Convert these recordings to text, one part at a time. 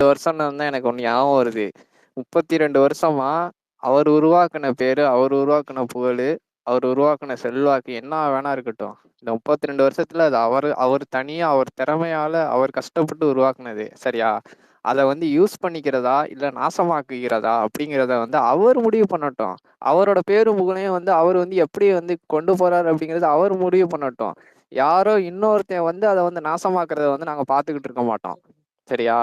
வருஷம்னு வந்து எனக்கு ஒண்ணு ஞாபகம் வருது. 32 வருஷமா அவர் உருவாக்குன பேரு, அவர் உருவாக்குன புகழு, அவர் உருவாக்குன செல்வாக்கு என்ன வேணா இருக்கட்டும். இந்த 32 வருஷத்துல அது அவர் தனியா அவர் திறமையால அவர் கஷ்டப்பட்டு உருவாக்குனது. சரியா? அத வந்து யூஸ் பண்ணிக்கிறதா, இல்ல நாசமாக்குகிறதா அப்படிங்கிறத வந்து அவர் முடிவு பண்ணட்டும். அவரோட பேரும் புகழையும் வந்து அவர் வந்து எப்படி வந்து கொண்டு போறாரு அப்படிங்கிறத அவர் முடிவு பண்ணட்டும். யாரோ இன்னொருத்தன் வந்து அத வந்து நாசமாக்குறத வந்து நாங்க பார்த்துக்கிட்டு இருக்க மாட்டோம். சரியா?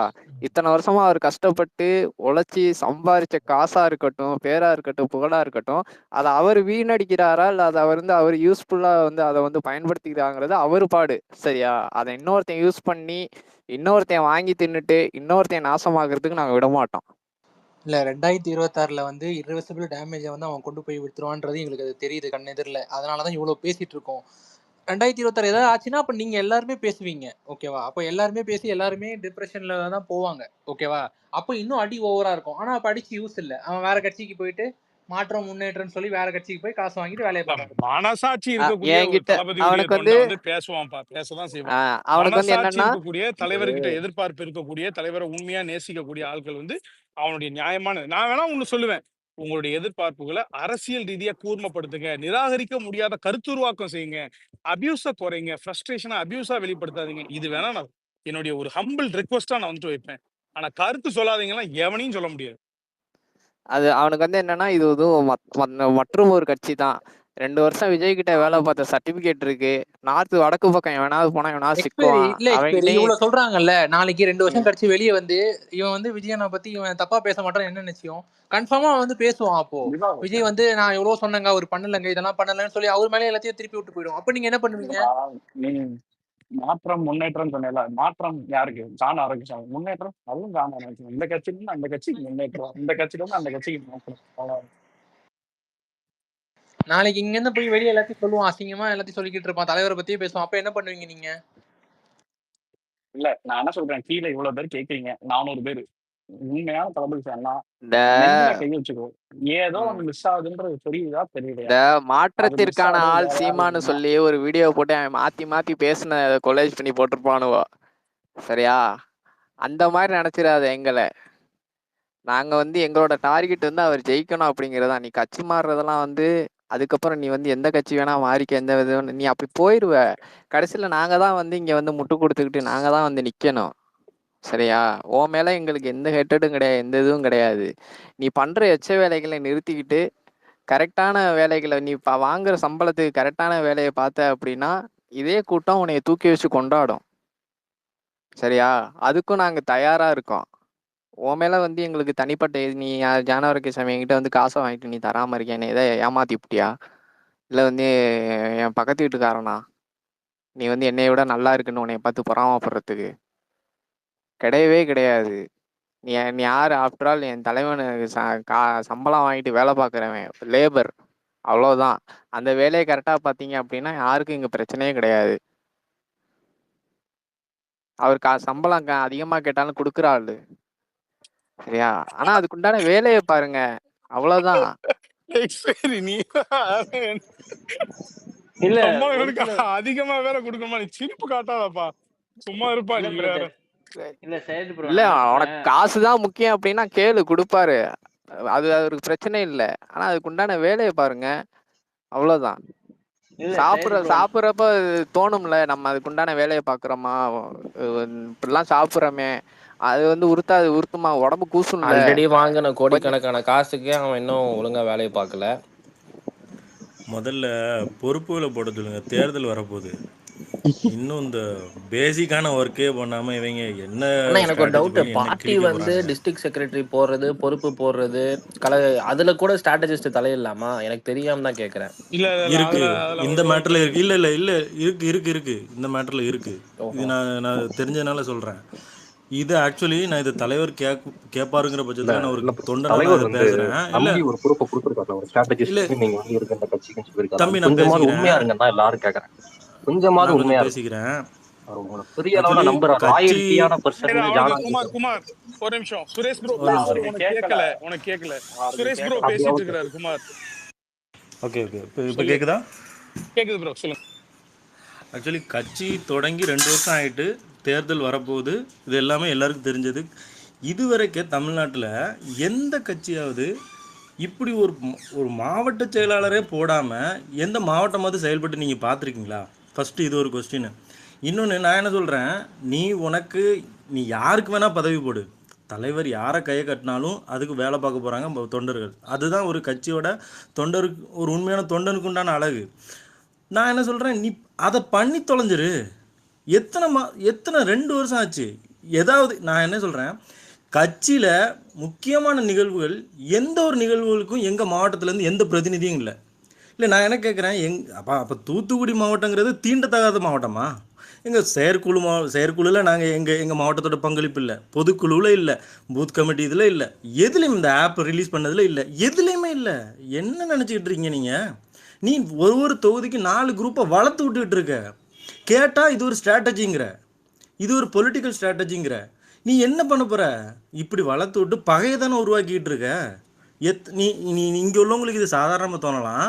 இத்தனை வருஷமா அவர் கஷ்டப்பட்டு உழைச்சி சம்பாரிச்ச காசா இருக்கட்டும், பேரா இருக்கட்டும், புகழா இருக்கட்டும், அத அவர் வீணடிக்கிறாரா? இல்ல அத அவர் வந்து அவர் யூஸ்ஃபுல்லா வந்து அத வந்து பயன்படுத்திக்கிறாங்கிறது அவரு பாடு. சரியா? அத இன்னொருத்தன் யூஸ் பண்ணி, இன்னொருத்தன் வாங்கி தின்னுட்டு, இன்னொருத்தன் நாசமாக்குறதுக்கு நாங்க விடமாட்டோம். இல்ல 2026ல வந்து இர்ரிவர்சிபிள் டேமேஜ வந்து அவன் கொண்டு போய் விட்டுருவான்றது எங்களுக்கு அது தெரியுது கண்ணெதிர்ல. அதனால தான் இவ்வளோ பேசிட்டு இருக்கோம். 2026 ஏதாவது ஆச்சுன்னா, அப்ப நீங்க எல்லாருமே பேசுவீங்க. ஓகேவா? அப்ப எல்லாருமே பேசி எல்லாருமே டிப்ரஷன்ல தான் போவாங்க. ஓகேவா? அப்ப இன்னும் அடி ஓவரா இருக்கும். ஆனா அப்ப அடிச்சு யூஸ் இல்ல. அவன் வேற கட்சிக்கு போயிட்டு மாற்றம், முன்னேற்றம்னு சொல்லி வேற கட்சிக்கு போய் காசு வாங்கிட்டு வேலைய பார்க்க ஆரம்பிப்பான். மனசாட்சி இருக்கக்கூடிய ஒரு என்கிட்ட தளபதியுடைய அவனுக்கு வந்து தொண்டை வந்து பேசுவான்ப்பா, பேசதான் செய்வான். அவனுக்கு வந்து மனசாட்சி என்னன்னா இருக்கக்கூடிய தலைவர்கிட்ட எதிர்பார்ப்பு இருக்கக்கூடிய தலைவரை உண்மையா நேசிக்கக்கூடிய ஆட்கள் வந்து அவனுடைய நியாயமான நான் வேணா ஒண்ணு சொல்லுவேன். உங்களுடைய எதிர்பார்ப்புகளை அரசியல் ரீதியா கூர்மைப்படுத்துங்க. நிராகரிக்க முடியாத கருத்துருவாக்கம் செய்யுங்க. அபியூஸ குறைங்க. ஃப்ரஸ்ட்ரேஷனை அபியூஸா வெளிப்படுத்தாதீங்க. இது வேணா நான் என்னுடைய ஒரு ஹம்பிள் ரெக்வஸ்டா நான் வந்துட்டு வைப்பேன். ஆனா கருத்து சொல்லாதீங்கன்னா எவனையும் சொல்ல முடியாது. அது அவனுக்கு வந்து என்னன்னா, இது இதுவும் மற்றும் ஒரு கட்சி தான். 2 வருஷம் விஜய் கிட்ட வேலை பார்த்த சர்டிபிகேட் இருக்கு. வடக்கு பக்கம் எவனாவது போனா எவனாவது எக்ஸ்பைரி சிக்குவான். இல்ல எக்ஸ்பைரி அவன்கிட்டயும் இவ்வளவு சொல்றாங்கல்ல. நாளைக்கு 2 வருஷம் கழிச்சு வெளிய வந்து இவன் வந்து விஜயண்ணா பத்தி இவன் தப்பா பேச மாட்டான்னு என்ன நிச்சயம்? கன்ஃபார்மா அவன் வந்து பேசுவான் அப்போ. விஜய் வந்து நான் எவ்வளவு சொன்னேங்க, அவர் பண்ணலங்க, இதெல்லாம் பண்ணலன்னு சொல்லி அவர் மேல எல்லாத்தையும் திருப்பி விட்டு போயிடும். அப்ப நீங்க என்ன பண்ணுவீங்க? நீ மாற்றம் முன்னேற்றம் சொன்னேன்ல, மாற்றம் யாருக்கு? ஜான் ஆரோக்கியசாமி. முன்னேற்றம் அதுவும் ஜான் ஆரோக்கியம். இந்த கட்சியில இருந்து அந்த கட்சிக்கு முன்னேற்றம், இந்த கட்சியில இருந்து அந்த கட்சிக்கு மாற்றம். அவ்வளவுதான். நாளைக்கு இங்க இருந்து போய் வெளிய எல்லாத்தையும் சொல்லுவான். அசிங்கமா எல்லாத்தையும் சொல்லிக்கிட்டு இருப்பான். தலைவரை பத்தியே பேசுவான். அப்ப என்ன பண்ணுவீங்க நீங்க? இல்ல நான் என்ன சொல்றேன், கீழே இவ்வளவு பேர் கேட்கறீங்க, 400 பேரு உண்மையான தளபதி ஃபேன்னா இந்த நெஞ்சில கை வச்சுக்கோ. ஏதோ ம், ஒண்ணு மிஸ் ஆகுதுன்றது தெரியுதா தெரியலையா? இந்த அது மிஸ் மாற்றத்திற்கான ஆகுறது ஆள் வேற யாரும் சீமான்னு இல்லைன்னா சொல்லி ஒரு வீடியோ போட்டு அவன் மாத்தி மாத்தி பேசின கொலேஜ் பண்ணி போட்டிருப்பானுவோ. சரியா? அந்த மாதிரி நினைச்சிடாத எங்களை. நாங்க வந்து எங்களோட டார்கெட் வந்து அவர் ஜெயிக்கணும் அப்படிங்கிறதா. நீ கட்சி மாறுறதெல்லாம் வந்து அதுக்கப்புறம் நீ வந்து எந்த கட்சி வேணா மாறிக்க, எந்த விதம் நீ அப்படி போயிருவ. கடைசியில நாங்க தான் வந்து இங்க வந்து முட்டு கொடுத்துக்கிட்டு நாங்க தான் வந்து நிக்கணும். சரியா? உன் மேல எங்களுக்கு எந்த ஹெட்டடும் கிடையாது, எந்த இதுவும் கிடையாது. நீ பண்ற எச்ச வேலைகளை நிறுத்திக்கிட்டு கரெக்டான வேலைகளை நீ வாங்குற சம்பளத்துக்கு கரெக்டான வேலையை பார்த்த அப்படின்னா இதே கூட்டம் உன்னைய தூக்கி வச்சு கொண்டாடும். சரியா? அதுக்கும் நாங்க தயாரா இருக்கோம். உன் மேல வந்து எங்களுக்கு தனிப்பட்ட நீ ஜானவரக்கி சாமி என்கிட்ட வந்து காசை வாங்கிட்டு நீ தராம இருக்கேன், என்னை எதை ஏமாத்திப்புட்டியா? இல்லை வந்து என் பக்கத்து வீட்டுக்காரனா நீ வந்து என்னை விட நல்லா இருக்குன்னு உன்னை பார்த்து பொறாமப்படுறதுக்கு? கிடையவே கிடையாது. நீ யாரு? ஆஃப்டர் ஆல் என் தலைவனுக்கு சம்பளம் வாங்கிட்டு வேலை பார்க்குறவன், லேபர். அவ்வளோதான். அந்த வேலையை கரெக்டாக பார்த்தீங்க அப்படின்னா யாருக்கும் இங்கே பிரச்சனையே கிடையாது. அவர் சம்பளம் அதிகமாக கேட்டாலும் கொடுக்குற ஆளு. சரியா? ஆனா அதுக்குண்டான வேலையை பாருங்க. அவ்வளவுதான். சரி நீ இல்ல சம்பளம் ஒரு எனக்கு சில அதிகமா வேற கொடுக்கணுமா? நீ சிரிப்பு காட்டாதப்பா, சும்மா இருப்பா இல்ல நீ வேற. பிரதர், இல்ல சைடு ப்ரோ, இல்ல நான் என்ன உனக்கு சொல்றேன், காசுதான் முக்கியம் அப்படின்னா கேளு, கொடுப்பாரு. அது அவருக்கு பிரச்சனை இல்லை. ஆனா அதுக்குண்டான வேலையை பாருங்க. அவ்வளவுதான். இல்ல சைடு ப்ரோ, சாப்பிட்றப்ப தோணும்ல, நம்ம அதுக்குண்டான வேலையை பாக்குறோமா, இப்படிலாம் சாப்பிட்றோமே, அது வந்து உறுத்துமா, உடம்பு கூசும்ல. ஆல்ரெடி வாங்கின கொஞ்சம் கோடிக்கணக்கான காசுக்கு அவன் இன்னும் ஒழுங்கா வேலையை பார்க்கல. முதல்ல பொறுப்புகளை போட சொல்லுங்க. தேர்தல் வரப்போகுது. இன்னும் இந்த பேசிக்கான ஒர்க்கே பண்ணாம இவங்க என்ன ஆனா எனக்கு ஒரு ஸ்ட்ராட்டஜி டவுட், பண்ணி என்ன பார்ட்டி கிழிக்க வந்து போறாங்க? டிஸ்ட்ரிக்ட் செக்ரட்டரி போடுறது, பொறுப்பு போடுறது, அதுல கூட ஸ்ட்ராட்டஜிஸ்ட் தலையிடலாமா? எனக்கு தெரியாம தான் கேட்கறேன். இல்ல இருக்கு. அதுல இந்த ஒரு மேட்டர்ல இருக்கு. இல்ல இல்ல இல்ல இருக்கு. இந்த மேட்டர்ல இருக்கு. ஓஹோ. இது நான் தெரிஞ்சதுனால சொல்றேன். இது ஆக்சுவலி நான் இது தலைவர் கேட்பாருங்கிற இல்ல பட்சத்துல நான் ஒரு இல்ல தொண்டனா நான் தலைவர் இதை வந்து பேசுறேன். இல்ல நம்பி ஒரு பொறுப்பை கொடுத்துருக்காரு. ஒரு இல்ல ஸ்ட்ராட்டஜிஸ்ட் நீங்க வந்து இருக்க இந்த கட்சிக்குன்னு சொல்லியிருக்காரு. தம்பி, அது நான் கொஞ்சமாவது பேசிக்கிறேன். உண்மையா இருங்கன்னு தான் எல்லாரும் கேக்குறேன். கொஞ்சமாவது நான் உண்மையா கொஞ்சம் இருக்கும். பேசிக்கிறேன். அவர் உங்களை பெரிய அளவுல ஆக்சுவலி நம்புறாரு. கட்சி ராயல்ட்டியான பர்சன் அவனுக்கு ஜானாகிருஷ்ணன். குமார் ஒரு நிமிஷம். சுரேஷ் ப்ரோ ஒரு நிமிஷம். உனக்கு கேட்கல, உனக்கு கேட்கல. சுரேஷ் ப்ரோ பேசிட்டு இருக்கிறாரு. குமார் ஓகே. இப்போ கேக்குதா? கேக்குது ப்ரோ, சொல்லுங்க. ஆக்சுவலி கட்சி தொடங்கி 2 வருஷம் ஆயிட்டு தேர்தல் வரப்போகுது. இது எல்லாமே எல்லாருக்கும் தெரிஞ்சது. இதுவரைக்கும் தமிழ்நாட்டில் எந்த கட்சியாவது இப்படி ஒரு மாவட்ட செயலாளரே போடாமல் எந்த மாவட்டமாவது செயல்பட்டு நீங்கள் பார்த்துருக்கீங்களா? ஃபஸ்ட்டு இது ஒரு கொஸ்டின். இன்னொன்று நான் என்ன சொல்கிறேன், நீ யாருக்கு வேணால் பதவி போடு, தலைவர் யாரை கையை கட்டினாலும் அதுக்கு வேலை பார்க்க போகிறாங்க தொண்டர்கள். அதுதான் ஒரு கட்சியோட தொண்டருக்கு, ஒரு உண்மையான தொண்டனுக்கு உண்டான அழகு. நான் என்ன சொல்கிறேன், நீ அதை பண்ணி தொலைஞ்சிரு. எத்தனை 2 வருஷம் ஆச்சு. ஏதாவது நான் என்ன சொல்கிறேன், கட்சியில் முக்கியமான நிகழ்வுகள் எந்த ஒரு நிகழ்வுகளுக்கும் எங்கள் மாவட்டத்துலேருந்து எந்த பிரதிநிதியும் இல்லை. நான் என்ன கேட்குறேன், அப்போ தூத்துக்குடி மாவட்டங்கிறது தீண்டத்தகாத மாவட்டமா? எங்கள் செயற்குழுவில் நாங்கள் எங்கள் மாவட்டத்தோட பங்களிப்பு இல்லை, பொதுக்குழுவில் இல்லை, பூத் கமிட்டி இதில் இல்லை, எதுலேயும் இந்த ஆப் ரிலீஸ் பண்ணதில் இல்லை, எதுலேயுமே இல்லை. என்ன நினச்சிக்கிட்டு இருக்கீங்க நீங்கள்? நீ ஒரு தொகுதிக்கு 4 குரூப்பை வளர்த்து விட்டுக்கிட்டு இருக்க. கேட்டால் இது ஒரு ஸ்ட்ராட்டஜிங்கிற, இது ஒரு பொலிட்டிக்கல் ஸ்ட்ராட்டஜிங்கிற. நீ என்ன பண்ண போகிற? இப்படி வளர்த்து விட்டு பகையை தானே உருவாக்கிட்டு இருக்க. நீ இங்கே உள்ளவங்களுக்கு இது சாதாரணமாக தோணலாம்.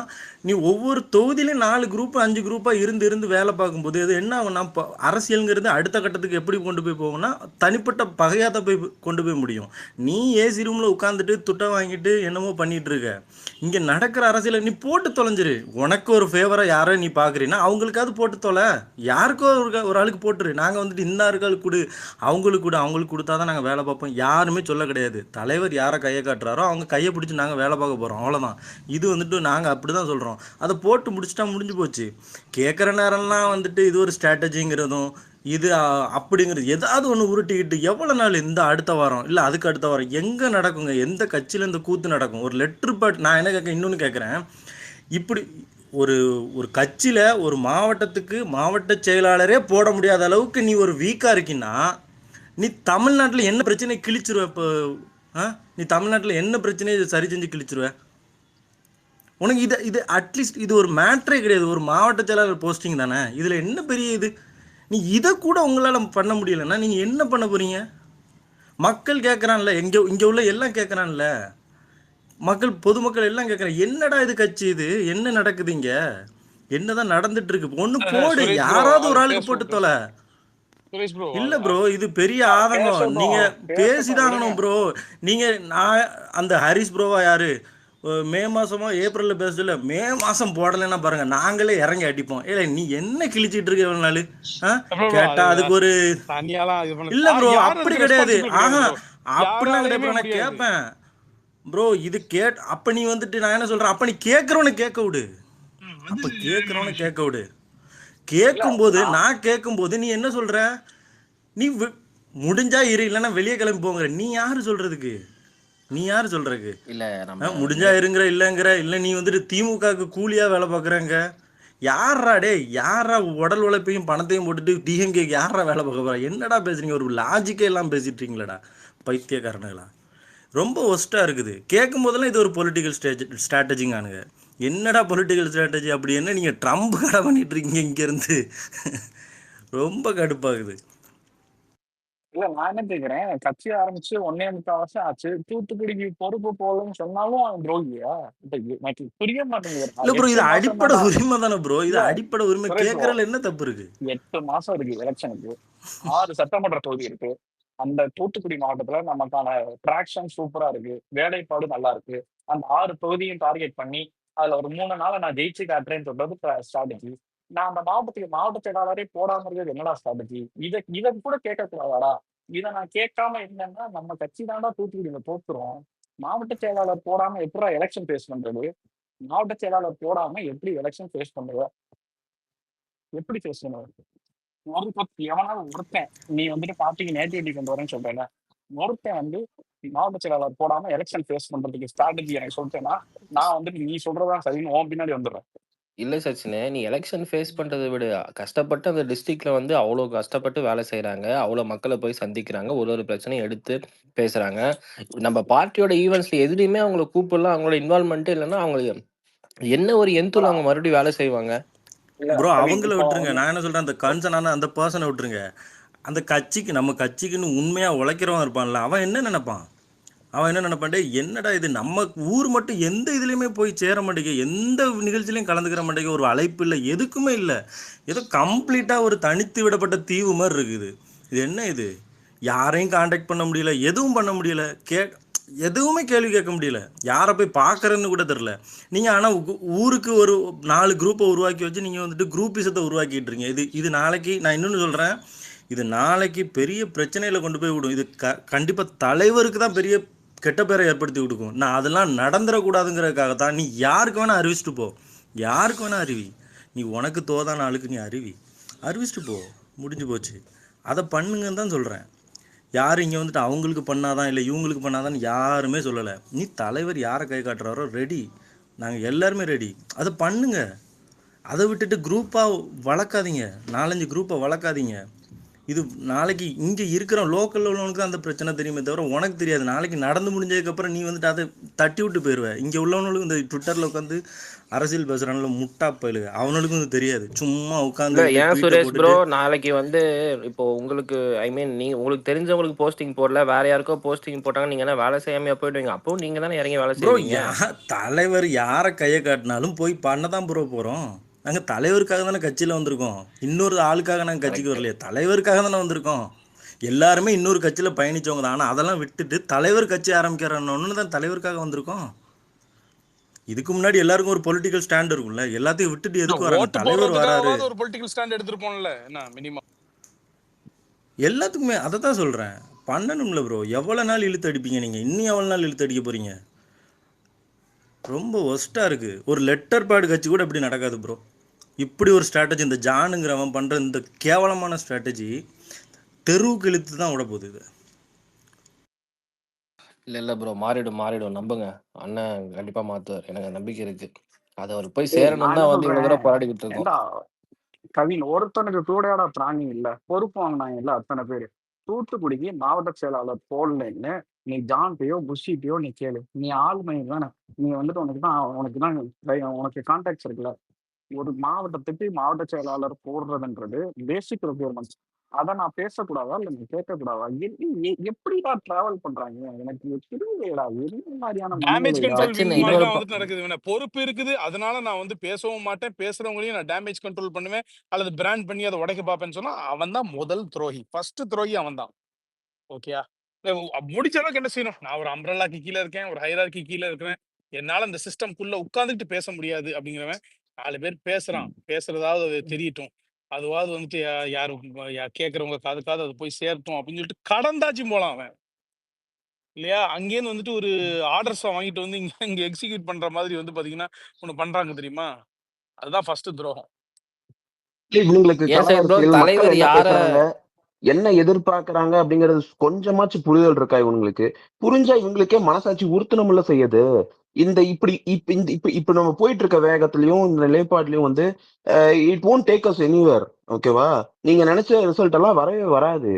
நீ ஒவ்வொரு தொகுதியிலையும் 4 குரூப் 5 குரூப்பாக இருந்து வேலை பார்க்கும்போது அது என்ன ஆகும்னா, அரசியலுங்கிறது அடுத்த கட்டத்துக்கு எப்படி கொண்டு போய் போகும்னா, தனிப்பட்ட பகையாக தான் போய் கொண்டு போய் முடியும். நீ ஏசி ரூமில் உட்காந்துட்டு துட்டை வாங்கிட்டு என்னமோ பண்ணிகிட்டு இருக்க. இங்கே நடக்கிற அரசியலை நீ போட்டு தொலைஞ்சிரு. உனக்கு ஒரு ஃபேவராக யாரோ நீ பார்க்குறீன்னா அவங்களுக்காவது போட்டு தொலை. யாருக்கோ ஒரு ஆளுக்கு போட்டுரு. நாங்கள் வந்துட்டு இந்த ஆளுக்கு கொடு, அவங்களுக்கு கொடுத்தா தான் நாங்கள் வேலை பார்ப்போம் யாருமே சொல்ல கிடையாது. தலைவர் யாரை கையை காட்டுறாரோ அவங்க கையை பிடிச்சி நாங்கள் வேலை பார்க்க போகிறோம், அவ்வளோதான். இது வந்துட்டு நாங்கள் அப்படி தான் சொல்கிறோம். அதை போட்டு முடிச்சுட்டா முடிஞ்சு போச்சு. கேட்குற நேரம்லாம் வந்துட்டு இது ஒரு ஸ்ட்ராட்டஜிங்கிறதும் இது அப்படிங்கிறது ஏதாவது ஒன்று உருட்டிக்கிட்டு எவ்வளோ நாள் இந்த அடுத்த வாரம் இல்லை அதுக்கு அடுத்த வாரம் எங்கே நடக்குங்க? எந்த கட்சியில் இந்த கூத்து நடக்கும்? ஒரு லெட்ரு நான் என்ன இன்னொன்று கேட்குறேன், இப்படி ஒரு கட்சியில் ஒரு மாவட்டத்துக்கு மாவட்ட செயலாளரே போட முடியாத அளவுக்கு நீ ஒரு வீக்காக இருக்கீன்னா, நீ தமிழ்நாட்டில் என்ன பிரச்சனையை கிழிச்சிருவ? இப்போ நீ தமிழ்நாட்டில் என்ன பிரச்சனையை சரி செஞ்சு கிழிச்சிருவ? உனக்கு இது அட்லீஸ்ட் இது ஒரு மேட்ரே கிடையாது, ஒரு மாவட்ட செயலாளர் போஸ்டிங் தானே. இதில் என்ன பெரிய இது? நீ இதை கூட உங்களால் பண்ண முடியலைன்னா நீங்கள் என்ன பண்ண போகிறீங்க? மக்கள் கேட்குறான்ல, இங்கே உள்ள எல்லாம் கேட்குறான்ல, பொதுமக்கள் எல்லாம் கேட்குறான், என்னடா இது கட்சி, இது என்ன நடக்குது, இங்கே என்னதான் நடந்துட்டு இருக்கு? ஒன்று போடு, யாராவது ஒரு ஆளுக்கு போட்டு தொலை. இல்ல ப்ரோ, இது பெரிய ஆதங்கம். நீங்க பேசிதாங்கணும் ப்ரோ. நீங்க அந்த ஹரிஸ் ப்ரோவா யாரு மே மாசமா ஏப்ரல்ல பேசல, மே மாசம் போடலைன்னா பாருங்க நாங்களே இறங்கி அடிப்போம். ஏ நீ என்ன கிழிச்சிட்டு இருக்க இவ்வளவு நாள்? கேட்டா அதுக்கு ஒரு இல்ல ப்ரோ, அப்படி கிடையாது. ஆஹா, அப்படிலாம் கிடையாது. நான் கேட்பேன் ப்ரோ, இது அப்ப நீ வந்துட்டு நான் என்ன சொல்றேன், அப்ப நீ கேட்கறவனை கேட்க விடு. அப்ப கேட்கறவனை கேட்க விடு. கேட்கும்போது நான் கேட்கும்போது நீ என்ன சொல்ற, நீ முடிஞ்சா இரு, இல்லைன்னா வெளியே கிளம்பி போங்கிற. நீ யாரு சொல்றதுக்கு? இல்ல முடிஞ்சா இருங்கிற, இல்லைங்கிற. இல்லை நீ வந்துட்டு திமுகவுக்கு கூலியா வேலை பார்க்குறங்க. யாரா உடல் உழைப்பையும் பணத்தையும் போட்டுட்டு டிஎம்கேக்கு யாரா வேலை பார்க்க போறா? என்னடா பேசுறீங்க? ஒரு லாஜிக்கே எல்லாம் பேசிட்டு இருக்கீங்களடா பைத்தியக்காரனுங்களா. ரொம்ப ஒஸ்ட்டாக இருக்குது. கேட்கும் போதெல்லாம் இது ஒரு பொலிட்டிக்கல் ஸ்ட்ராட்டஜிங்கானுங்க. என்னடா பொலிட்டிக்கல் ஸ்ட்ராட்டஜி? அப்படி என்ன நீங்கள் ட்ரம்ப் கடை பண்ணிட்டு இருக்கீங்க இங்கேருந்து? ரொம்ப கடுப்பாகுது. இல்ல நான் என்ன கேக்குறேன், கட்சி ஆரம்பிச்சு 1.25 வருஷம் ஆச்சு, தூத்துக்குடிக்கு பொறுப்பு போகலன்னு சொன்னாலும் அவன் துரோகியா? எனக்கு புரிய மாட்டேங்குது. இல்ல ப்ரோ, இது அடிப்படை உரிமை தானே ப்ரோ. இது அடிப்படை உரிமை. கேட்கறதுல என்ன தப்பு இருக்கு? 8 மாசம் இருக்கு எலெக்ஷனுக்கு, 6 சட்டமன்ற தொகுதி இருக்கு. அந்த தூத்துக்குடி மாவட்டத்துல நமக்கான ட்ராக்ஷன் சூப்பரா இருக்கு, வேலைப்பாடு நல்லா இருக்கு. அந்த 6 தொகுதியும் டார்கெட் பண்ணி அதுல ஒரு 3 நாளை நான் ஜெயிச்சு காட்டுறேன்னு சொல்றது ஸ்ட்ராட்டஜி. நான் அந்த மாவட்ட செயலாளரே போடாம இருக்கிறது என்னடா ஸ்ட்ராட்டஜி? இதை கூட கேட்க கூடாதாடா? இதை நான் கேட்காம என்னன்னா, நம்ம கட்சி தாண்டா தூத்துக்குடியில தோத்துறோம், மாவட்ட செயலாளர் போடாம எப்படி எலெக்ஷன் ஃபேஸ் பண்றது? மாவட்ட செயலாளர் போடாம எப்படி எலெக்ஷன் ஃபேஸ் பண்றது? எப்படி ஃபேஸ் பண்ணுவது? எவனாவது ஒருத்தன் நீ வந்துட்டு பார்ட்டிக்கு நேட்டிவிட்டி கொண்டு வரேன்னு சொல்றேன், ஒருத்தன் வந்து மாவட்ட செயலாளர் போடாம எலெக்ஷன் ஃபேஸ் பண்றதுக்கு ஸ்ட்ராட்டஜி எனக்கு சொல்லிட்டேன்னா, நான் வந்துட்டு நீ சொல்றதா சரின்னு உன் பின்னாடி வந்துடுறேன். இல்ல சச்சினே, நீ எலெக்ஷன் ஃபேஸ் பண்றதை விட கஷ்டப்பட்டு அந்த டிஸ்ட்ரிக்ட்ல வந்து அவ்வளோ கஷ்டப்பட்டு வேலை செய்யறாங்க, அவ்வளோ மக்களை போய் சந்திக்கிறாங்க, ஒரு பிரச்சனையும் எடுத்து பேசுறாங்க. நம்ம பார்ட்டியோட ஈவெண்ட்ஸ்ல எதுலையுமே அவங்கள கூப்பிடலாம், அவங்களோட இன்வால்மெண்ட் இல்லைன்னா அவங்களுக்கு என்ன ஒரு எந்தூர்ல அவங்க மறுபடியும் வேலை செய்வாங்க ப்ரோ? அவங்கள விட்டுருங்க. நான் என்ன சொல்றேன், அந்த கன்சர்னான அந்த பர்சனை விட்டுருங்க. அந்த கட்சிக்கு, நம்ம கட்சிக்குன்னு உண்மையா உழைக்கிறவன் இருப்பான்ல, அவன் என்ன நினைப்பான்? என்னடா இது, நம்ம ஊர் மட்டும் எந்த இதுலையுமே போய் சேர மாட்டேங்க, எந்த நிகழ்ச்சியிலையும் கலந்துக்கிற மாட்டேங்க, ஒரு அழைப்பு இல்லை, எதுக்குமே இல்லை, ஏதோ கம்ப்ளீட்டாக ஒரு தனித்து விடப்பட்ட தீவு மாதிரி இருக்குது. இது என்ன இது? யாரையும் காண்டாக்ட் பண்ண முடியல, எதுவும் பண்ண முடியல, எதுவுமே கேள்வி கேட்க முடியல, யாரை போய் பார்க்குறேன்னு கூட தெரில. நீங்கள் ஆனால் ஊருக்கு ஒரு 4 குரூப்பை உருவாக்கி வச்சு நீங்கள் வந்துட்டு குரூப்பிசத்தை உருவாக்கிட்டு இருக்கீங்க. இது நாளைக்கு நான் இன்னொன்று சொல்கிறேன், இது நாளைக்கு பெரிய பிரச்சனையில் கொண்டு போய் விடும். இது கண்டிப்பாக தலைவருக்கு தான் பெரிய கெட்ட பேரை ஏற்படுத்தி கொடுக்கும். நான் அதெல்லாம் நடந்துடக்கூடாதுங்கிறதுக்காக தான் நீ யாருக்கு வேணால் அறிவிச்சிட்டு போ, யாருக்கு வேணால் அறிவி, நீ உனக்கு தோதான ஆளுக்கு நீ அறிவிச்சிட்டு போ, முடிஞ்சு போச்சு. அதை பண்ணுங்கன்னு தான் சொல்கிறேன். யார் இங்கே வந்துட்டு அவங்களுக்கு பண்ணாதான் இல்லை இவங்களுக்கு பண்ணாதான்னு யாருமே சொல்லலை. நீ தலைவர் யாரை கை காட்டுறாரோ ரெடி, நாங்கள் எல்லாருமே ரெடி, அதை பண்ணுங்க. அதை விட்டுட்டு குரூப்பாக வளர்க்காதீங்க, 4-5 குரூப்பை வளர்க்காதீங்க. இது நாளைக்கு இங்கே இருக்கிற லோக்கலில் உள்ளவனுக்கு அந்த பிரச்சனை தெரியுமே தவிர உனக்கு தெரியாது. நாளைக்கு நடந்து முடிஞ்சதுக்கப்புறம் நீ வந்துட்டு அதை தட்டி விட்டு போயிடுவேன். இங்கே உள்ளவனுக்கு இந்த ட்விட்டரில் உட்காந்து அரசியல் பேசுகிறான்ல முட்டா பயிலு, அவனுக்கும் இது தெரியாது. சும்மா உட்காந்து ஏன் சுரேஷ் ப்ரோ நாளைக்கு வந்து இப்போ உங்களுக்கு உங்களுக்கு தெரிஞ்சவங்களுக்கு போஸ்டிங் போடல, வேற யாருக்கோ போஸ்டிங் போட்டாங்க, நீங்க என்ன வேலை செய்யாமையா போயிடுவீங்க? அப்போ நீங்க தானே இறங்கி வேலை செய்வீங்க. தலைவர் யாரை கையை காட்டினாலும் போய் பண்ண தான் ப்ரோ போகிறோம். நாங்கள் தலைவருக்காக தானே கட்சியில் வந்திருக்கோம், இன்னொரு ஆளுக்காக நாங்கள் கட்சிக்கு வரலையே, தலைவருக்காக தானே வந்திருக்கோம். எல்லாருமே இன்னொரு கட்சியில் பயணித்தவங்க தான். ஆனால் அதெல்லாம் விட்டுட்டு தலைவர் கட்சி ஆரம்பிக்கிறன்னு தான் தலைவருக்காக வந்திருக்கோம். இதுக்கு முன்னாடி எல்லாருக்கும் ஒரு பொலிட்டிக்கல் ஸ்டாண்ட் இருக்கும்ல, எல்லாத்தையும் விட்டுட்டு எதுக்கு வராங்க? தலைவர் வராரு, ஒரு பொலிட்டிக்கல் ஸ்டாண்ட் எடுத்துருப்போம்ல, என்ன மினிமம் எல்லாத்துக்குமே அதை தான் சொல்கிறேன். பண்ணணும்ல ப்ரோ. எவ்வளோ நாள் இழுத்து அடிப்பீங்க நீங்கள்? இன்னும் எவ்வளோ நாள் இழுத்து அடிக்க போகிறீங்க? ரொம்ப ஒஸ்ட்டாக இருக்குது. ஒரு லெட்டர் பேட் கட்சி கூட இப்படி நடக்காது ப்ரோ. இப்படி ஒரு ஸ்ட்ராட்டஜி இந்த ஜானுங்கிறவன் பண்ணுற இந்த கேவலமான ஸ்ட்ராட்டஜி தெருவுக்கு இழுத்து தான் விட போகுது. இது இல்லை ப்ரோ, மாறிடும் நம்புங்க. அண்ணன் கண்டிப்பாக மாற்றுவார், எனக்கு நம்பிக்கை இருக்கு. அதை அவர் போய் சேரணும் தான் வந்து இவ்வளோ தூரம் போராடிக்கிட்டு இருக்கோம். கவின் ஒருத்தனுக்கு கூடையாட பிராணி இல்ல, பொறுப்பு வாங்கினாங்க இல்ல அத்தனை பேரு. தூத்துக்குடிக்கு மாவட்ட செயலாளர் போடலன்னு நீ ஜான்கிட்டயோ புஷிட்டையோ நீ கேளு. நீ ஆளுமை தானே, நீ வந்துட்டு உனக்கு கான்டாக்ட்ஸ் இருக்குல்ல. ஒரு மாவட்டத்துக்கு மாவட்ட செயலாளர் போடுறதுன்றது பேசிக் ரெக்யர்மெண்ட்ஸ். அதை நான் பேசக்கூடாதா இல்ல நீ கேட்கக்கூடாதா? எப்படிடா டிராவல் பண்றாங்க எனக்கு புரியலையடா. என்ன மாதிரியான டேமேஜ் கண்ட்ரோல் இன்னொரு வந்துட்டு நடக்குது. பொறுப்பு இருக்குது, அதனால நான் வந்து பேசவும் மாட்டேன், பேசுறவங்களையும் நான் டேமேஜ் கண்ட்ரோல் பண்ணுவேன் அல்லது பிராண்ட் பண்ணி அதை உடைக்க பார்ப்பேன்னு சொன்னா அவன் தான் முதல் துரோகி. ஃபர்ஸ்ட் துரோகி அவன் தான். ஓகேயா? முடிச்ச அளவுக்கு என்ன செய்யணும்? நான் ஒரு அம்ப்ரெல்லாக்கு கீழே இருக்கேன், ஒரு ஹைரார்கி கீழே இருக்கிறேன், என்னால அந்த சிஸ்டம்குள்ள உட்காந்துட்டு பேச முடியாது அப்படிங்கிறவன் 4 பேர் பேசுறான், பேசுறதாவது அது தெரியட்டும், அதுவாவது வந்துட்டு யாரும் கேட்கறவங்க காதுக்காவது அது போய் சேரட்டும் அப்படின்னு சொல்லிட்டு கடந்தாச்சும் போலாம் அவன், இல்லையா? அங்கேருந்து வந்துட்டு ஒரு ஆர்டர்ஸை வாங்கிட்டு வந்து இங்க எக்ஸிக்யூட் பண்ற மாதிரி வந்து பாத்தீங்கன்னா ஒண்ணு பண்றாங்க தெரியுமா? அதுதான் ஃபர்ஸ்ட் துரோகம். தலைவர் யார என்ன எதிர்பார்க்கறாங்க அப்படிங்கறது கொஞ்சமாச்சும் புரிதல் இருக்கா இவங்களுக்கு? புரிஞ்சா இவங்களுக்கே மனசாட்சி உறுத்தணும்ல செய்யுது. இந்த இப்ப நம்ம போயிட்டு இருக்க வேகத்திலயும் இந்த நிலைப்பாட்டிலையும் வந்து it won't take us anywhere. ஓகேவா? நீங்க நினைச்ச ரிசல்ட் எல்லாம் வரவே வராது.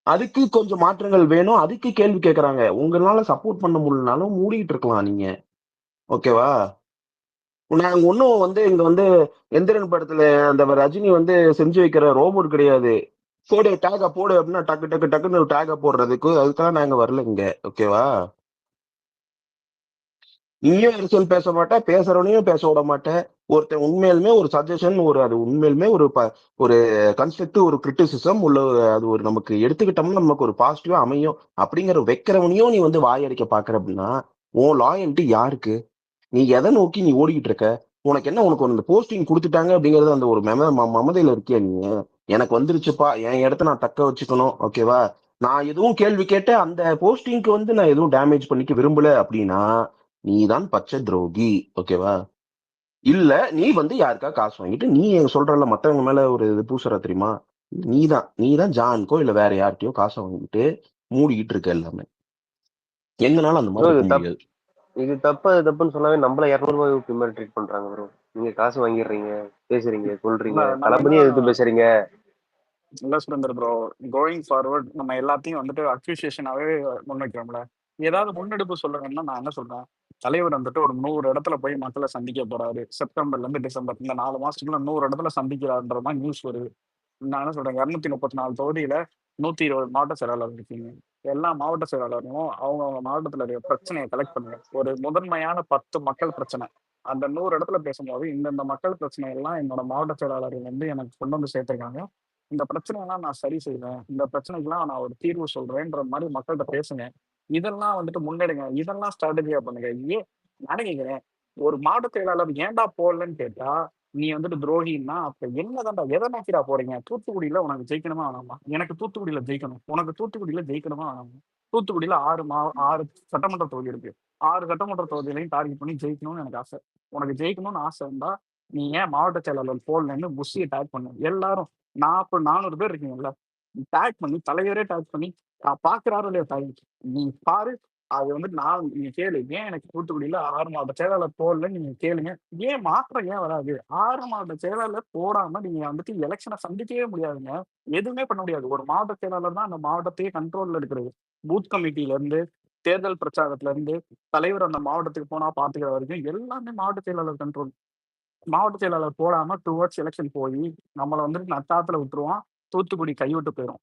அதுக்கு கொஞ்சம் மாற்றங்கள் வேணும். அதுக்கு கேள்வி கேட்கறாங்க. உங்களால சப்போர்ட் பண்ண முடியலனாலும் மூடிட்டு இருக்கலாம் நீங்க. ஓகேவா? நாங்க ஒன்னும் வந்து இங்க வந்து எந்திரன் படத்துல அந்த ரஜினி வந்து செஞ்சு வைக்கிற ரோபோட் கிடையாது. போடு டேக போடு அப்படின்னா டக்கு டக்கு டக்குன்னு டேக போடுறதுக்கு அதுக்காக நாங்க வரல இங்க. ஓகேவா? நீயும் அரசியல் பேச மாட்டேன், பேசுறவனையும் பேச விட மாட்டேன். ஒருத்தன் உண்மையிலுமே ஒரு சஜஷன், அது உண்மையிலுமே ஒரு கன்ஸ்ட்ரக்டிவ் ஒரு கிரிட்டிசிசம் உள்ள அது ஒரு நமக்கு எடுத்துக்கிட்டோம்னா நமக்கு ஒரு பாசிட்டிவா அமையும் அப்படிங்கிற வைக்கிறவனையும் நீ வந்து வாயடிக்க பாக்குற அப்படின்னா உன் லாயல்ட்டி யாருக்கு? நீ எதை நோக்கி நீ ஓடிக்கிட்டு இருக்க? உனக்கு என்ன, உனக்கு ஒரு போஸ்டிங் கொடுத்துட்டாங்க அப்படிங்கறது அந்த ஒரு மமதையில இருக்கியா நீ? எனக்கு வந்துருச்சுப்பா, என் இடத்த நான் தக்க வச்சுக்கணும். ஓகேவா? நான் எதுவும் கேள்வி கேட்ட அந்த போஸ்டிங்க்கு வந்து நான் எதுவும் டேமேஜ் பண்ணிக்க விரும்பல அப்படின்னா நீ தான் பச்சை துரோகி. ஓகேவா? இல்ல நீ வந்து யாருக்கா காசு வாங்கிட்டு நீ சொல்றல மத்தவங்க மேல ஒரு இது பூசுற தெரியுமா? நீதான் ஜான்கோ இல்ல வேற யார்கிட்டயோ காசை வாங்கிட்டு மூடிக்கிட்டு இருக்க எல்லாமே. எங்கனால அந்த மாதிரி முடியாது. இது தப்புன்னு சொன்னாவே நம்மள 200 ரூபாய் மாதிரி ட்ரீட் பண்றாங்க ப்ரோ. நீங்க காசு வாங்கிடுறீங்க, பேசுறீங்க, சொல்றீங்க, தளபதியை எதிர்த்து பேசுறீங்க. இல்ல சுரேந்தர் ப்ரோ, கோயிங் ஃபார்வர்ட் நம்ம எல்லாத்தையும் வந்துட்டு அக்யூசியேஷனாவே முன்வைக்கிறோம்ல. ஏதாவது முன்னெடுப்பு சொல்லுங்கன்னா நான் என்ன சொல்றேன், தலைவர் வந்துட்டு ஒரு 100 இடத்துல போய் மக்களை சந்திக்க போறாரு. செப்டம்பர்ல இருந்து டிசம்பர் இந்த 4 மாசத்துக்குள்ள 100 இடத்துல சந்திக்கிறாருன்ற மாதிரி நியூஸ் வருது. நான் என்ன சொல்றேன், 234 தொகுதியில 120 மாவட்ட செயலாளர் இருக்கீங்க. எல்லா மாவட்ட செயலாளரும் அவங்க மாவட்டத்துல இருக்க பிரச்சனையை கலெக்ட் பண்ணுங்க. ஒரு முதன்மையான 10 மக்கள் பிரச்சனை அந்த 100 இடத்துல பேசும்போது இந்தந்த மக்கள் பிரச்சனை எல்லாம் என்னோட மாவட்ட செயலாளர்கள் வந்து எனக்கு கொண்டு வந்து சேர்த்திருக்காங்க, இந்த பிரச்சனையெல்லாம் நான் சரி செய்வேன், இந்த பிரச்சனைக்கெல்லாம் நான் ஒரு தீர்வு சொல்றேன்ற மாதிரி மக்கள்கிட்ட பேசுங்க. இதெல்லாம் வந்துட்டு முன்னெடுங்க, இதெல்லாம் ஸ்ட்ராட்டஜியா பண்ணுங்க. ஏன் நானே கேட்கிறேன், ஒரு மாவட்ட செயலாளர் ஏன்டா போடலன்னு கேட்டா நீ வந்துட்டு துரோகின்னா அப்ப என்னதான்டா எதை நோக்கிடா போறீங்க? தூத்துக்குடியில உனக்கு ஜெயிக்கணுமா வேணாமா? எனக்கு தூத்துக்குடியில ஜெயிக்கணும், உனக்கு தூத்துக்குடியில ஜெயிக்கணுமா வேணாமா? தூத்துக்குடியில 6 சட்டமன்ற தொகுதி இருக்கு. 6 சட்டமன்ற தொகுதியிலையும் டார்கெட் பண்ணி ஜெயிக்கணும்னு எனக்கு ஆசை. உனக்கு ஜெயிக்கணும்னு ஆசை இருந்தா நீ ஏன் மாவட்ட செயலாளர் போடலன்னு புஷியை டேக் பண்ணு. எல்லாரும் 400 பேர் இருக்கீங்கல்ல, டேக் பண்ணி தலைவரே டேக் பண்ணி பாக்குறாரு இல்லையா தாய், நீ பாரு. அது வந்துட்டு நான் நீங்க கேளு, ஏன் எனக்கு தூத்துக்குடியில 6 மாவட்ட செயலாளர் போடலன்னு நீங்க கேளுங்க. ஏன் மாற்றம் ஏன் வராது? 6 மாவட்ட செயலாளர் போடாம நீங்க வந்துட்டு எலெக்ஷனை சந்திக்கவே முடியாதுங்க. எதுவுமே பண்ண முடியாது. ஒரு மாவட்ட செயலாளர் தான் அந்த மாவட்டத்தையே கண்ட்ரோல்ல இருக்கிறது. பூத் கமிட்டில இருந்து, தேர்தல் பிரச்சாரத்துல இருந்து, தலைவர் அந்த மாவட்டத்துக்கு போனா பாத்துக்கிற வரைக்கும் எல்லாமே மாவட்ட செயலாளர் கண்ட்ரோல். மாவட்ட செயலாளர் போடாம டுவர்ட்ஸ் எலெக்ஷன் போய் நம்மளை வந்துட்டு நட்டாத்துல விட்டுருவான். தூத்துக்குடி கைவிட்டு போயிடும்.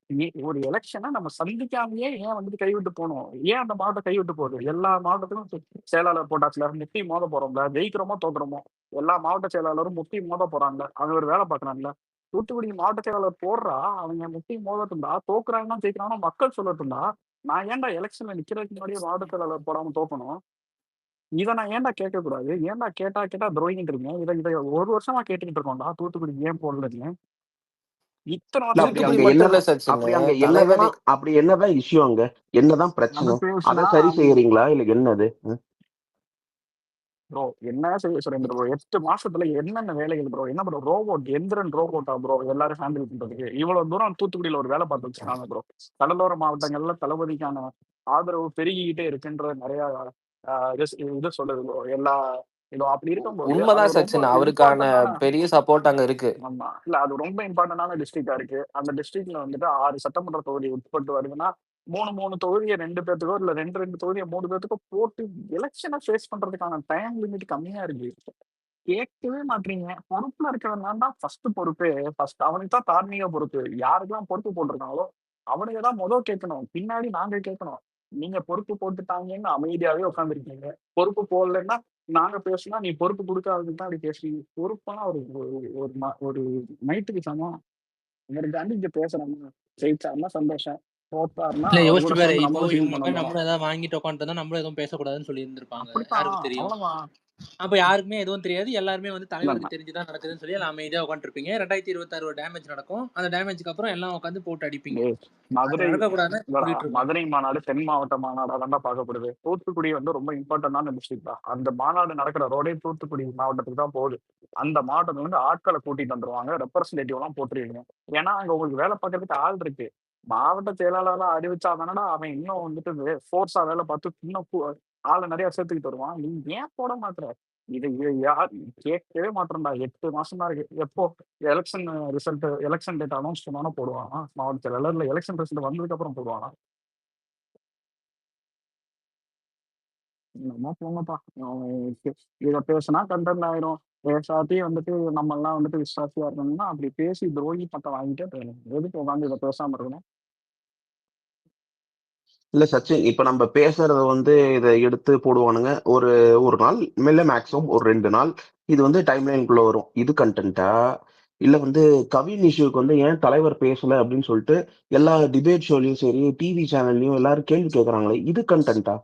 ஒரு எலெக்ஷனை நம்ம சந்திக்காமயே ஏன் வந்துட்டு கைவிட்டு போகணும்? ஏன் அந்த மாவட்டம் கைவிட்டு போகுது? எல்லா மாவட்டத்துக்கும் செயலாளர் போட்டாச்சுல, முட்டி மோத போறோம்ல, ஜெயிக்கிறோமோ தோக்குறோமோ எல்லா மாவட்ட செயலாளரும் முட்டி மோத போறாங்கல்ல, அவங்க ஒரு வேலை பார்க்கறாங்கல்ல. தூத்துக்குடி மாவட்ட செயலாளர் போடுறா, அவங்க முட்டி மோதட்டும்டா, தோக்குறாங்கன்னா ஜெயிக்கிறாங்கன்னா மக்கள் சொல்லட்டும்டா. நான் ஏன்டா எலெக்ஷன்ல நிக்கிறதுக்கு முன்னாடியே மாவட்ட செயலாளர் போடாம தோக்கணும்? இதை நான் ஏன்டா கேட்கக்கூடாது? ஏன்டா கேட்டா துரோகின்றீங்க? இதை 1 வருஷமா கேட்டுக்கிட்டு இருக்கோம்டா, தூத்துக்குடி ஏன் போடலன்னு. இத்தனை இல்ல வருஷம் அப்படி அப்படி அங்க தூத்துக்குடி மட்டும் இல்ல என்னதான் சச்சின். அப்படி அங்க தலைவர் என்னதான் அப்படி என்னதான் இஷ்யூ அங்க என்னதான் அது பிரச்சனை? அதை பேசுனா சரி செய்யறீங்களா இல்ல என்னது? ப்ரோ என்ன செய்ய சுரேந்திர ப்ரோ, 8 மாசத்துல என்னென்ன வேலைகள் ப்ரோ? என்ன ப்ரோ, ரோபோட் எந்திரன் ரோபோட்டா ப்ரோ எல்லாரும் ஹேண்டில் பண்றதுக்கு? இவ்வளவு தூரம் தூத்துக்குடியில ஒரு வேலை பார்த்து வச்சிருக்காங்க ப்ரோ. கடலோர மாவட்டங்கள்ல தளபதிக்கான ஆதரவு பெருகிக்கிட்டே இருக்குன்ற நிறைய இது சொல்லுது ப்ரோ. எல்லா இதோ அப்படி இருக்கும்போது அது உண்மைதான் ரொம்ப சச்சின். அவருக்கான இம்பார்ட்டன்டான. பெரிய சப்போர்ட் அங்க இருக்கு. ஆமா, இல்ல அது ரொம்ப இம்பார்ட்டன்டான டிஸ்ட்ரிக்டா இருக்கு. அந்த டிஸ்ட்ரிக்ட்ல வந்துட்டு 6 சட்டமன்ற தொகுதி உட்பட்டு வருதுன்னா 3 தொகுதியை 2 பேத்துக்கோ இல்ல 2 தொகுதியை 3 பேத்துக்கோ போட்டு எலெக்ஷனை ஃபேஸ் பண்றதுக்கான டைம் லிமிட் கம்மியா இருக்கு. கேட்கவே மாட்டீங்க. பொறுப்புல இருக்கிறவன் தான் ஃபர்ஸ்ட் பொறுப்பு. ஃபர்ஸ்ட் அவனுக்கு தான் தார்மீக பொறுப்பு. யாருக்கெல்லாம் பொறுப்பு போட்டிருக்காங்களோ அவனுக்கு தான் முதல் கேட்கணும், பின்னாடி நாங்க கேட்கணும். நீங்க பொறுப்பு போட்டுட்டாங்கன்னு அமைதியாவே உட்காந்துருக்கீங்க. பொறுப்பு போடலன்னா நாங்க பேசினா நீ பொறுப்பு கொடுக்காததுக்கு தான் அப்படி பேசுறீங்க. பொறுப்பெல்லாம் ஒரு ஒரு- ஒரு ஒரு நைட்டுக்கு சமம். இவருக்காண்டி இங்க பேசுறாங்க. ஜெயிச்சாருன்னா சந்தோஷம், தோத்தாருன்னா இல்ல அவர் யோசிச்சு கூட பாரு, சேர்ந்து இப்போ நம்மளும் ஃபீல் இவங்க பண்ணணும். நம்மளும் ஏதாவது வாங்கிட்டு உட்காந்துருந்தா நம்மளும் எதுவும் பேசக்கூடாதுன்னு சொல்லி இருந்திருப்பாங்க. அப்படித்தான், யாருக்கு தெரியும்? அவ்வளவுதான். அப்ப யாருக்குமே எதுவும் தெரியாது. எல்லாருமே வந்து இல்ல, தலைவருக்கு தெரிஞ்சுதான் நடக்குதுன்னு சொல்லி எல்லாம் அமைதியா உட்காந்துருப்பீங்க. 2026 டேமேஜ் நடக்கும். அந்த டேமேஜ்க்கு அப்புறம் எல்லாம் உட்காந்து போட்டு அடிப்பீங்க. டேய், அது மதுரை நடக்கக்கூடாதுன்னு இல்லடா, சொல்லிட்டு இருக்கோம். மதுரை மாநாடு தென் மாவட்ட மாநாடா தான்டா பார்க்கப்படுது. தூத்துக்குடி வந்து ரொம்ப இம்பார்ட்டன்டான டிஸ்ட்ரிக்ட் தான். அந்த மாநாடு நடக்கிற ரோடே தூத்துக்குடி மாவட்டத்துக்கு தான் போகுது. அந்த மாவட்டத்துல இருந்து ஆட்களை கூட்டிட்டு வந்துருவாங்க, ரெப்ரஸன்டேட்டிவ் எல்லாம் போட்டுருவீங்க. ஏன்னா அங்க உங்களுக்கு வேலை பார்க்கறதுக்கு ஆள் இருக்கு. மாவட்ட செயலாளரா அறிவிச்சா தானடா அவன் இன்னும் வந்துட்டு ஃபோர்ஸா வேலை பார்த்து இன்னும் ஆளை நிறைய சேர்த்துக்கிட்டு வருவான். நீ ஏன் போட மாட்டேற? இது யார் கேட்கவே மாட்டேன்டா. 8 மாசம் தான் இருக்கு. எப்போ எலெக்ஷன் எலெக்ஷன் டேட் அனௌன்ஸ் பண்ணாலும் போடுவானா மாவட்ட செயலாளர்? இல்ல எலெக்ஷன் ரிசல்ட் வந்ததுக்கு அப்புறம் போடுவானா? நம்ம போங்கப்பா. இதை பேசினா கண்டென்ட் ஆயிரும். பேசாட்டி வந்துட்டு நம்ம எல்லாம் வந்துட்டு விசுவாசியா இருக்கணும்னா அப்படி பேசி துரோகி பட்டம் வாங்கிட்டே போயிடும். எதுக்கு உட்காந்து இதை பேசாம இருக்கணும்? இல்ல சச்சின், இப்ப நம்ம பேசுறத இதை எடுத்து போடுவானுங்க. ஒரு ஒரு நாள் மேல மேக்ஸிமம் ஒரு 2 நாள் இது டைம்லைனுக்குள்ள வரும். இது கண்டென்ட்டா இல்ல கவின் இஷ்யூக்கு ஏன் தலைவர் பேசல அப்படின்னு சொல்லிட்டு எல்லா டிபேட் ஷோலையும் சரி டிவி சேனல்லையும் எல்லாரும் கேள்வி கேட்கறாங்களே, இது கண்டென்ட்டா?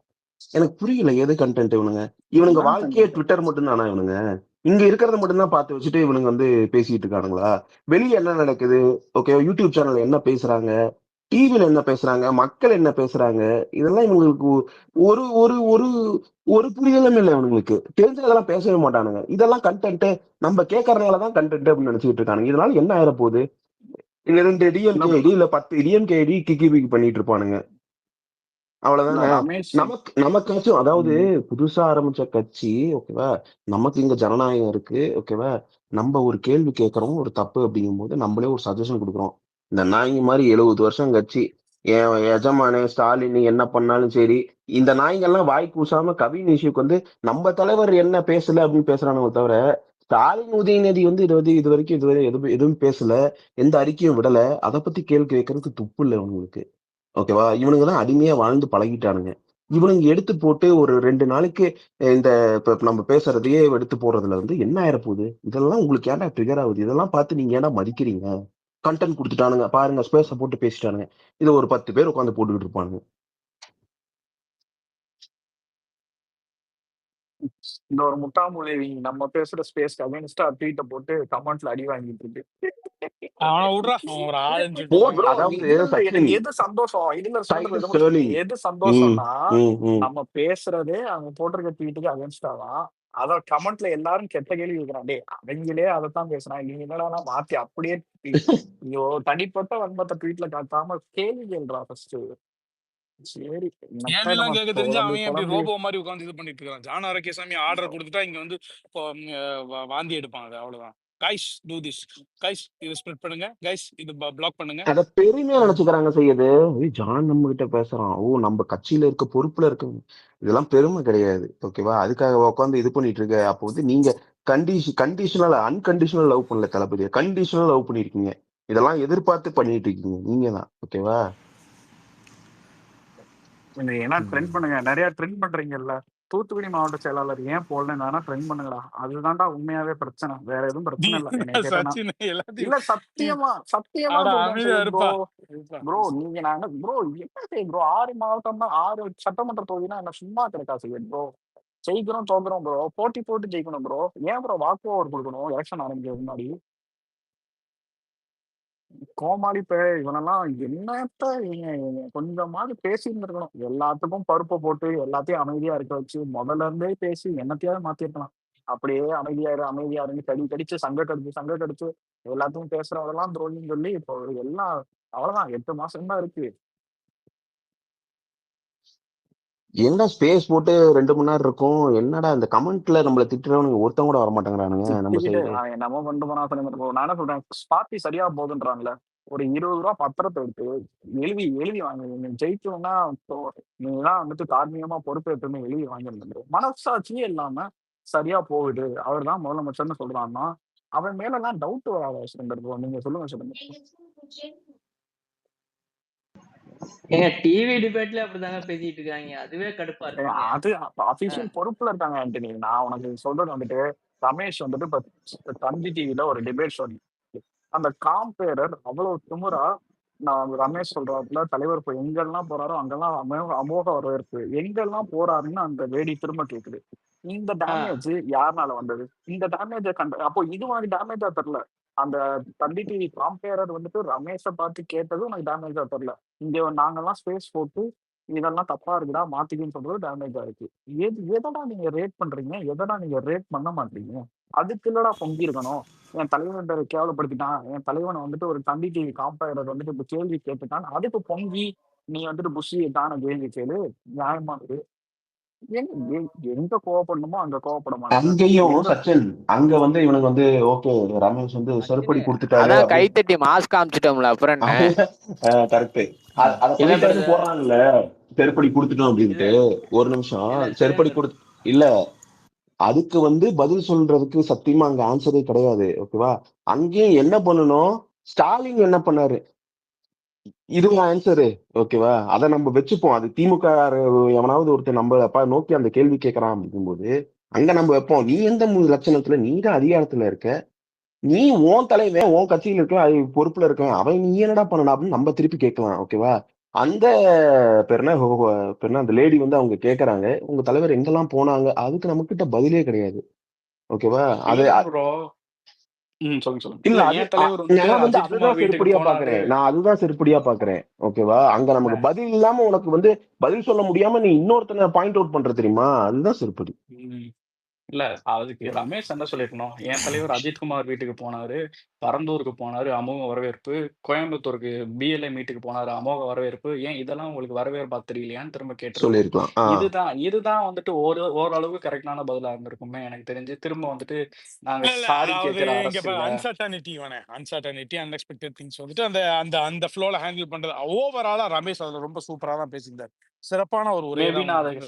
எனக்கு புரியல. எது கண்டென்ட்? இவனுங்க இதுதான் வாழ்க்கையே content. ட்விட்டர் மட்டும் தானா? இவனுங்க இங்க இருக்கிறத மட்டும்தான் பார்த்து வச்சுட்டு இவனுங்க பேசிட்டு இருக்கானுங்களா? வெளியே என்ன நடக்குது? ஓகே, யூடியூப் சேனல்ல என்ன பேசுறாங்க, டிவில என்ன பேசுறாங்க, மக்கள் என்ன பேசுறாங்க, இதெல்லாம் இவங்களுக்கு ஒரு ஒரு ஒரு ஒரு புரிதலும் இல்லை. இவனுங்களுக்கு தெரிஞ்சதெல்லாம் பேசவே மாட்டானுங்க. இதெல்லாம் கண்டென்ட், நம்ம கேட்கறதுனாலதான் கண்டென்ட் அப்படின்னு நினைச்சுட்டு இருக்கானுங்க. இதனால என்ன ஆயிர போகுது? இல்ல 2 இல்ல டிஎம்கே ஐடி இல்ல 10 டிஎம்கே ஐடி கிக்கி பிக்கி பண்ணிட்டு இருப்பானுங்க. அவ்வளவுதானே. ரமேஷ். நமக்காச்சும் அதாவது ம். புதுசா ஆரம்பிச்ச கட்சி, ஓகேவா, நமக்கு இங்க ஜனநாயகம் இருக்கு, ஓகேவா. நம்ம ஒரு கேள்வி கேட்கறோம், ஒரு தப்பு அப்படிங்கும் போது நம்மளே ஒரு சஜஷன் கொடுக்குறோம். இந்த நாய்ங்க மாதிரி 70 வருஷம் கட்சி என் எஜமானே ஸ்டாலின் என்ன பண்ணாலும் சரி, இந்த நாய்ங்கெல்லாம் வாய் கூசாம கவின் இஷ்யூக்கு நம்ம தலைவர் என்ன பேசல அப்படின்னு பேசுறானுங்க தவிர, ஸ்டாலின் உதயநிதி இது வரைக்கும் எதுவும் பேசல, எந்த அறிக்கையும் விடல. அதை பத்தி கேள்வி கேட்கறதுக்கு துப்பு இல்லை உங்களுக்கு. ஓகேவா. இவனுங்க தான் அடிமையா வாழ்ந்து பழகிட்டானுங்க. இவனுங்க எடுத்து போட்டு ஒரு 2 நாளைக்கு இந்த இப்ப நம்ம பேசுறதையே எடுத்து போடுறதுல என்ன ஆயிர போகுது? இதெல்லாம் உங்களுக்கு ஏன்டா ட்ரிகர் ஆகுது? இதெல்லாம் பார்த்து நீங்க ஏன்டா மதிக்கிறீங்க? கண்டென்ட் கொடுத்துட்டானுங்க பாருங்க, ஸ்பேஸ போட்டு பேசிட்டானுங்க. இது ஒரு 10 பேர் உட்காந்து போட்டுக்கிட்டு இருப்பானுங்க. இந்த ஒரு முட்டாமூலை நம்ம பேசுற ஸ்பேஸ் அகைன்ஸ்டா ட்வீட்டை போட்டு கமெண்ட்ல அடி வாங்கிட்டு இருக்கு. அவனை விட்றா, அவன் ஒரு ஆளுன்னு ப்ரோ அதாவது இதுல சச்சின் எனக்கு எது சந்தோஷம், இதுல சொல்றது சைலன்ஸ் எது லேர்னிங். எது சந்தோஷம்னா ம். நம்ம பேசுறதே அவங்க போட்டிருக்க ட்வீட்டுக்கு அகைன்ஸ்டாதான். அத கமெண்ட்ல எல்லாரும் கெட்ட கேள்வி கேட்கிறான். டே அவங்களே அதைத்தான் பேசுறான், நீங்க என்னடா மாத்தி அப்படியே ஐயோ தனிப்பட்ட வன்மத்தை ட்வீட்ல காட்டாம கேள்வி கேள்றா ஃபர்ஸ்ட். சரி என்னத்த கேள்வி எல்லாம் நம்ம கேட்க தெரிஞ்சு குழம்பு அவன் எப்படி குழம்பு ரோபோ மாதிரி உட்காந்து இது பண்ணிட்டு இருக்கான். ஜான் ஆரோக்கியசாமி ஆர்டர் கொடுத்துட்டா இங்க வந்து வாந்தி எடுப்பான். அது அவ்வளவுதான். கைஸ் டூ திஸ், கைஸ் இது ஸ்ப்ரெட் பண்ணுங்க, கைஸ் இது பிளாக் பண்ணுங்க. அத பெருமையா நினைச்சுக்கிறாங்க செய்யுது. ஜான் நம்ம கிட்ட பேசுறான், ஓ நம்ம கட்சியில இருக்க பொறுப்புல இருக்கு. இதெல்லாம் பெருமை கிடையாது, ஓகேவா? அதுக்காக உட்காந்து இது பண்ணிட்டு இருக்க. அப்போ வந்து நீங்க கண்டிஷனல் அன்கண்டிஷனல் லவ் பண்ணல தளபதியை, கண்டிஷனல் லவ் பண்ணிருக்கீங்க. இதெல்லாம் எதிர்பார்த்து பண்ணிட்டு இருக்கீங்க நீங்க தான், ஓகேவா? ஏன்னா ட்ரெண்ட் பண்ணுங்க, நிறைய ட்ரெண்ட் பண்றீங்கல்ல. தூத்துக்குடி மாவட்ட செயலாளர் ஏன் போடலன்னா ட்ரெண்ட் பண்ணுங்கடா. அதுதான்டா உண்மையாவே பிரச்சனை, வேற எதுவும் பிரச்சனை இல்ல. என்னை கேட்டனா சச்சின் இல்ல எல்லாத்தையும் சத்தியமா சத்தியமா ஆடா சொல்றேன் அமைதியா ப்ரோ. இருப்பா. ப்ரோ நீங்க நான் ப்ரோ என்ன ப்ரோ 6 மாவட்டம் தான், 6 சட்டமன்ற தொகுதினா என்ன சும்மா கிடைக்கா செய்ய ப்ரோ. ஜெயிக்கிறோம் தோக்குறோம் ப்ரோ, போட்டி போட்டு ஜெயிக்கணும் ப்ரோ. ஏன் ப்ரோ வாக்கு ஓவர் கொடுக்கணும் எலெக்ஷன் ஆரம்பிக்க முன்னாடி? கோமாளி இவனெல்லாம் என்னத்த கொஞ்சமாவது பேசி இருந்திருக்கணும். எல்லாத்துக்கும் பருப்பை போட்டு எல்லாத்தையும் அமைதியா இருக்க வச்சு முதல்ல இருந்தே பேசி என்னத்தையாவது மாத்திருக்கலாம். அப்படியே அமைதியாருன்னு கடிச்சு சங்க கடிச்சு எல்லாத்தையும் பேசுறவதெல்லாம் துரோகின்னு சொல்லி இப்போ எல்லாம் அவ்வளவுதான். 8 மாசம் தான் இருக்கு. என்ன ஸ்பேஸ் போட்டு 2 மணி நேரம் இருக்கும். என்னடா இந்த கமெண்ட்ல நம்மள திட்டுறவனுங்க ஒருத்தன் கூட வர மாட்டேங்கிறானுங்க நம்ம திட்டிக்கிட்டு சைடு. அவன் என்னமோ கொண்டு போனா நான் என்ன சொல்றேன், பார்ட்டி சரியா போகுதுன்றான்ல. ஒரு 20 ரூபா பத்திரத்தை எடுத்து எழுதி வாங்க. ஜெயிச்சோம்னா நீங்கதான் வந்துட்டு தார்மீகமா பொறுப்பேற்றுமே எழுதி வாங்கிருந்தோம். மனசாட்சியே இல்லாம சரியா போகுது, அவர் தான் முதலமைச்சர்னு சொல்றான்னா அவன் மேல எல்லாம் டவுட் வராத சுரேந்தர். நீங்க சொல்லுங்க சுரேந்தர். ஏங்க டிவி டிபேட்ல அப்படிதாங்க பேசிட்டு இருக்காங்க, அதுவே கடுப்பா இருக்கு. அது அபிஷியல் பொறுப்புல இருக்காங்க ஆண்டனி. நான் உனக்கு சொல்றது வந்துட்டு ரமேஷ் வந்துட்டு இப்ப தந்தி டிவில ஒரு டிபேட் சொல்லி அந்த காம்பேரர் அவ்வளவு திமுறா. நான் ரமேஷ் சொல்றாப்புல தலைவர் இப்போ எங்கெல்லாம் போறாரோ அங்கெல்லாம் அமோக வரவேற்பு, எங்கெல்லாம் போறாருன்னு அந்த வேடி திரும்ப கேக்குது. இந்த டேமேஜ் யாருனால வந்தது? இந்த டேமேஜ அப்போ இது மாதிரி டேமேஜா தெரியல. அந்த தந்தி டிவி காம்பேரர் வந்துட்டு ரமேஷை பார்த்து கேட்டது உனக்கு டேமேஜா தெரியல. இங்க நாங்கெல்லாம் ஸ்பேஸ் போட்டு இதெல்லாம் தப்பா இருக்குடா மாத்திக்குன்னு சொல்றது டேமேஜா இருக்கு. எதடா நீங்க ரேட் பண்றீங்க, எதடா நீங்க ரேட் பண்ண மாட்டீங்க? அதுக்கு இல்லடா பொங்கி இருக்கணும். என் தலைவன் கேவலப்படுத்திட்டான், என் தலைவனை வந்துட்டு ஒரு தந்தி டிவி காம்பேரர் வந்துட்டு இப்ப கேள்வி கேட்டுட்டான், அதுக்கு பொங்கி நீ வந்துட்டு புஷி தான கேள்வி கேளு, நியாயமானது. எங்க கோவப்படணுமோ அங்க கோவப்பட மாட்டாங்க. அங்கேயும் சச்சின் அங்க வந்து இவனுக்கு வந்து ஓகே ரமேஷ் வந்து செருப்படி கொடுத்துட்டாரு. அதான் கைத்தட்டி மாஸ் காமிச்சிட்டோம்ல, அப்புறம் என்ன? கரெக்ட். அத சொல்லிட்டு போறாங்கல்ல செருப்படி கொடுத்துட்டோம் அப்படின்ட்டு. ஒரு நிமிஷம், செருப்படி கொடுத்து இல்ல அதுக்கு வந்து பதில் சொல்றதுக்கு சத்தியமா அங்க ஆன்சரே கிடையாது, ஓகேவா? அங்கேயும் என்ன பண்ணணும், ஸ்டாலின் என்ன பண்ணாரு இதுவும் ஆன்சரு, ஓகேவா? அதை நம்ம வச்சுப்போம். அது திமுக எவனாவது ஒருத்தர் நம்ம நோக்கி அந்த கேள்வி கேட்கறான் அப்படிங்கும்போது அங்க நம்ம வைப்போம். நீ எந்த லட்சணத்துல நீ தான் அதிகாரத்துல இருக்க, நீ உன் தலைவன் உன் கட்சியில இருக்க, அது பொறுப்புல இருக்க, அவன் நீ என்னடா பண்ணணும் அப்படின்னு நம்ம திருப்பி கேட்கலாம், ஓகேவா? அந்த பெருனா அந்த லேடி வந்து அவங்க கேக்குறாங்க உங்க தலைவர் எங்கெல்லாம் போனாங்க, அதுக்கு நம்ம கிட்ட பதிலே கிடையாது, ஓகேவா? அது இல்ல நான் வந்து அதுதான் செருப்படியா பாக்குறேன். நான் அதுதான் செருப்படியா பாக்குறேன், ஓகேவா? அங்க நமக்கு பதில் இல்லாம உனக்கு வந்து பதில் சொல்ல முடியாம நீ இன்னொருத்தனை பாயிண்ட் அவுட் பண்ற தெரியுமா, அதுதான் செருப்படி. இல்ல அதுக்கு ரமேஷ் என்ன சொல்லிருக்கணும், என் தலைவர் அஜித்குமார் வீட்டுக்கு போனாரு, பரந்தூருக்கு போனாரு, அமோக வரவேற்பு, கோயம்புத்தூருக்கு பிஎல்ஏ மீட்டுக்கு போனாரு, அமோக வரவேற்பு, ஏன் இதெல்லாம் உங்களுக்கு வரவேற்பா தெரியலையான்னு திரும்ப கேட்டிருக்கோம். இதுதான் வந்துட்டு ஓரளவு கரெக்டான பதிலா இருந்திருக்குமே எனக்கு தெரிஞ்சு. திரும்ப வந்துட்டு நாங்க சாரி கேட்கிற அன்சர்டனிட்டி அன்எக்ஸ்பெக்டட் திங்ஸ் வந்துட்டு அந்த அந்த அந்த ஃப்ளோல ஹேண்டில் பண்றது ஓவராலா ரமேஷ் அதுல ரொம்ப சூப்பரா தான் பேசியிருந்தார். சிறப்பான ஒரு உரை.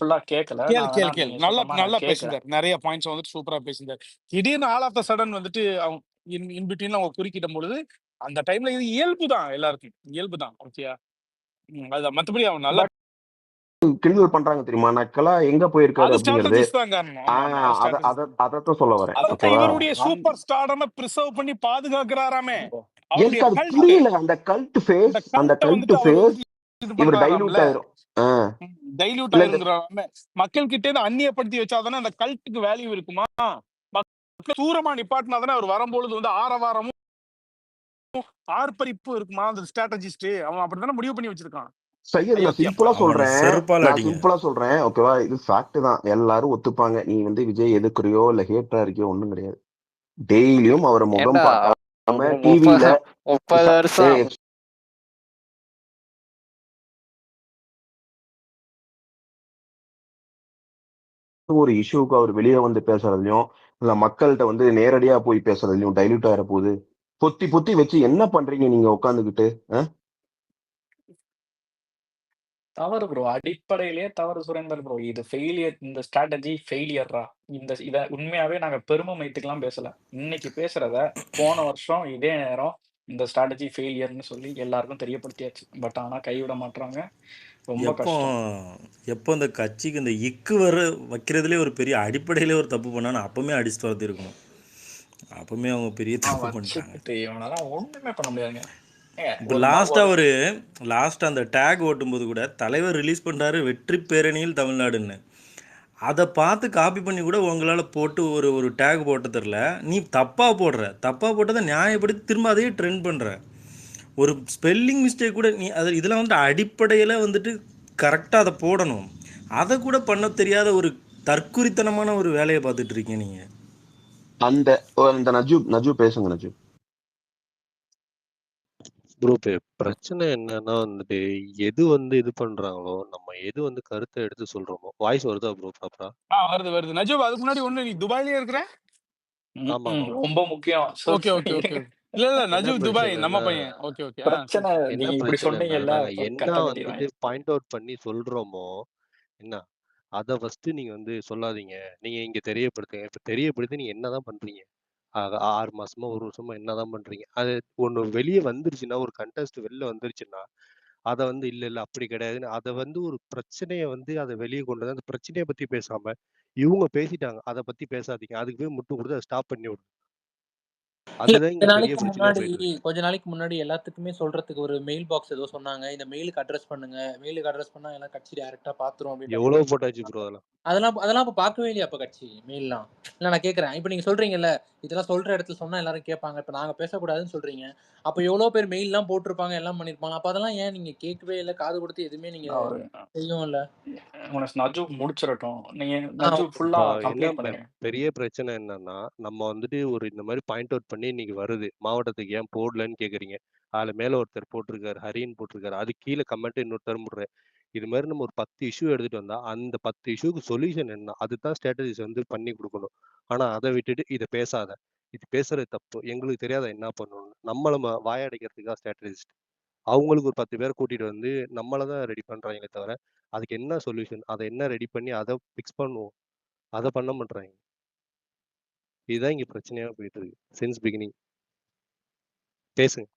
நல்லா பேசியிருந்தார், நிறைய பாயிண்ட்ஸ் வந்துட்டு சூப்பரா பேசியிருந்தார். திடீர்னு ஆல் ஆஃப் த சடன் வந்துட்டு அவங்க இன் பிட்வீன்ல அவங்க குறுக்கிடும் பொழுது அந்த டைம்ல இது இயல்பு தான், எல்லாருக்கும் இயல்பு தான், ஓகேயா? அது மத்தபடி அவன் நல்லா கிண்டல் பண்றாங்க தெரியுமா, நக்கலா எங்க போயிருக்காரு அப்படிங்கிறது. அதத்தான் சொல்ல வரேன். இவருடைய சூப்பர் ஸ்டார்டம பிரிசர்வ் பண்ணி பாதுகாக்கிறாராமே, அவருடைய எனக்கு அது கல்ட் புரியல. அந்த கல்ட் அந்த ஃபேஸ், அந்த கல்ட்டை கல்ட் வந்துட்டு அவர் ஃபேஸ் வந்துட்டு இது இவர் பண்றாராம்ல, டைலூட் ஆயிரும். டைல்யூட் இல்ல இந்த ஆயிருங்கிற மக்கள் கிட்டே இருந்து அந்நியப்படுத்தி வச்சாதானே அந்த கல்ட்டுக்கு வேல்யூ இருக்குமா? மக்கள் தூரமா நிப்பாட்டினா தானே அவர் வரும்பொழுது வந்து ஆரவாரமும் ஆர்ப்பரிப்பு இருக்குமா? அந்த ஸ்ட்ராட்டஜிஸ்ட் அவன் அப்படித்தானே முடிவு பண்ணி வச்சிருக்கான். சையது, நான் அயோக்கிய சிம்பிளா பையன். அவனை சொல்றேன், செருப்பால் நான் அடிங்க. சிம்பிளா சொல்றேன், ஓகேவா? இது ஃபேக்ட் தான், எல்லாரும் ஒத்துப்பாங்க. நீ வந்து விஜய் எதுக்குறியோ இல்ல ஹேட்டரா இருக்கியோ ஒண்ணும் கிடையாது. டெய்லியும் அவரை முகம் ஏண்டா பார்க்காம டிவியில 30 வருஷம் ஒரு இஷ்யூக்கு அவர் வெளியே வந்து பேசுறதுலயும் இல்ல மக்கள்கிட்ட வந்து நேரடியா போய் பேசுறதுலயும் டைல்யூட் ஆகிற போகுது. பொத்தி பொத்தி வச்சு என்ன பண்றீங்க நீங்க உட்காந்துக்கிட்டு? தவறு ப்ரோ, அடிப்படையிலேயே தவறு சுரேந்தர் ப்ரோ. இது ஃபெயிலியர், இந்த ஸ்ட்ராட்டஜி ஃபெயிலியர்ரா. இதை உண்மையாவே நாங்க பெருமை மைத்துக்கெல்லாம் பேசல. இன்னைக்கு பேசுறத போன வருஷம் இதே நேரம் இந்த ஸ்ட்ராட்டஜி ஃபெயிலியர்னு சொல்லி எல்லாருக்கும் தெரியப்படுத்தியாச்சு. பட் ஆனா கைவிட மாட்றாங்க. ரொம்ப எப்போ கஷ்டம். எப்போ இந்த கட்சிக்கு இந்த இக்கு வைக்கிறதுலே ஒரு பெரிய அடிப்படையிலே ஒரு தப்பு பண்ணான்னு அப்பவுமே அடிச்சு துரத்தி இருக்கணும். அப்பவுமே அவங்க பெரிய தப்பு பண்ணிட்டாங்க. வச்சுக்கிட்டு இவனெல்லாம் ஒண்ணுமே பண்ண முடியாதுங்க. இப்போ லாஸ்ட்டாக அந்த டேக் ஓட்டும்போது கூட தலைவர் ரிலீஸ் பண்ணுறாரு வெற்றி பேரணியில் தமிழ்நாடுன்னு. அதை பார்த்து காப்பி பண்ணி கூட உங்களால் போட்டு ஒரு டேக் போட்ட தெரில. நீ தப்பாக போட்டதை நியாயப்படுத்தி திரும்ப அதையே ட்ரெண்ட் பண்ணுற. ஒரு ஸ்பெல்லிங் மிஸ்டேக் கூட நீ அது இதெல்லாம் வந்து அடிப்படையில் வந்துட்டு கரெக்டாக அதை போடணும். அதை கூட பண்ண தெரியாத ஒரு தற்குறித்தனமான ஒரு வேலையை பார்த்துட்டு இருக்கீங்க நீங்கள். அந்த நஜூ பேசுங்க நஜூ. ப்ரோ பிரச்சனை என்னன்னா வந்துட்டு எது வந்து இது பண்றாங்களோ நம்ம எது வந்து கருத்தை எடுத்து சொல்றோமோ. வாய்ஸ் வருதா ப்ரோ ப்ராப்பரா? வருது நஜூப். அதுக்கு முன்னாடி ஒண்ணு, நீ துபாயிலே இருக்கிற? ஆமா ரொம்ப முக்கியம். ஓகே இல்ல நஜூப் துபாய் நம்ம பையன். ஓகே பிரச்சனை என்ன நீங்க இப்படி சொன்னீங்கல்ல, நாங்க என்ன வந்துட்டு பாயிண்ட் அவுட் பண்ணி சொல்றோமோ என்ன அதை ஃபர்ஸ்ட் நீங்க வந்து சொல்லாதீங்க, நீங்க இங்க தெரியப்படுத்துங்க. இப்ப தெரியப்படுத்தி நீங்க என்னதான் பண்றீங்க? 6 மாசமா 1 வருஷமா என்னதான் பண்றீங்க? அது ஒண்ணு வெளியே வந்துருச்சுன்னா, ஒரு கண்டெஸ்ட் வெளில வந்துருச்சுன்னா அதை வந்து இல்ல அப்படி கிடையாதுன்னு அதை வந்து ஒரு பிரச்சனையை வந்து அதை வெளியே கொண்டு வந்து அந்த பிரச்சனையை பத்தி பேசாம இவங்க பேசிட்டாங்க அதை பத்தி பேசாதீங்க, அதுக்கு போய் முட்டு கொடுத்து அதை ஸ்டாப் பண்ணி விடும். அதுதான் இங்க பெரிய பிரச்சனையா போயிட்டு. கொஞ்ச நாளைக்கு முன்னாடி எல்லாத்துக்குமே சொல்றதுக்கு ஒரு மெயில் பாக்ஸ் ஏதோ சொன்னாங்க, இந்த மெயிலுக்கு அட்ரஸ் பண்ணுங்க, மெயிலுக்கு அட்ரஸ் பண்ணா எல்லாம் கட்சி டைரக்டா பாத்துரும் அப்படின்னு. எவ்வளவு போட்டாச்சு ப்ரோ அதெல்லாம் இப்ப பார்க்கவே இல்லையா அப்ப கட்சி மெயில்லாம்? இல்ல நான் கேக்குறேன், இப்ப நீங்க சொல்றீங்கல்ல இதெல்லாம் சொல்ற இடத்துல சொன்னா எல்லாரும் கேட்பாங்க, இப்ப நாங்க பேசக்கூடாதுன்னு சொல்றீங்க, அப்ப எவ்வளவு பேர் மெயில் எல்லாம் போட்டிருப்பாங்க, எல்லாம் பண்ணிருப்பாங்க. அப்ப அதெல்லாம் ஏன் நீங்க கேட்கவே இல்லை, காது கொடுத்து எதுவுமே நீங்க செய்யவும் இல்ல? நஜூப் முடிச்சிடட்டும், நீங்க நஜூப் ஃபுல்லா கம்ப்ளீட் பண்ணுங்க. பெரிய பிரச்சனை என்னன்னா நம்ம வந்துட்டு ஒரு இந்த மாதிரி பாயிண்ட் அவுட் பண்ணி இன்னைக்கு வருது, மாவட்டத்துக்கு ஏன் போடலன்னு கேக்குறீங்க. அதுல மேல ஒருத்தர் போட்டிருக்காரு, ஹரின்னு போட்டிருக்காரு, அது கீழே கமெண்ட் இன்னொருத்தர் முடுறேன். இது மாதிரி நம்ம ஒரு 10 இஷ்யூ எடுத்துட்டு வந்தா அந்த 10 இஷ்யூக்கு சொல்யூஷன் என்ன, அதுதான் ஸ்ட்ராட்டஜிஸ் வந்து பண்ணி கொடுக்கணும். ஆனா அதை விட்டுட்டு இதை பேசாத, இது பேசுறது தப்பு, எங்களுக்கு தெரியாத என்ன பண்ணணும், நம்மள வாயடைக்கிறதுக்காக ஸ்ட்ராட்டஜிஸ்ட். அவங்களுக்கு ஒரு 10 பேரை கூட்டிட்டு வந்து நம்மளதான் ரெடி பண்றாங்களே தவிர அதுக்கு என்ன சொல்யூஷன், அதை என்ன ரெடி பண்ணி அதை பிக்ஸ் பண்ணுவோம், அதை பண்ண மாட்டாங்க. இதுதான் இங்க பிரச்சனையா போயிட்டு இருக்கு சின்ஸ் பிகினிங். பேசுங்க.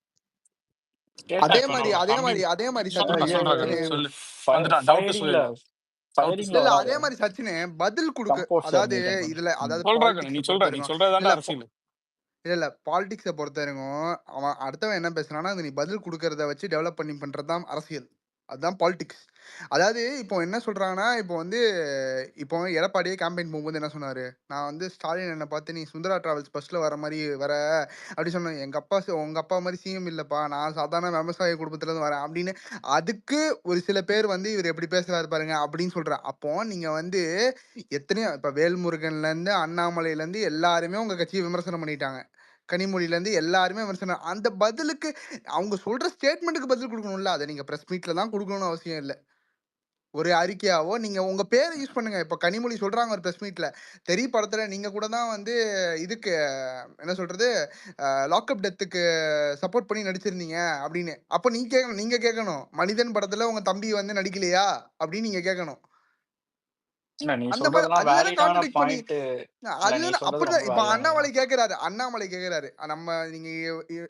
அதே மாதிரி சச்சினே பதில் கொடுக்க, அதாவது இதுல இல்ல பாலிடிக்ஸை பொறுத்த வரைக்கும் அவன் அடுத்தவன் என்ன பேசுறான்னா நீ பதில் கொடுக்கறத வச்சு டெவலப் பண்ணி பண்றதுதான் அரசியல், அதுதான் பாலிடிக்ஸ். அதாவது இப்போ என்ன சொல்றாங்கன்னா, இப்போ எடப்பாடியே கேம்பெயின் போகும்போது என்ன சொன்னாரு, நான் வந்து ஸ்டாலின் என்னை பார்த்து நீ சுந்தரா டிராவல்ஸ் பஸ்ல வர மாதிரி வர அப்படி சொன்னேன், உங்க அப்பா மாதிரி சிஎம் இல்லப்பா, நான் சாதாரண விவசாய குடும்பத்துல இருந்து வரேன் அப்படின்னு. அதுக்கு ஒரு சில பேர் வந்து இவர் எப்படி பேசுறாரு பாருங்க அப்படின்னு சொல்ற. அப்போ நீங்க வந்து எத்தனையோ இப்ப வேல்முருகன்ல இருந்து அண்ணாமலையில இருந்து எல்லாருமே உங்க கட்சியை விமர்சனம் பண்ணிட்டாங்க, கனிமொழியில இருந்து எல்லாருமே விமர்சனம். அந்த பதிலுக்கு அவங்க சொல்ற ஸ்டேட்மெண்ட்டுக்கு பதில் கொடுக்கணும்ல, அதை நீங்க பிரஸ் மீட்ல தான் கொடுக்கணும்னு அவசியம் இல்லை. ஒரு அறிக்கையாவோ நீங்க உங்க பேரை யூஸ் பண்ணுங்க. இப்ப கனிமொழி சொல்றாங்க ஒரு பிரஸ் மீட்ல, தெரிய படத்துல நீங்க கூட தான் வந்து இதுக்கு என்ன சொல்றது லாக்அப் டெத்துக்கு சப்போர்ட் பண்ணி நடிச்சிருந்தீங்க அப்படின்னு. அப்ப நீங்க கேட்கணும் மனிதன் படத்துல உங்க தம்பி வந்து நடிக்கலையா அப்படின்னு நீங்க கேட்கணும். இல்ல நீ அந்த மாதிரி சொல்றதெல்லாம் அதுதானே வேலிடான கான்ட்ரடிக்ட் பண்ணி பாயிண்ட். இல்ல நீ அதுதானே சொல்றது அப்படிதான். ரொம்ப இப்ப வேலிடான. அண்ணாமலை கேக்குறாரு நம்ம நீங்க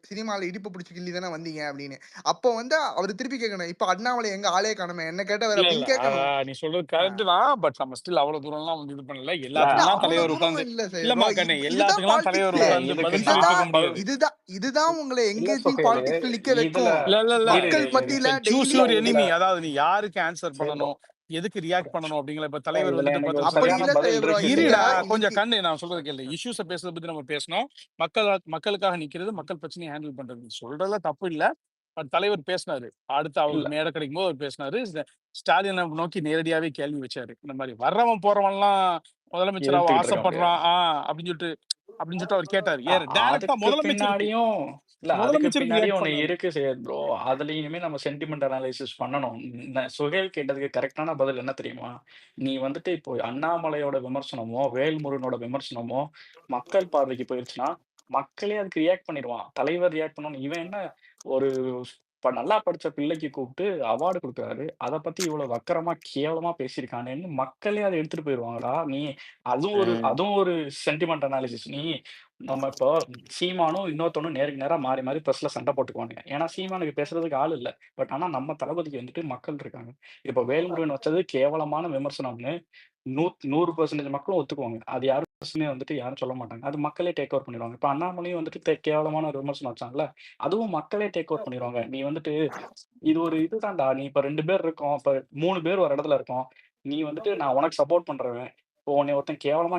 சினிமால இடிப்பு பிடிச்சி கிள்ளி தானே வந்தீங்க அப்படின்னு. அப்போ வந்து அவர் திருப்பி கேட்கணும், இப்ப அண்ணாமலை எங்க ஆளே காணுமே என்ன கேட்டவர் இல்ல இல்ல அப்படின்னு கேட்கணும். நீ சொல்றது கரெக்ட் தான். பட் நம்ம ஸ்டில் அவ்வளவு தூரம்லாம் வந்து இது பண்ணல. இல்ல இல்ல எல்லாத்துக்குலாம் அவ்வளவு தலைவர் தூரம் உட்கார்ந்து இல்ல இல்லம்மா ப்ரோ. கண்ணே, இதுதான் எல்லாத்துக்குலாம் தலைவர் பாலிடிக்ஸ். இல்ல உட்கார்ந்து இதுக்கு பதில் நான் சொல்லிட்டு இருக்க பதில் முடியாது. இதுதான் உங்களை இல்ல எங்கேஜிங் சுஹேலு பாலிடிக்ஸ்ல நிக்க இதுல வைக்கும். இல்ல இரு மக்கள் மத்தியில சூஸ் டெய்லி யுவர் இதுல எனிமி. அதாவது நீ யாருக்கு ஆன்சர் சரி bro. பண்ணணும், எதுக்கு ரியாக்ட் பண்ணணும் அப்படிங்கிற இப்ப தலைவர் இதுல வந்துட்டு எனக்கு ஒரு பதில் அப்படி சரியான இல்ல சொல்றாரு. பதில் ப்ரோ. இருக்கு நீங்க இருடா சுஹேலு. கொஞ்சம் இன்னைக்கு கண்ணு, நான் சொல்றது கேளு. இஷ்யூஸை பேசுறத பத்தி நம்ம பேசணும். மக்களுக்காக நிக்கிறது, மக்கள் பிரச்சனையை ஹேண்டில் பண்றது. நீ சொல்றதுல தப்பு இல்ல. பட் தலைவர் பேசினாரு. அடுத்து இல்ல அவருக்கு மேடை கிடைக்கும் போது அவர் பேசினாரு. ஸ்டாலினை நோக்கி நேரடியாவே கேள்வி வச்சாரு. இந்த மாதிரி வர்றவன் போறவன்லாம் முதலமைச்சராக எதிர்த்துக்கிட்டு இருக்க முடியாது. ஆசைப்படுறான் அப்படின்னு சொல்லிட்டு அவர் கேட்டாரு. டைரக்டா அதுக்கு முதலமைச்சருக்கு பின்னாடியும் அதுக்கு முதலமைச்சருக்கு பின்னாடியும் ரியாக்ட் ஒண்ணு பண்ணாரு. இருக்கு செய்யாது ப்ரோ. அதுல இனிமே நம்ம சென்டிமெண்ட் அனாலிசிஸ் பண்ணணும். சுஹேல் கேட்டதுக்கு கரெக்டான பதில் என்ன தெரியுமா? நீ வந்துட்டு இப்போ அண்ணாமலையோட விமர்சனமோ வேல்முருகனோட விமர்சனமோ மக்கள் பார்வைக்கு போயிருச்சுன்னா மக்களே அதுக்கு ரியாக்ட் பண்ணிடுவான். தலைவர் ரியாக்ட் பண்ணணும். இவன் என்ன ஒரு நல்லா படிச்ச பிள்ளைக்கு கூப்பிட்டு அவார்டு கொடுக்குறாரு. அதை பத்தி இவ்வளவு வக்கரமா கேவலமா பேசியிருக்கானேன்னு மக்களே அதை எடுத்துட்டு போயிருவாங்கடா. நீ அதுவும் ஒரு சென்டிமெண்ட் அனாலிசிஸ். நம்ம இப்போ சீமானும் இன்னொருத்தனும் நேருக்கு நேரா மாறி மாறி பிரஸ்ல சண்டை போட்டுக்குவானுங்க. ஏன்னா சீமானுக்கு பேசுறதுக்கு ஆள் இல்ல. பட் ஆனா நம்ம தளபதிக்கு வந்துட்டு மக்கள் இருக்காங்க. இப்போ வேல்முருகன் வச்சது கேவலமான விமர்சனம்னு 100% மக்களும் ஒத்துக்குவாங்க. அது யாரும் வந்துட்டு யாரும் சொல்ல மாட்டாங்க. அது மக்களே டேக் ஓவர் பண்ணிடுவாங்க. இப்போ அண்ணாமலையும் வந்துட்டு கேவலமான ஒரு விமர்சனம் வச்சாங்கல்ல, அதுவும் மக்களே டேக் ஓவர் பண்ணிடுவாங்க. நீ வந்துட்டு இது ஒரு இதுதான்டா. நீ இப்ப 2 பேர் இருக்கோம். இப்ப 3 பேர் ஒரு இடத்துல இருக்கோம். நீ வந்துட்டு நான் உனக்கு சப்போர்ட் பண்றவன். இப்போ உன்னை ஒருத்தன் கேவலமா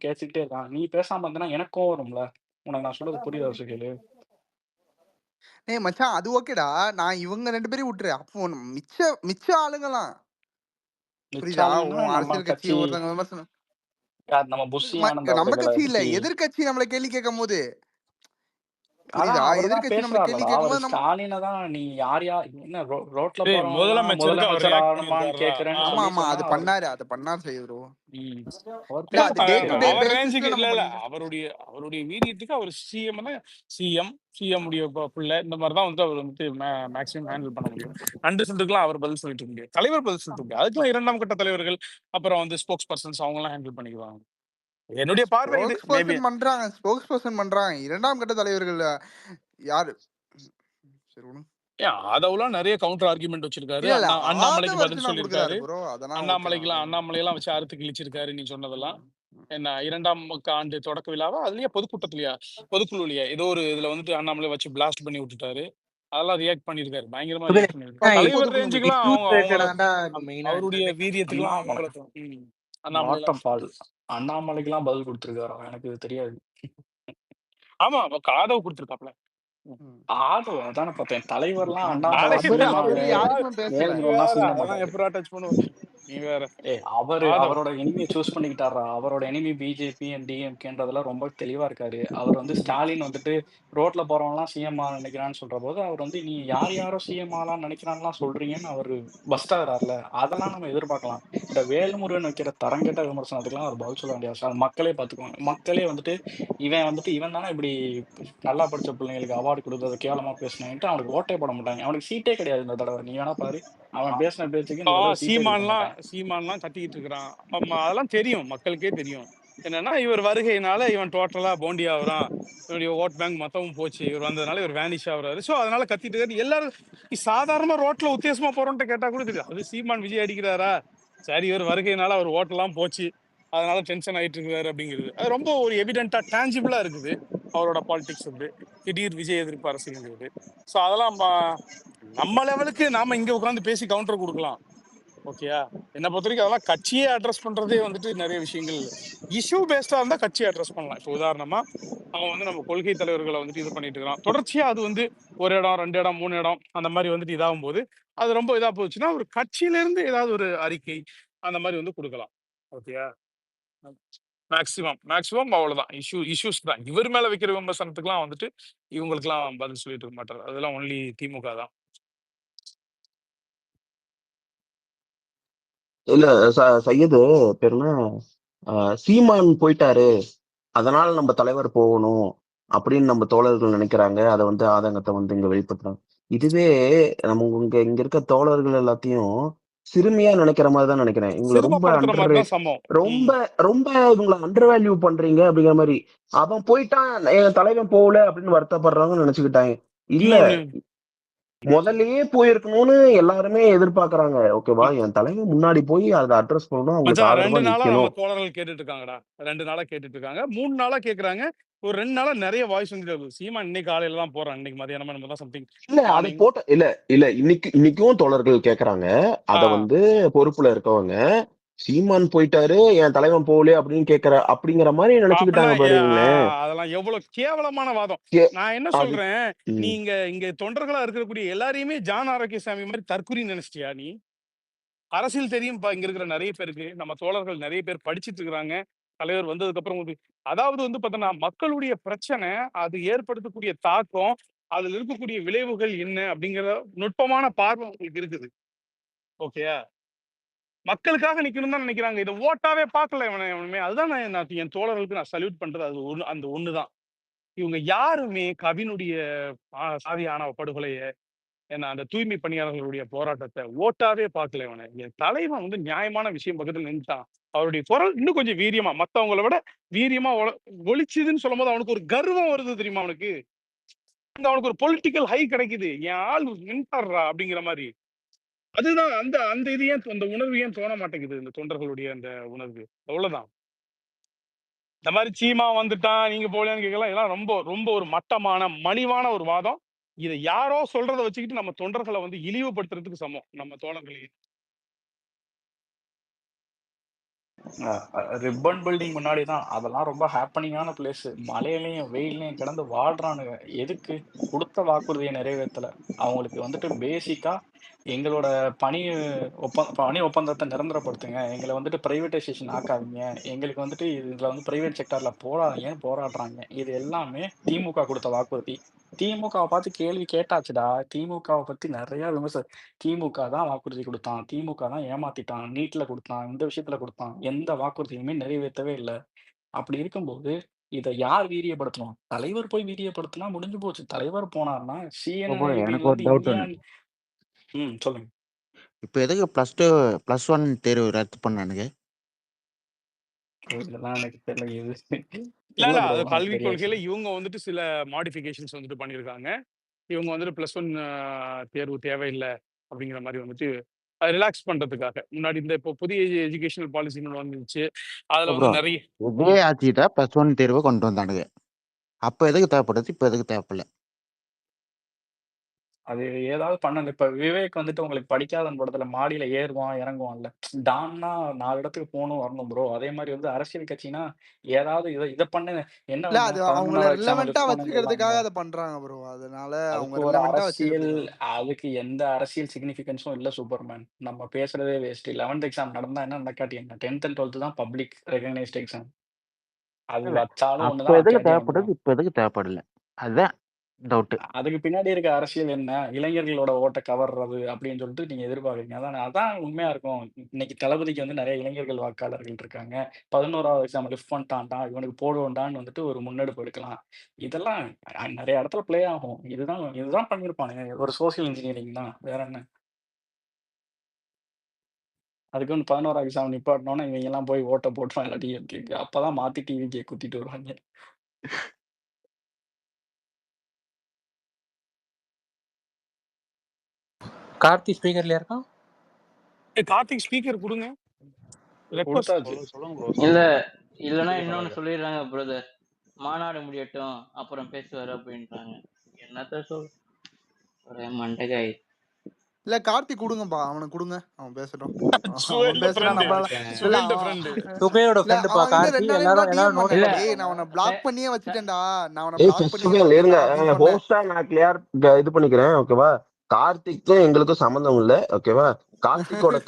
பேசிக்கிட்டே இருக்கான். நீ பேசாம இருந்தனா எனக்கு கோவம் வரும்ல. உனக்கு நான் சொல்றது புரியுதா சுஹேலு? ஏய் மச்சான் அது ஓகேடா. நான் இவங்க 2 பேரையும் விட்டுரு. அப்போ மிச்ச மிச்ச ஆளுங்கலாம் மிச்ச புரியுதா? ஆளுங்கன்னா உன் நம்ம அரசியல் கட்சி கட்சி ஒருத்தங்க விமர்சனம் நம்ம புஷி ஆனந்த் நம்ம அவர்களை கட்சி இல்ல, பத்தி எதிர்கட்சி நம்மள கேள்வி கேட்கும் போது அதான் புரியுதா? அவர் தான் எதிர்கட்சி நம்மள கேள்வி பேசுறாருலடா. கேட்கும் அவர் போது நம்ம ஸ்டாலினை தான் நீ யார் என்ன ரோட்ல டேய், போறவங்கலாம் முதலமைச்சருக்கு அவர் முதலமைச்சர் ரியாக்ட் ஆகணுமான்னு பண்ணியிருக்காருடா. கேட்கிறேன்னு ஆமா சொல்லி ஆமா சொன்னா அது அவர் பண்ணாரு. அது பண்ணாரு செய்ய ப்ரோ. ம், அவர் இல்ல அது டே டு டே அவர் பேசுறாரு. ரேஞ்சுக்கு பேசிஸ்ல நம்ம இல்ல பண்ணிட்டு அவருடைய வீரியத்துக்கு அவர் சிஎம் உடைய பிள்ளை இந்த மாதிரி தான் வந்து அவர் வந்துட்டு மேக்ஸிமம் ஹேண்டில் பண்ண முடியும். நண்டு சொல்றதுக்குலாம் அவர் பதில் சொல்லிட்டு இருக்க முடியாது. தலைவர் பதில் சொல்லிட்டு இருக்க. அதுக்கெல்லாம் 2ஆம் கட்ட தலைவர்கள் அப்புறம் வந்து ஸ்போக்ஸ் பர்சன்ஸ் அவங்க எல்லாம் ஹேண்டில் பண்ணிக்குவாங்க. என்னுடைய பார்வை இது. மேபி ஸ்போக்ஸ் பர்சன் பண்றாங்க. 2ஆம் கட்ட தலைவர்கள் யாரு? சரி விடு. அதெல்லாம் நிறைய கவுண்டர் ஆர்குமெண்ட் வச்சிருக்காரு. இல்ல அண்ணாமலைக்கு பதில் ஆதவர்ஜுனா சொல்லியிருக்காரு. கொடுக்குறாரு ப்ரோ. அதெல்லாம் ஓகே தான். அண்ணாமலையெல்லாம் வச்சு அறுத்து கிழிச்சிருக்காரு. நீ சொன்னதெல்லாம் என்ன 2ஆம் ஆண்டு தொடக்க விழாவா அதுலயே பொதுக்குழுலையா ஏதோ ஒரு இதுல வந்துட்டு அண்ணாமலை வச்சு பிளாஸ்ட் பண்ணி விட்டுட்டாரு. அதெல்லாம் ரியாக்ட் பண்ணிருக்காரு. பயங்கரமா ரியாக்ட் பண்ணிருக்காரு. தலைவர் ரேஞ்சுக்குலாம் அவருடைய வீரியத்துக்குலாம் அண்ணாமலை அண்ணாமலை நாட்டம் பால் அண்ணாமலைக்கெல்லாம் பதில் கொடுத்துருக்காரா? எனக்கு இது தெரியாது. ஆமா ஆதவ் கொடுத்துருக்காப்ல. ஆதவ் அதானே பார்த்தேன். தலைவர்லாம் அவர் அண்ணாமலை அவர் யாருக்குமே பேசல. வேல்முருகன்லாம் சீண்ட மாட்டாரு. அதெல்லாம் எப்படா டச் பண்ணுவோம். நீ வேற ஆதவ் அவரோட எனிமியை சூஸ் பண்ணிக்கிட்டாரா? அவரோட எனிமி பிஜேபி அண்ட் டிஎம்கேன்றதுல ரொம்ப தெளிவா இருக்காரு. அவர் வந்து ஸ்டாலின் வந்துட்டு ரோட்ல போறவன்லாம் சிஎம் நினைக்கிறான்னு சொல்ற போது அவர் வந்து நீ யாரோ சிஎம் ஆலாம் நினைக்கிறான்லாம் சொல்றீங்கன்னு அவர் பஸ்ட் ஆகுறாருல. அதெல்லாம் நம்ம எதிர்பார்க்கலாம். இந்த வேல்முருகன் வைக்கிற தரங்கெட்ட விமர்சனத்துக்குலாம் அவர் பதில் சொல்ல வேண்டிய அவசியம். மக்களே பார்த்துக்குவாங்க. மக்களே வந்துட்டு இவன் தானே இப்படி நல்லா படிச்ச பிள்ளைங்களுக்கு அவார்டு கொடுத்தது கேவலமா பேசினேன்ட்டு அவனுக்கு ஓட்டே போட மாட்டாங்க. அவனுக்கு சீட்டே கிடையாது இந்த தடவை. நீ வேணா பாரு, அவன் பேசின பேச்சுக்கு இந்த தடவை சீட்டே கொடுக்க மாட்டாங்க. சீமான்லாம் கத்திக்கிட்டு இருக்கிறான். அதெல்லாம் தெரியும், மக்களுக்கே தெரியும். என்னன்னா இவர் வருகையினால இவன் டோட்டலா போண்டி ஆகுறான். இவருடைய ஓட் பேங்க் மொத்தமும் போச்சு. இவர் வந்ததுனால இவர் வேனிஷ் ஆகுறாரு. ஸோ அதனால கத்திட்டு இருக்காரு. எல்லாரும் சாதாரணமா ரோட்ல உத்தியாசமா போறோம்ட்டு கேட்டா கூட தெரியும். அது சீமான் விஜய் அடிக்கிறாரா? சரி, இவர் வருகையினால அவர் ஓட்டெல்லாம் போச்சு, அதனால டென்ஷன் ஆயிட்டு இருக்காரு அப்படிங்கிறது அது ரொம்ப ஒரு எவிடென்ட்டா டேஞ்சிபிளா இருக்குது. அவரோட பாலிடிக்ஸ் வந்து திடீர் விஜய் எதிர்ப்பு அரசுங்கிறது. ஸோ அதெல்லாம் நம்ம லெவலுக்கு நாம இங்க உட்காந்து பேசி கவுண்டர் கொடுக்கலாம். ஓகேயா? என்னை பொறுத்த வரைக்கும் அதெல்லாம் கட்சியே அட்ரஸ் பண்றதே வந்துட்டு நிறைய விஷயங்கள் இஷ்யூ பேஸ்டா இருந்தா கட்சியை அட்ரஸ் பண்ணலாம். இப்போ உதாரணமா அவன் வந்து நம்ம கொள்கை தலைவர்களை வந்துட்டு இது பண்ணிட்டு இருக்கிறான். தொடர்ச்சியா அது வந்து 1 இடம் 2 இடம் 3 இடம் அந்த மாதிரி வந்துட்டு இதாகும் போது அது ரொம்ப இதா போச்சுன்னா ஒரு கட்சியில இருந்து ஏதாவது ஒரு அறிக்கை அந்த மாதிரி வந்து கொடுக்கலாம். ஓகேயா? மேக்சிமம் அவ்வளவுதான். இஷ்யூஸ் தான். இவர் மேல வைக்கிற விமர்சனத்துக்குலாம் வந்துட்டு இவங்களுக்குலாம் பதில் சொல்லிட்டு இருக்க மாட்டாரு. அதெல்லாம் ஒன்லி திமுக தான். இல்ல சையது பேருனா சீமான் போயிட்டாரு, அதனால நம்ம தலைவர் போகணும் அப்படின்னு நம்ம தோழர்கள் நினைக்கிறாங்க. அதை வந்து ஆதங்கத்தை வந்து இங்க வெளிப்படுத்துறாங்க. இதுவே நம்ம இங்க இருக்க தோழர்கள் எல்லாத்தையும் சிறுமியா நினைக்கிற மாதிரி தான் நினைக்கிறேன். இவங்கள ரொம்ப சிறுமப்படுத்துற மாதிரி தான் சமம். ரொம்ப ரொம்ப இவங்கள அண்டர் வேல்யூ பண்றீங்க அப்படிங்கிற மாதிரி. அவன் போயிட்டான், என் தலைவன் போகல அப்படின்னு வருத்தப்படுறவங்க நினைச்சுக்கிட்டாங்க. இல்ல, இன்னொன்னு முதல்லயே போயிருக்கணும்னு எல்லாருமே எதிர்பார்க்கறாங்க. ஓகேவா, என் தலைவன் முன்னாடி போய் அதை அட்ரஸ் பண்ணணும், அவங்களுக்கு மச்சான் ஆதரவா 2 நாளா நம்ம நிக்கணும். தோழர்கள் கேட்டுட்டு இருக்காங்கடா. 2 நாளா கேட்டுட்டு இருக்காங்க. 3 நாளா கேக்குறாங்க. ஒரு 2 நாளா நிறைய வாய்ஸ் வந்துட்டு இருக்கு. சீமான் இன்னைக்கு காலையில தான் போறான். இன்னைக்கு மதியானமா நம்ம தான் சம்திங் இல்ல அதை மார்னிங். போட்ட இல்ல இல்ல இன்னைக்கும் தோழர்கள் கேக்குறாங்க. அத ஆ வந்து பொறுப்புல இருக்கவங்க, சீமான் போயிட்டாரு, என் தலைவன் போகல அப்படின்னு அப்படிங்கிற மாதிரி நினைச்சுக்கிட்டாங்க அப்படிலாம் பாருங்களேன். அதெல்லாம் எவ்வளவு கேவலமான வாதம். கே- நான் என்ன அது சொல்றேன், ம். நீங்க இங்க தொண்டர்களா இருக்கக்கூடிய எல்லாரையுமே ஜான் ஆரோக்கியசாமி மாதிரி தற்குறி நினைச்சிட்டியா நீ? அரசியல் தெரியும் இங்க இருக்கிற நிறைய பேருக்கு. நம்ம தோழர்கள் நிறைய பேர் படிச்சிட்டு இருக்கிறாங்க. தலைவர் வந்ததுக்கு அப்புறம் அதாவது வந்து பார்த்தோன்னா மக்களுடைய பிரச்சனை, அது ஏற்படுத்தக்கூடிய தாக்கம், அதுல இருக்கக்கூடிய விளைவுகள் என்ன அப்படிங்கிற நுட்பமான பார்வை உங்களுக்கு இருக்குது. ஓகேயா? மக்களுக்காக நிக்கணும்னு தான் நினைக்கிறாங்க. இதை ஓட்டாவே பார்க்கல இவனுமே. அதுதான் நான் என் தோழர்களுக்கு நான் சல்யூட் பண்றது அது அந்த ஒண்ணுதான். இவங்க யாருமே கவினுடைய சாதி ஆணவ படுகொலைய, ஏன்னா அந்த தூய்மை பணியாளர்களுடைய போராட்டத்தை ஓட்டாவே பார்க்கல இவனை. என் தலைவன் வந்து நியாயமான விஷயம் பக்கத்துல நின்றுட்டான். அவருடைய குரல் இன்னும் கொஞ்சம் வீரியமா, மத்தவங்களை விட வீரியமா ஒலிச்சுதுன்னு சொல்லும் போது அவனுக்கு ஒரு கர்வம் வருது தெரியுமா அவனுக்கு. அவனுக்கு ஒரு பொலிட்டிக்கல் ஹை கிடைக்குது. என் ஆள் நின்றாடுறா அப்படிங்கிற மாதிரி. அதுதான் அந்த அந்த இது ஏன் அந்த உணர்வு ஏன் தோண மாட்டேங்குது இந்த தொண்டர்களுடைய அந்த உணர்வு. அவ்வளவுதான். இந்த மாதிரி சீமா வந்துட்டான் நீங்க போகலன்னு கேட்கலாம். இதெல்லாம் ரொம்ப ரொம்ப ஒரு மட்டமான மலிவான ஒரு வாதம். இதை யாரோ சொல்றதை வச்சுக்கிட்டு நம்ம தொண்டர்களை வந்து இழிவுபடுத்துறதுக்கு சமம் நம்ம தோழர்களே. ரிப்பன் பில்டிங் முன்னாடி தான் அதெல்லாம் ரொம்ப ஹாப்பனிங்கான பிளேஸ். மழையிலையும் வெயிலையும் கிடந்து வாழ்றானுங்க. எதுக்கு? கொடுத்த வாக்குறுதியை நிறைவேற்றல. அவங்களுக்கு வந்துட்டு பேசிக்கா எங்களோட பணி ஒப்பந்தத்தை நிரந்தரப்படுத்துங்க, எங்களை வந்துட்டு பிரைவேட்டைசேஷன் ஆக்காதீங்க, எங்களுக்கு வந்துட்டு இதுல வந்து பிரைவேட் செக்டர்ல போராடுங்கன்னு போராடுறாங்க. இது எல்லாமே திமுக கொடுத்த வாக்குறுதி. திமுகவை பார்த்து கேள்வி கேட்டாச்சுடா. திமுகவை பத்தி நிறைய விமர்சனம். திமுக தான் வாக்குறுதி கொடுத்தான், திமுக தான் ஏமாத்திட்டான், நீட்ல கொடுத்தான், இந்த விஷயத்துல கொடுத்தான், எந்த வாக்குறுதியுமே நிறைவேற்றவே இல்லை. அப்படி இருக்கும்போது இதை யார் வீரியப்படுத்தணும்? தலைவர் போய் வீரியப்படுத்தினா முடிஞ்சு போச்சு. தலைவர் போனார்னா சிஎன்ஐபில எனக்கு ஒரு இருந்து டவுட் இந்தியா. ஒன்று. சொல்லுங்க. இப்போ எதுக்கு +1 தேர்வு ரத்து பண்ணானுங்க? இதெல்லாம் எனக்கு தெரியல. இது இல்ல இல்ல இல்ல ப்ரோ, அது எனக்கு கல்விக் தெரியாது. கொள்கையில இவங்க வந்துட்டு சில மாடிஃபிகேஷன்ஸ் வந்துட்டு பண்ணியிருக்காங்க. இவங்க வந்துட்டு +1 தேர்வு தேவையில்லை அப்படிங்கிற மாதிரி வந்துட்டு ரிலாக்ஸ் பண்றதுக்காக. முன்னாடி இந்த இப்போ புதிய எஜுகேஷனல் பாலிசின்னு வந்துச்சு. அதுல ப்ரோ வந்து நிறைய இதே ஆட்சியிட்ட +1 தேர்வை கொண்டு வந்தானுங்க. அப்போ எதுக்கு தேவைப்படுது, இப்போ எதுக்கு தேவைப்படல? அது ஏதாவது பண்ணல. இப்ப விவேக் வந்துட்டு உங்களுக்கு படிக்காதன் படத்துல மாடியில ஏறுவான் இறங்குவான்ல. டான்னா 4 இடத்துக்கு போகணும் வரணும் ப்ரோ. அதே மாதிரி வந்து அரசியல் கட்சினா ஏதாவது இதை பண்ணு. என்ன இல்ல வேணும்? அது அவங்கள 11வது எக்ஸாம் ரிலவெண்டா லிஃப்ட் பண்ணுங்கலாம் வச்சுக்கிறதுக்காக இல்ல. அதை பண்றாங்க ப்ரோ. அதனால அவங்க அதுக்கு ஒரு ரிலவெண்டா அரசியல், வச்சுக்கிறதுக்காக. அதுக்கு எந்த அரசியல் சிக்னிஃபிகன்ஸும் இல்ல சூப்பர்மேன். நம்ம பேசுறதே வேஸ்ட். 11th எக்ஸாம் நடந்தா என்ன நடக்காட்டி என்ன? 10th அண்ட் 12th தான் பப்ளிக் ரெகக்னைஸ்ட் எக்ஸாம். அது இல்ல வச்சாலும் அப்போ ஒண்ணுதான், எதுக்கு வைக்காட்டியும் தேவைப்படுது, ஒண்ணுதான். இப்போ எதுக்கு தேவைப்படல? அதுதான் டவுட்டு. அதுக்கு பின்னாடி இருக்க அரசியல் என்ன? இளைஞர்களோட ஓட்டை கவர்றது அப்படின்னு சொல்லிட்டு நீங்க எதிர்பார்க்குறீங்க. அதான் உண்மையா இருக்கும். இன்னைக்கு தளபதிக்கு வந்து நிறைய இளைஞர்கள் வாக்காளர்கள் இருக்காங்க. 11வது எக்ஸாம் லிஃப்ட் பண்ணிட்டான்டா, இவனுக்கு போடுவோண்டான்னு வந்துட்டு ஒரு முன்னெடுப்பு எடுக்கலாம். இதெல்லாம் நிறைய இடத்துல ப்ளே ஆகும். இதுதான் பண்ணியிருப்பானுங்க. ஒரு சோசியல் இன்ஜினியரிங் தான், வேற என்ன? அதுக்கு வந்து 11வது எக்ஸாம் நிப்பாட்டினோன்னா இவங்க எல்லாம் போய் ஓட்டை போட்டுருவாங்க டிஎம்கேக்கு. அப்பதான் மாத்தி டிவிக்கே குத்திட்டு வருவாங்க. கார்த்தி ஸ்பீக்கர்ல இருக்கான். கார்த்திக் ஸ்பீக்கர் கொடுங்க. ரெக்வஸ்ட். கொடுத்தாச்சு. இல்ல இல்லைன்னா இன்னொன்னு சொல்லிடுறாங்க பிரதர், மாநாடு முடியட்டும் அப்புறம் பேசுவாரு அப்படின்றாங்க. என்னத்த சொல், ஒரே மண்டகாய். இல்ல கார்த்தி கொடுங்கப்பா, அவனுக்கு கொடுங்க, அவன் பேசட்டும். சுவேல் அவன் த பேசுனா ஃப்ரெண்ட். நம்மளால இல்ல சுவேல் த ஃப்ரெண்ட். சுபையோட இல்ல ஃப்ரெண்டுப்பா அவன் இன்னும் கார்த்தி. 2 நாளைக்கு எல்லாரும் டிஎம் எல்லாரும் நோட் பண்ணல. இல்ல டேய் நான் அவனை பிளாக் பண்ணியே வச்சுட்டேன்டா. நான் அவனை ஏய் பிளாக் பண்ணியே சுவேல் இருங்க, வச்சுட்டேன்டா அப்படின்னு சொன்னேன். ஹோஸ்டா நான் கிளியர் இது பண்ணிக்கிறேன். ஓகேவா, கார்த்திக்கும் எங்களுக்கும் சம்மந்தம் இல்ல. ஓகேவா, கார்த்திக்கோட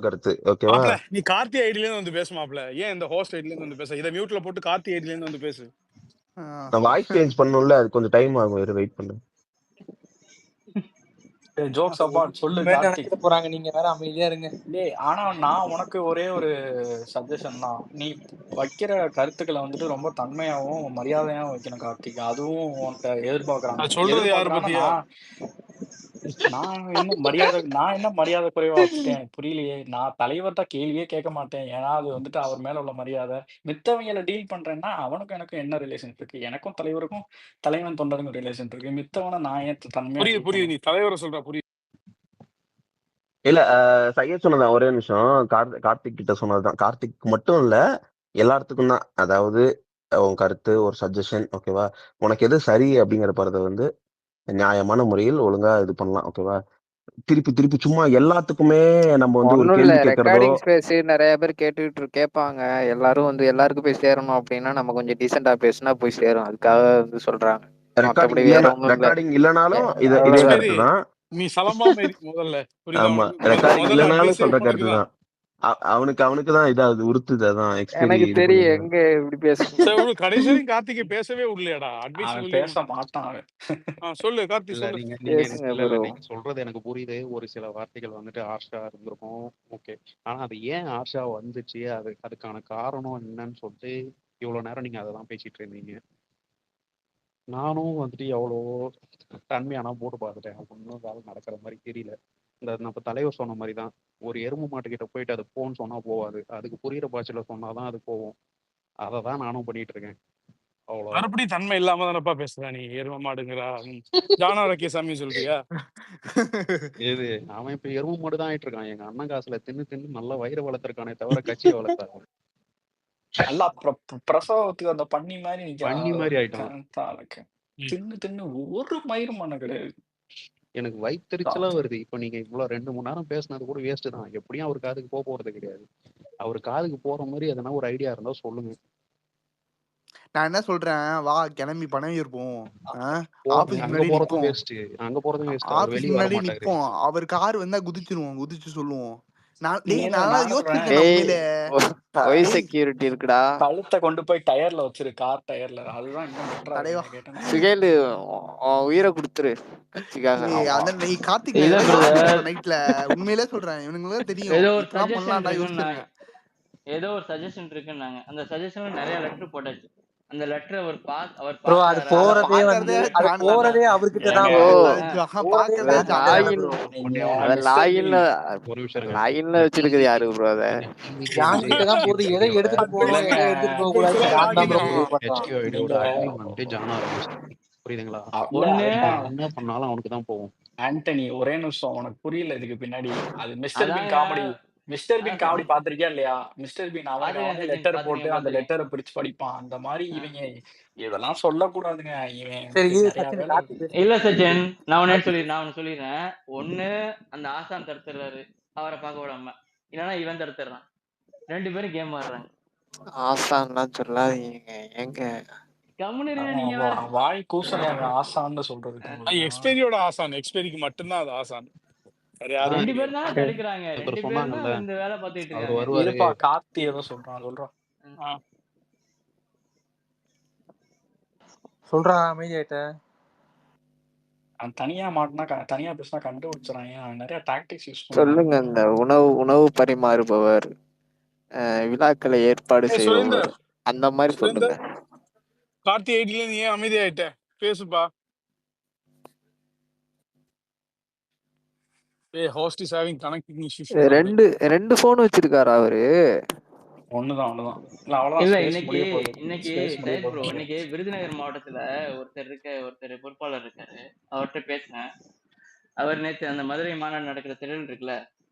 கருத்து. ஓகேவா, மாப்ள நீ கார்த்தி ஐடில இருந்து வந்து பேசு மாப்ள. ஏன் இந்த ஹோஸ்ட் ஐடில இருந்து வந்து பேச? இதை மியூட்ல போட்டு கார்த்தி ஐடில இருந்து வந்து பேசு. நான் வாய்ஸ் சேஞ்ச் பண்ணணும்ல, அது கொஞ்சம் டைம் ஆகும். வெயிட் பண்ணு. ஜோக்ஸ் அப்பார்ட் சொல்லு இனிமேல் கார்த்திக். நினைச்சிட்டு போறாங்க, நீங்க வேற அமைதியா இருங்க. டேய் ஆனா நான் உனக்கு ஒரே ஒரு சஜஷன் தான். நீ வைக்கிற கருத்துக்களை வந்துட்டு ரொம்ப தன்மையாவும் மரியாதையாவும் வைக்கணும் கார்த்திக். அதுவும் உனக்கு அது சொல்றது யாரு எதிர்பார்க்கறாங்கன்னா பத்தியா? நான் என்ன மரியாதை குறைவா வச்சுட்டேன் புரியலையே. நான் தலைவர்ட்ட கேள்வியே கேட்க மாட்டேன். ஏன்னா அது வந்துட்டு அவர் மேல உள்ள மரியாதை. மித்தவங்கள டீல் பண்றேன்னா அவனுக்கும் எனக்கும் என்ன ரிலேஷன் இருக்கு? எனக்கும் தலைவருக்கும் தலைவன் தொண்டருக்கும் ரிலேஷன் இருக்கு. மித்தவன நான் ஏன் தன்மையா புரியுது டீல் புரியுது. பண்ணணும்? நீ தலைவரை சொல்ற புரியுது. இல்ல சையத் சொன்னதான் ஒரே நிமிஷம். கார்த்திக் கிட்ட சொன்னதுதான். கார்த்திக் மட்டும் இல்ல, எல்லாத்துக்கும் தான். அதாவது உன் கருத்து, ஒரு சஜஷன், ஓகேவா? உனக்கு எது சரி அப்படிங்கிற பறத வந்து நியாயமான முறையில் ஒழுங்கா இது பண்ணலாம், ஓகேவா? திருப்பி திருப்பி சும்மா எல்லாத்துக்குமே நம்ம வந்து ஒரு ஒன்றும் இல்லை, கேள்வி கேட்கறதோ, ரெக்கார்டிங் ஸ்பேஸ் நிறைய பேர் கேட்பாங்க. எல்லாரும் வந்து எல்லாருக்கும் போய் சேரணும் அப்படின்னா நம்ம கொஞ்சம் டீசெண்டா பேசினா போய் சேரும். அதுக்காக வந்து சொல்றாங்க. மற்றபடி வேற ஒன்றும் இல்லை. ரெக்கார்டிங் இல்லைனாலும் இதே அவ்வளவுதான். எக்ஸ்பெரி கருத்து தான். நீ சலம்பாம முதல்ல புரியுதா ஆமா, உனக்கு? ரெக்கார்டிங் முதல்ல இல்லைனாலும் அட்வைஸே சொல்ற உனக்கு கருத்து தான். தான். அவனுக்கு தான் இதாகுது, உறுத்துது. அதான் எக்ஸ்பெரி எனக்கு இது தெரியும் பண்ணிடுறான். எங்க இப்படி பேசணும். சரி விடு, கடைசி வரைக்கும் கார்த்திகை பேசவே விடலையாடா? அட்வைஸ் அவன் சொல்லி பேச மாட்டான் அவன். சொல்லு கார்த்தி இல்ல சொல்லு. நீங்க பேசுங்க இல்ல இல்ல ப்ரோ. நீங்க சொல்றது எனக்கு புரியுது. ஒரு சில வார்த்தைகள் வந்துட்டு ஹார்ஷா இருந்திருக்கும். ஓகே. ஆனா அது ஏன் ஹார்ஷா வந்துச்சு, அதுக்கான காரணம் என்னன்னு சொல்லிட்டு இவ்வளவு நேரம் நீங்க அதை தான் பேசிட்டு இருந்தீங்க. நானும் வந்துட்டு எவ்வளோ தன்மையானா போட்டு பார்த்துட்டேன். ஒன்றும் வேலை நடக்கிற மாதிரி தெரியல. இந்த நம்ம தலைவர் சொன்ன மாதிரி தான். ஒரு எருமை மாட்டுக்கிட்ட போயிட்டு அது போன்னு சொன்னா போவாது. அதுக்கு புரியுற பாஷையில சொன்னாதான் அது போகும். அதை தான் நானும் பண்ணிட்டு இருக்கேன். அவ்வளோதான். மறுபடியும் தன்மை இல்லாம தானப்பா பேசுற நீ? எரும மாடுங்கிறா. ஜானா ரக்கேசாமி சொல்றியா? இது அவன் இப்ப எருமை மாடு தான் ஆயிட்டு இருக்கான். எங்க அண்ணன் காசுல தின்னு தின்னு நல்லா வயிறு வளர்த்துருக்கானே தவிர கட்சியை வளர்த்தாரு. நல்லா பிரசவத்துக்கு அந்த பண்ணி மாதிரி பண்ணி மாதிரி ஆயிட்டான். தின்னு தின்னு ஒரு மயிரும் பண்ண கிடையாது. எனக்கு வயிற்றுச்சலா வருது. இப்ப நீங்க இவ்வளவு 2-3 நேரம் பேசினது கூட வேஸ்ட் தான். எப்படியும் அவர் காதுக்கு போறது கிடையாது. அவர் காதுக்கு போற மாதிரி எதனா ஒரு ஐடியா இருந்தா சொல்லுங்க. நான் என்ன சொல்றேன், வா கிளம்பி பனையூர் போவோம். ஆபீஸ் அங்க முன்னாடி போறதும் நிப்போம். வேஸ்ட். அங்க போறதும் வேஸ்ட். அவர் ஆபீஸ் வெளியே வர முன்னாடி மாட்டாரு. நிப்போம். அவர் கார் வந்தா குதிச்சிருவோம், குதிச்சு சொல்லுவோம். உண்மையிலே நான் நான் யோசிச்சிருக்கேன். டேய், உண்மையிலே ஒய் செக்யூரிட்டி இருக்குடா. கழுத்தை கொண்டு போய் டயர்ல வச்சிரு, கார் டயர்ல. அதுதான் இன்னும் பெட்டரா தலைவா கேட்டேன்னா. சுகேலு உன் உயிரை கொடுத்துரு கட்சிக்காக. நீ கார்த்திக் இல்ல பிரதர், நைட்ல உண்மையிலே சொல்றேன். இவனுங்களுக்கு தெரியும் ஏதோ ஒரு இப்பெல்லாம் சஜஷன் பண்ணலாம்டா இருக்குன்னாங்க. யோசிச்சிருக்கேன். ஏதோ ஒரு சஜஷன் இருக்குன்னாங்க. அந்த சஜஷன்ல நிறைய லெட்டர் போட்டாச்சு. அந்த லெட்டர் அவர் ப்ரோ அது போறதே வந்து அது போறதே அவர்கிட்ட தான் ஓ, ப்ரோ. போறதே லாகின் அத லாகின்ல ஒரு நிமிஷம் இருங்க. லாகின்ல வச்சிருக்குது யாரு ப்ரோ? அத ஜான் கிட்ட தான் போறது. எதை எடுத்துட்டு போகணும், எதை எடுத்துட்டு போக கூடாது ஜான் தான் ப்ரோ முடிவு பண்றான். HQID-யோட admin வந்துட்டு ஜானா ரமேஷ். புரியுதுங்களா? என்ன பண்ணாலும் அவனுக்கு தான் போகும். ஆண்டனி, ஒரே நிமிஷம், உனக்கு புரியல இதுக்கு பின்னாடி. அது Mister Bean comedy. Mister Bean comedy பாத்திருக்கியா இல்லையா? மிஸ்டர் பீன் அவனுக்கு லெட்டர் போட்டு அந்த லெட்டரை பிரிச்சு படிப்பான். அந்த மாதிரி இவங்க இதெல்லாம் சொல்லக்கூடாதுங்க. இவன் சரி நிறைய சச்சின் வேலை கார்த்தி இருக்கு. இல்ல சச்சின், நான் ஒன்னு சொல்லிடுறேன். ஒண்ணு அந்த ஆசான் தடுத்துறாரு அவரை பார்க்க விடாம, இல்லன்னா இவன் தடுத்துறான். 2 பேரும் கேம் ஆடுறாங்க. ஆசான்லாம் சொல்லாதீங்க. எங்க நீங்க வேற வாய் கூசலையாங்க ஆசான்னு சொல்றதுக்கு. எக்ஸ்பெரியோட ஆசான். எக்ஸ்பெரிக்கு மட்டும்தான் அது ஆசான். வேற யாரும் 2 கிடையாது. பேர் தான் தடுக்கிறாங்க. 2 பேர் தான் இந்த வேலை பார்த்துட்டு அவர் இருக்காங்க. வருவாரு. இருப்பா, கார்த்தி ஏதோ சொல்றான். சொல்றா அமைதியாயிட்ட. தனியா மாட்டினா தனியா பேசினா கண்டுபிடிச்சிடறாங்க. நிறைய டாக்டிக்ஸ் யூஸ் சொல்லுங்க. இந்த உணவு பரிமாறுபவர், விழாக்களை ஏற்பாடு செய்பவர், அந்த மாதிரி சொல்லுங்க. கார்த்தி 8ல நீ ஏன் அமைதியாயிட்ட? பேசுப்பா. host is having connecting issues. ரெண்டு போன் வச்சிருக்காரா அவரு? ஒண்ணுதான். இல்ல இன்னைக்கு சைட் ப்ரோ, இன்னைக்கு விருதுநகர் மாவட்டத்துல ஒருத்தர் பொறுப்பாளர் இருக்காரு. அவர்கிட்ட பேசினேன். அவர் நேற்று அந்த மதுரை மாநாடு நடக்கிற திடல் இருக்குல்ல,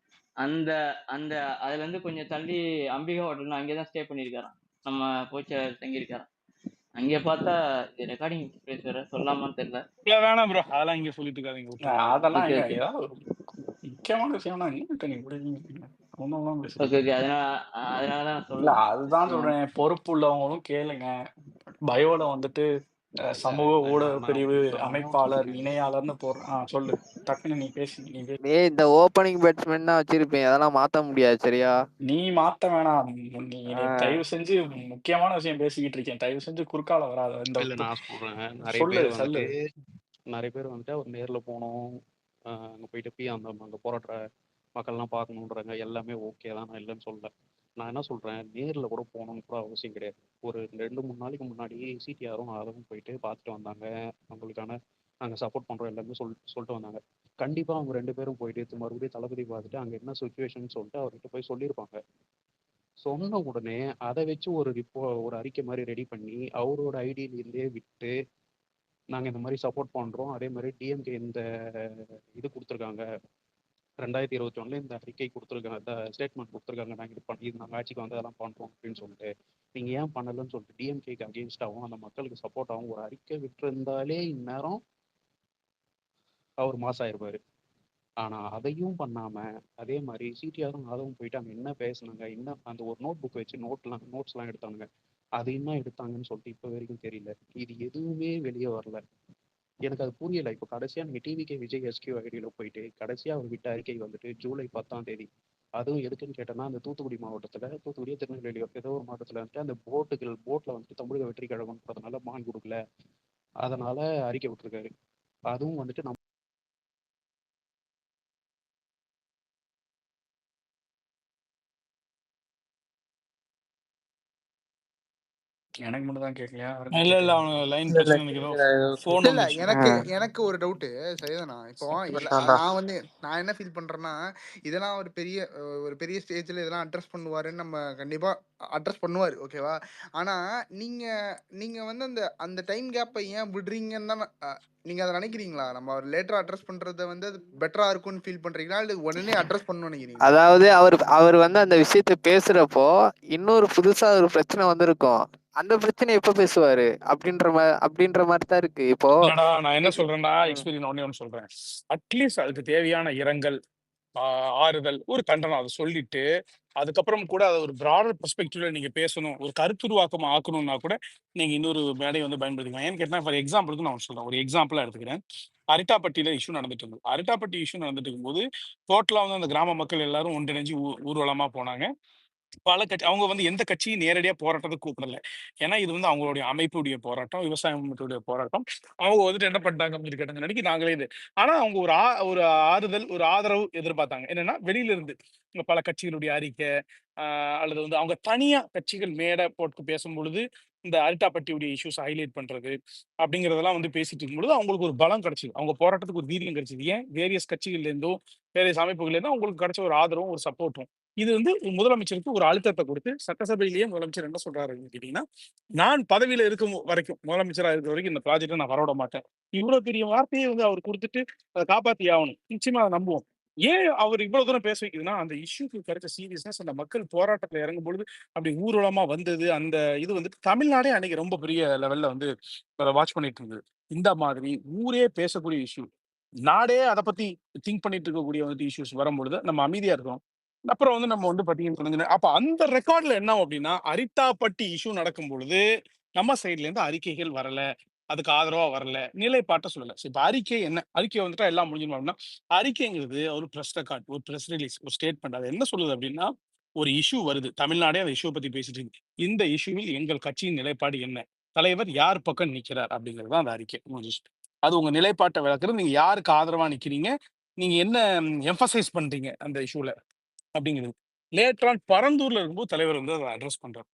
அந்த அந்த அதுல இருந்து கொஞ்சம் தள்ளி அம்பிகா ஹோட்டல்னு அங்கேதான் ஸ்டே பண்ணிருக்காராம். நம்ம போச்சர் தங்கியிருக்காராம். அங்க பார்த்தா ரெக்கார்டிங் பிளேஸ் வேற, சொல்லாமான்னு தெரியல. வேணாம் ப்ரோ, அதெல்லாம் இங்க சொல்லிட்டு இருக்காதீங்க. அதெல்லாம் ஏதாவது முக்கியமான விஷயம்னா அதுதான் சொல்றேன். பொறுப்பு உள்ளவங்களும் கேளுங்க. பயோல வந்துட்டு சமூக ஊடக பிரிவு அமைப்பாளர், இணையாளர்னு போடுறான். சொல்லு, டக்குன்னு நீ பேசி. இந்த ஓப்பனிங் பேட்ஸ்மேன் தான் வச்சிருப்பேன். அதெல்லாம் மாத்த முடியாது. சரியா? நீ மாத்த வேணாம். நீ தயவு செஞ்சு முக்கியமான விஷயம் பேசிக்கிட்டு இருக்கேன். தயவு செஞ்சு குறுக்கால வராத. நான் சொல்றேன். நிறைய பேர் வந்துட்டு அவர் நேர்ல போனோம், அங்க போயிட்டு அங்க போராடுற மக்கள்லாம் பார்க்கணுன்றாங்க. எல்லாமே ஓகே தான், நான் இல்லைன்னு சொல்லல. நான் என்ன சொல்றேன், நேர்ல கூட போகணும்னு கூட அவசியம் கிடையாது. ஒரு 2-3 நாளைக்கு முன்னாடி சிடிஆரும் போயிட்டு பார்த்துட்டு வந்தாங்க. அவங்களுக்கான நாங்கள் சப்போர்ட் பண்றோம் எல்லாமே சொல்லிட்டு வந்தாங்க. கண்டிப்பா அவங்க 2 பேரும் போயிட்டு மறுபடியும் தளபதி பார்த்துட்டு அங்க என்ன சிச்சுவேஷன் சொல்லிட்டு அவர்கிட்ட போய் சொல்லியிருப்பாங்க. சொன்ன உடனே அதை வச்சு ஒரு அறிக்கை மாதிரி ரெடி பண்ணி அவரோட ஐடியிலேருந்தே விட்டு நாங்க இந்த மாதிரி சப்போர்ட் பண்றோம். அதே மாதிரி டிஎம்கே இந்த இது கொடுத்துருக்காங்க 2021 இந்த அறிக்கை கொடுத்துருக்காங்க, ஸ்டேட்மெண்ட் கொடுத்துருக்காங்க, நாங்க இது நாங்கள் ஆட்சிக்கு வந்து அதெல்லாம் பண்றோம் அப்படின்னு சொல்லிட்டு நீங்க ஏன் பண்ணலன்னு சொல்லிட்டு டிஎம்கேக்கு அகேன்ஸ்டாகவும் அந்த மக்களுக்கு சப்போர்ட்டாகவும் ஒரு அறிக்கை விட்டுருந்தாலே இந்நேரம் அவர் மாஸ் ஆயிருப்பாரு. ஆனா அதையும் பண்ணாம அதே மாதிரி சிடிஆரும் அதுவும் போயிட்டு அங்க என்ன பேசுனாங்க, என்ன அந்த ஒரு நோட் புக் வச்சு நோட்ஸ் எல்லாம் எடுத்தானுங்க, அது என்ன எடுத்தாங்கன்னு சொல்லிட்டு இப்ப வரைக்கும் தெரியல. இது எதுவுமே வெளியே வரல. எனக்கு அது புரியல. இப்போ கடைசியா நீங்க டிவிகே விஜய் எஸ்கியூ ஐடியில போயிட்டு கடைசியா அவர் விட்ட அறிக்கை வந்துட்டு ஜூலை 10ஆம் தேதி. அதுவும் எதுக்குன்னு கேட்டோம்னா அந்த தூத்துக்குடி மாவட்டத்துல, தூத்துக்குடியோ திருநெல்வேலியோ ஏதோ ஒரு மாவட்டத்துல வந்துட்டு அந்த போட்ல வந்துட்டு தமிழக வெற்றி கழகம்ன்றதுனால மான் கொடுக்கல, அதனால அறிக்கை விட்டுருக்காரு. அதுவும் வந்துட்டு நம்ம எனக்கு மட்டும் தான் கேட்கலையா? இல்ல இல்ல அவனு லைன் இல்ல இல்ல பிரச்சனை நினைக்கிறோம். ஃபோன் இல்ல இல்ல வந்துச்சு. எனக்கு ஒரு டவுட்டு சரிதானா. இப்போ நான் என்ன ஃபீல் பண்றேன்னா, இதெல்லாம் ஒரு பெரிய ஸ்டேஜ்ல இதெல்லாம் அட்ரஸ் பண்ணுவாருன்னு நம்ம கண்டிப்பா அட்ரஸ் பண்ணுவாரு, ஓகேவா. ஆனா நீங்க நீங்க வந்து அந்த அந்த டைம் கேப்பை ஏன் விடுறீங்கன்னு தான் நீங்க அதை நினைக்கிறீங்களா? நம்ம அவர் லேட்டரா அட்ரஸ் பண்றத வந்து அது பெட்டரா இருக்கும்னு ஃபீல் பண்றீங்களா, இல்ல உடனே அட்ரஸ் பண்ணணும்னு நினைக்கிறீங்களா? அதாவது அவர் வந்து அந்த விஷயத்த பேசுறப்போ இன்னொரு புதுசா ஒரு பிரச்சனை வந்திருக்கும். அந்த பிரச்சனை எப்ப பேசுவாரு அப்படின்ற மாதிரி தான் இருக்கு இப்போ. இல்லடா நான் என்ன சொல்றேன்னா, எக்ஸ்பீரியன் ஒண்ணு சொல்றேன். அட்லீஸ்ட் அதுக்கு தேவையான இரங்கல், ஆறுதல், ஒரு கண்டனம் அதை சொல்லிட்டு அதுக்கப்புறம் கூட அதை ஒரு ப்ராடர் பெர்ஸ்பெக்டிவ்ல நீங்க பேசணும், ஒரு கருத்துருவாக்கம் ஆக்கணும்னா கூட நீங்க இன்னொரு மேடையை வந்து பயன்படுத்திக்கலாம். ஏன்னு கேட்டா ஃபார் எக்ஸாம்பிளுக்கு நான் சொல்றேன், ஒரு எக்ஸாம்பிளா எடுத்துக்கிறேன். அரிட்டாப்பட்டியில இஷ்யூ நடந்துட்டு இருந்தது. அரிட்டாப்பட்டி இஷ்யூ நடந்துட்டு இருக்கும்போது டோட்டலா வந்து அந்த கிராம மக்கள் எல்லாரும் ஒன்றிணைஞ்சு ஊர்வலமா போனாங்க. பல கட்சி அவங்க வந்து எந்த கட்சியும் நேரடியா போராட்டத்துக்கு கூப்பிடல. ஏன்னா இது வந்து அவங்களுடைய அமைப்புடைய போராட்டம், விவசாய அமைப்புடைய போராட்டம். அவங்க வந்துட்டு என்ன பண்ணிட்டாங்க அப்படின்னு கேட்டாங்க, நடிக்க நாங்களே இது. ஆனா அவங்க ஒரு ஆறுதல், ஒரு ஆதரவு எதிர்பார்த்தாங்க. என்னன்னா வெளியில இருந்து பல கட்சிகளுடைய அறிக்கை, அல்லது வந்து அவங்க தனியா கட்சிகள் மேடை போட்டு பேசும்பொழுது இந்த அரிட்டாப்பட்டியுடைய இஷ்யூஸ் ஹைலைட் பண்றது அப்படிங்கிறதெல்லாம் வந்து பேசிட்டு இருக்கும்பொழுது அவங்களுக்கு ஒரு பலம் கிடைச்சது. அவங்க போராட்டத்துக்கு ஒரு வீரியம் கிடைச்சது. ஏன் வேரியஸ் கட்சிகள்ல இருந்தோ வேரியஸ் அமைப்புகள்ல இருந்தோ அவங்களுக்கு கிடைச்ச ஒரு ஆதரவும் ஒரு சப்போர்ட்டும். இது வந்து முதலமைச்சருக்கு ஒரு அழுத்தத்தை கொடுத்து சட்டசபையிலேயே முதலமைச்சர் என்ன சொல்றாரு கேட்டீங்கன்னா, நான் பதவியில இருக்கும் வரைக்கும், முதலமைச்சரா இருக்கிற வரைக்கும் இந்த ப்ராஜெக்டை நான் வரவிட மாட்டேன். இவ்வளவு பெரிய வார்த்தையை வந்து அவர் கொடுத்துட்டு அதை காப்பாத்தி ஆகணும். நிச்சயமா அதை நம்புவோம். ஏன் அவர் இவ்வளவு தூரம் பேச வைக்குதுன்னா, அந்த இஷ்யூக்கு கிடைச்ச சீரியஸ்னஸ், அந்த மக்கள் போராட்டத்துல இறங்கும் பொழுது அப்படி ஊர்வலமா வந்தது, அந்த இது வந்துட்டு தமிழ்நாடே அன்னைக்கு ரொம்ப பெரிய லெவல்ல வந்து வாட்ச் பண்ணிட்டு இருந்தது. இந்த மாதிரி ஊரே பேசக்கூடிய இஷ்யூ, நாடே அதை பத்தி திங்க் பண்ணிட்டு இருக்கக்கூடிய வந்து இஷ்யூஸ் வரும்பொழுது நம்ம அமைதியா இருக்கோம். அப்புறம் வந்து நம்ம வந்து பாத்தீங்கன்னா அப்ப அந்த ரெக்கார்ட்ல என்ன ஆகும் அப்படின்னா, அரிட்டாப்பட்டி இஷ்யூ நடக்கும் பொழுது நம்ம சைட்ல இருந்து அறிக்கைகள் வரல, அதுக்கு ஆதரவா வரல, நிலைப்பாட்டை சொல்லல. இப்ப அறிக்கை என்ன, அறிக்கை வந்துட்டா எல்லாம் முடிஞ்சிடும் அப்படின்னா, அறிக்கைங்கிறது ஒரு பிரஸ் ரெக்கார்ட், ஒரு பிரஸ் ரிலீஸ், ஒரு ஸ்டேட்மெண்ட். அது என்ன சொல்லுது அப்படின்னா, ஒரு இஷ்யூ வருது, தமிழ்நாடே அந்த இஷ்யூ பத்தி பேசிட்டு இருக்கு, இந்த இஷ்யூவில் எங்கள் கட்சியின் நிலைப்பாடு என்ன, தலைவர் யார் பக்கம் நிக்கிறார் அப்படிங்கிறது தான் அந்த அறிக்கை. முடிஞ்சிச்சு. அது உங்க நிலைப்பாட்டை விளக்குறது, நீங்க யாருக்கு ஆதரவா நிக்கிறீங்க, நீங்க என்ன எம்பசைஸ் பண்றீங்க அந்த இஷ்யூல அப்படிங்கிறது. லேட்டர் ஆன் பரந்தூர்ல இருக்கும்போது தலைவர் வந்து அதை அட்ரஸ் பண்றாரு.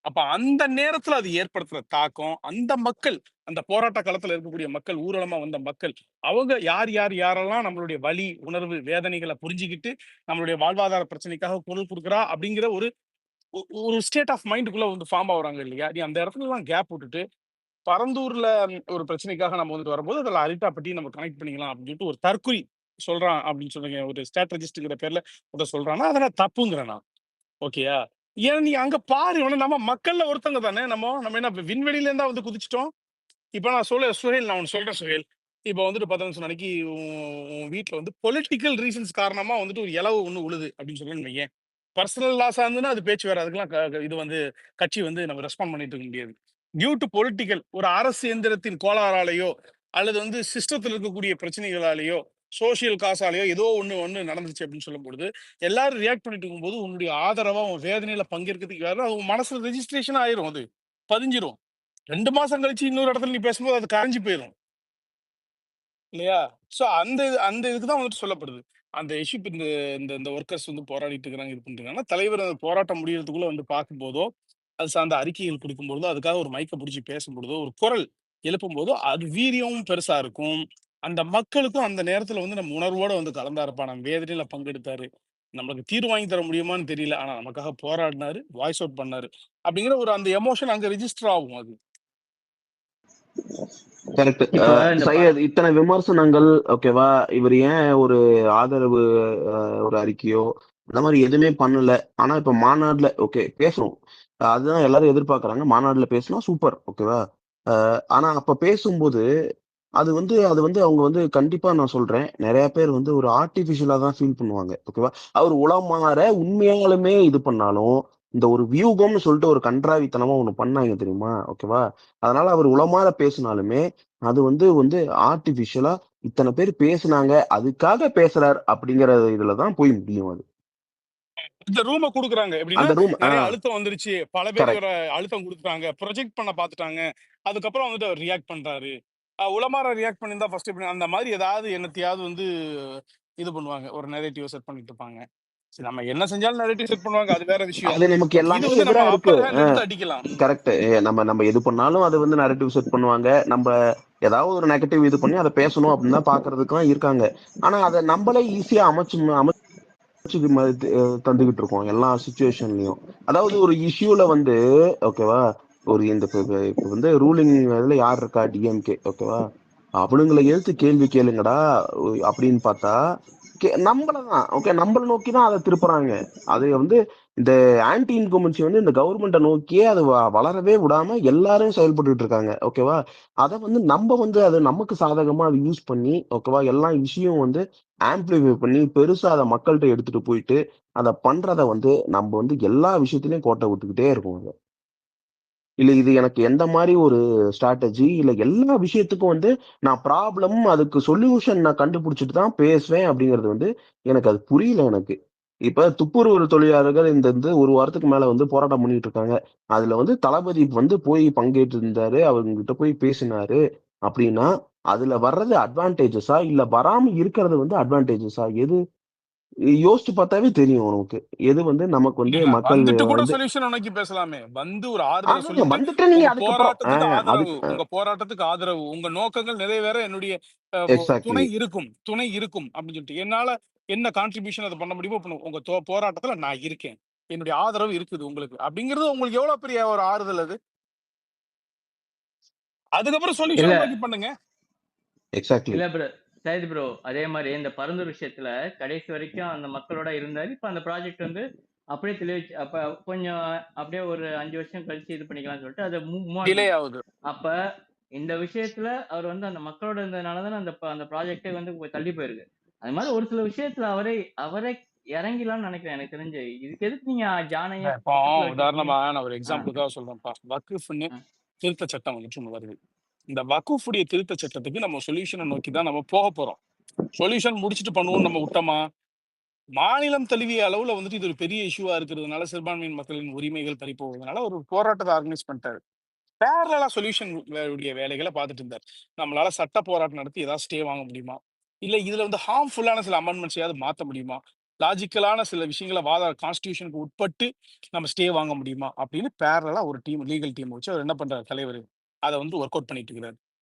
அப்ப அந்த நேரத்துல அது ஏற்படுத்துற தாக்கம், அந்த மக்கள், அந்த போராட்ட காலத்துல இருக்கக்கூடிய மக்கள், ஊர்வலமா வந்த மக்கள், அவங்க யாரெல்லாம் நம்மளுடைய வலி, உணர்வு, வேதனைகளை புரிஞ்சுக்கிட்டு நம்மளுடைய வாழ்வாதார பிரச்சனைக்காக குரல் கொடுக்குறா அப்படிங்கிற ஒரு ஸ்டேட் ஆஃப் மைண்டுக்குள்ள வந்து ஃபார்ம் ஆகுறாங்க இல்லையா. நீ அந்த இடத்துல எல்லாம் கேப் விட்டுட்டு பரந்தூர்ல ஒரு பிரச்சனைக்காக நம்ம வந்துட்டு வரும்போது அதில் அரிட்டாப்பட்டி நம்ம கனெக்ட் பண்ணிக்கலாம் அப்படின்னு சொல்லிட்டு ஒரு தற்குறி சொல்றான் அப்படின்னு சொல்லுங்க, ஒரு ஸ்ட்ராட்டஜிஸ்ட்ங்கிற பேர்ல ஒருத்தர் சொல்றான்னா அதெல்லாம் தப்புங்கிறேன் நான். ஓகேயா? ஏன் நீ அங்க பாரு, நம்ம மக்கள்ல ஒருத்தங்க தானே. நம்ம என்ன விண்வெளியில இருந்தா வந்து குதிச்சிட்டோம். இப்ப நான் சுஹேல், நான் ஒன்று சொல்றேன் சுஹேல். இப்போ வந்துட்டு 10 நிமிஷம் நாளைக்கு உன் வீட்டுல வந்து பொலிட்டிக்கல் ரீசன்ஸ் காரணமா வந்துட்டு ஒரு இலவு ஒண்ணு உழுது அப்படின்னு சொல்லி வையேன். பர்சனல் லாஸா இருந்துன்னா அது பேச்சு வேற. அதுக்கெல்லாம் இது வந்து கட்சி வந்து நம்ம ரெஸ்பாண்ட் பண்ணிட்டு இருக்க முடியாது. டியூ டு பொலிட்டிக்கல், ஒரு அரசு எந்திரத்தின் கோளாறாலேயோ அல்லது வந்து சிஸ்டத்தில் இருக்கக்கூடிய பிரச்சனைகளாலேயோ சோசியல் காசாலேயோ ஏதோ ஒண்ணு நடந்துச்சு அப்படின்னு சொல்லும் பொழுது எல்லாரும் ரியாக்ட் பண்ணிட்டு இருக்கும்போது உன்னுடைய ஆதரவா உன் வேதனையில பங்கேற்கிறதுக்கு யாரும் அது உன் மனசுல ரெஜிஸ்ட்ரேஷன் ஆயிரும், அது பதிஞ்சிரும். 2 மாசம் கழிச்சு இன்னொரு இடத்துல நீ பேசும்போது அது கரைஞ்சு போயிடும் இல்லையா? சோ அந்த அந்த இதுக்கு தான் வந்துட்டு சொல்லப்படுது. அந்த இஷ்யூ இந்த இந்த இந்த ஒர்க்கர்ஸ் வந்து போராடிட்டு இருக்கிறாங்க, இது பண்ணிருக்காங்க. தலைவர் அந்த போராட்டம் முடியறதுக்குள்ள வந்து பார்க்கும்போதோ, அது சார்ந்த அறிக்கைகள் கொடுக்கும்பொழுதோ, அதுக்காக ஒரு மைக்க பிடிச்சி பேசும்பொழுதோ, ஒரு குரல் எழுப்பும்போதோ, அது வீரியமும் பெருசா இருக்கும். அந்த மக்களுக்கும் அந்த நேரத்துல வந்து நம்ம உணர்வோட வந்து கலந்தாருப்பா, நம்ம வேதனையில பங்கெடுத்தாரு, நம்மளுக்கு தீர்வு வாங்கி தர முடியுமான்னு தெரியல, ஆனா நமக்காக போராடினாரு, வாய்ஸ் அவுட் பண்ணாரு அப்படிங்கிற ஒரு அந்த எமோஷன் அங்க ரெஜிஸ்டர் ஆகும். அது கரெக்ட். இப்ப இந்த சையத், இத்தனை விமர்சனங்கள் ஓகேவா, இவர் ஏன் ஒரு ஆதரவு ஒரு அறிக்கையோ அந்த மாதிரி எதுவுமே பண்ணல. ஆனா இப்ப மாநாடுல ஓகே பேசுறோம், அதுதான் எல்லாரும் எதிர்பார்க்கறாங்க, மாநாடுல பேசினா சூப்பர் ஓகேவா. ஆனா அப்ப பேசும்போது அது வந்து அவங்க வந்து கண்டிப்பா நான் சொல்றேன், நிறைய பேர் வந்து ஒரு ஆர்டிபிஷியலா தான் ஃபீல் பண்ணுவாங்க ஓகேவா. அவர் உளமாற உண்மையாலுமே இது பண்ணாலும் இந்த ஒரு வியூகம்னு சொல்லிட்டு ஒரு கன்றாவித்தனமா ஒண்ணு பண்ணாங்க தெரியுமா ஓகேவா. அதனால அவர் உளமாற பேசினாலுமே அது வந்து வந்து ஆர்டிபிஷியலா இத்தனை பேர் பேசுனாங்க அதுக்காக பேசுறார் அப்படிங்கிற இதுலதான் போய் முடியும் அது. இந்த ரூமை கொடுக்குறாங்க எப்படின்னா, அந்த ரூம் நிறைய அழுத்தம் வந்துருச்சு, பல பேர் கரெக்ட். இவரை அழுத்தம் கொடுத்துட்டாங்க, ப்ரொஜெக்ட் பண்ண பார்த்துட்டாங்க, அதுக்கப்புறம் வந்துட்டு அவர் ரியாக்ட் பண்றாரு. உலமாற ரியாக்ட் பண்ணியிருந்தா ஃபர்ஸ்ட் இப்படி அந்த மாதிரி ஏதாவது என்னத்தையாவது வந்து இது பண்ணுவாங்க, ஒரு நெரேட்டிவ் செட் பண்ணிட்டு இருப்பாங்க. சரி, நம்ம என்ன செஞ்சாலும் நெரேட்டிவ் செட் பண்ணுவாங்க, அது வேற விஷயம். அது நமக்கு பட் இது எல்லாமே வந்து எதிரா நம்ம இருக்கு. அப்பர் ஹேண்ட் எடுத்து அடிக்கலாம். கரெக்ட். நம்ம எது பண்ணாலும் அது வந்து நரேட்டிவ் செட் பண்ணுவாங்க. நம்ம ஏதாவது ஒரு நெகட்டிவ் இது பண்ணி அதை பேசணும் அப்படின்னு தான் பாக்குறதுக்குலாம் இருக்காங்க. ஆனா அதை நம்மளே ஈஸியா அமைச்சு தந்துகிட்டு இருக்கோம் எல்லா சுச்சுவேஷன்லயும். அதாவது ஒரு இஷ்யூல வந்து ஓகேவா, ஒரு இந்த இப்ப வந்து ரூலிங் இதுல யார் இருக்கா, டிஎம்கே ஓகேவா, அவனுங்களை எழுத்து கேள்வி கேளுங்கடா அப்படின்னு பார்த்தா நம்மளதான் ஓகே, நம்மள நோக்கி தான் அதை திருப்புறாங்க. அது வந்து இந்த ஆன்டி இன்கம்பன்சி வந்து இந்த கவர்மெண்ட்டை நோக்கியே அது வளரவே விடாம எல்லாரும் செயல்பட்டு இருக்காங்க ஓகேவா. அதை வந்து நம்ம வந்து அது நமக்கு சாதகமா அதை யூஸ் பண்ணி ஓகேவா, எல்லா விஷயம் வந்து ஆம்பிளிஃபை பண்ணி பெருசா அதை மக்கள்கிட்ட எடுத்துட்டு போயிட்டு அதை பண்றத வந்து நம்ம வந்து எல்லா விஷயத்திலயும் கோட்டை விட்டுக்கிட்டே இருக்கோம். அதை இல்ல இது எனக்கு எந்த மாதிரி ஒரு ஸ்ட்ராட்டஜி இல்ல, எல்லா விஷயத்துக்கும் வந்து நான் ப்ராப்ளம் அதுக்கு சொல்யூஷன் நான் கண்டுபிடிச்சிட்டு தான் பேசுவேன் அப்படிங்கிறது வந்து எனக்கு அது புரியல எனக்கு. இப்ப துப்புரவு தொழிலாளர்கள் இந்த இந்த ஒரு வாரத்துக்கு மேல வந்து போராட்டம் பண்ணிட்டு இருக்காங்க. அதுல வந்து தளபதி வந்து போய் பங்கேற்று இருந்தாரு, அவங்க கிட்ட போய் பேசினாரு அப்படின்னா அதுல வர்றது அட்வான்டேஜஸா இல்ல வராம இருக்கிறது வந்து அட்வான்டேஜஸா, எது யோசிச்சு பார்த்தாவே தெரியும் உனக்கு எது வந்து நமக்கு வந்து இல்ல, மக்கள் வந்துட்டு கூட வந்து. சொல்யூஷன் நோக்கி பேசலாமே, வந்து ஒரு ஆறுதலை அதான் சொல்லிட்டு வந்துட்டு நீங்க உங்க அதுக்கப்புறம் போராட்டத்துக்கு ஆதரவு, அதுக்கு உங்க போராட்டத்துக்கு ஆதரவு, உங்க நோக்கங்கள் நிறைவேற என்னுடைய துணை எக்ஸாக்ட்லி. இருக்கும், துணை இருக்கும் அப்படின்னு சொல்லிட்டு என்னால என்ன கான்ட்ரிபியூஷன் அதை பண்ண முடியுமோ பண்ணும், உங்க போராட்டத்துல நான் இருக்கேன், என்னுடைய ஆதரவு இருக்குது உங்களுக்கு அப்படிங்கிறது உங்களுக்கு எவ்வளவு பெரிய ஒரு ஆறுதல் அது. அதுக்கப்புறம் இல்ல சொல்யூஷன் நோக்கி பண்ணுங்க. எக்ஸாக்ட்லி. இல்ல ப்ரோ, சையத் ப்ரோ, அதே மாதிரி இந்த பரந்தூர் விஷயத்துல கடைசி வரைக்கும் அந்த மக்களோட இருந்தாரு. இப்ப அந்த ப்ராஜெக்ட் வந்து அப்படியே தெளிவிச்சு, அப்ப கொஞ்சம் அப்படியே ஒரு 5 வருஷம் கழிச்சு இது பண்ணிக்கலாம்னு சொல்லிட்டு அதை மூவ் ஆன் டிலே பண்ணாரு. ஆகுது. அப்ப இந்த விஷயத்துல அவர் வந்து அந்த மக்களோட இருந்ததுனாலதானே அந்த ப்ராஜெக்டே வந்து தள்ளி போயிருக்கு. அது மாதிரி ஒரு சில விஷயத்துல அவரே அவரே இறங்கிலாம்னு நினைக்கிறேன் எனக்கு தெரிஞ்சு. இதுக்கு எதுக்கு நீங்க ஜானைய இப்போ பக்கத்துல வச்சுக்கிட்டு? உதாரணமா நான் ஒரு எக்ஸாம்பிளுக்காக சொல்றேன்ப்பா, வக்குஃப்னு திருத்த சட்டம் வந்துட்டு ஒண்ணு வருது. இந்த வக்குஃபுடைய திருத்த சட்டத்துக்கு நம்ம சொல்யூஷனை நோக்கி தான் நம்ம போக போறோம். சொல்யூஷன் முடிச்சுட்டு பண்ணுவோம் நம்ம விட்டோமா? மாநிலம் தழுவிய அளவுல வந்துட்டு இது ஒரு பெரிய இஷ்யூவா இருக்கிறதுனால, சிறுபான்மையின் மக்களின் உரிமைகள் பறிப்போவதனால ஒரு போராட்டத்தை ஆர்கனைஸ் பண்ணிட்டாரு. பேரலா சொல்யூஷன் உடைய வேலைகளை பார்த்துட்டு இருந்தார். நம்மளால சட்ட போராட்டம் நடத்தி ஏதாவது ஸ்டே வாங்க முடியுமா, இல்ல இதுல வந்து ஹார்ம்ஃபுல்லான சில அமெண்ட்மெண்ட்ஸ் ஏதாவது மாத்த முடியுமா, லாஜிக்கலான சில விஷயங்களை கான்ஸ்டியூஷனுக்கு உட்பட்டு நம்ம ஸ்டே வாங்க முடியுமா அப்படின்னு பேரலா ஒரு டீம், லீகல் டீம் வச்சு அவர் என்ன பண்றாரு தலைவர், அதை வந்து ஒர்க் அவுட் பண்ணிட்டு இருக்கிறாரு.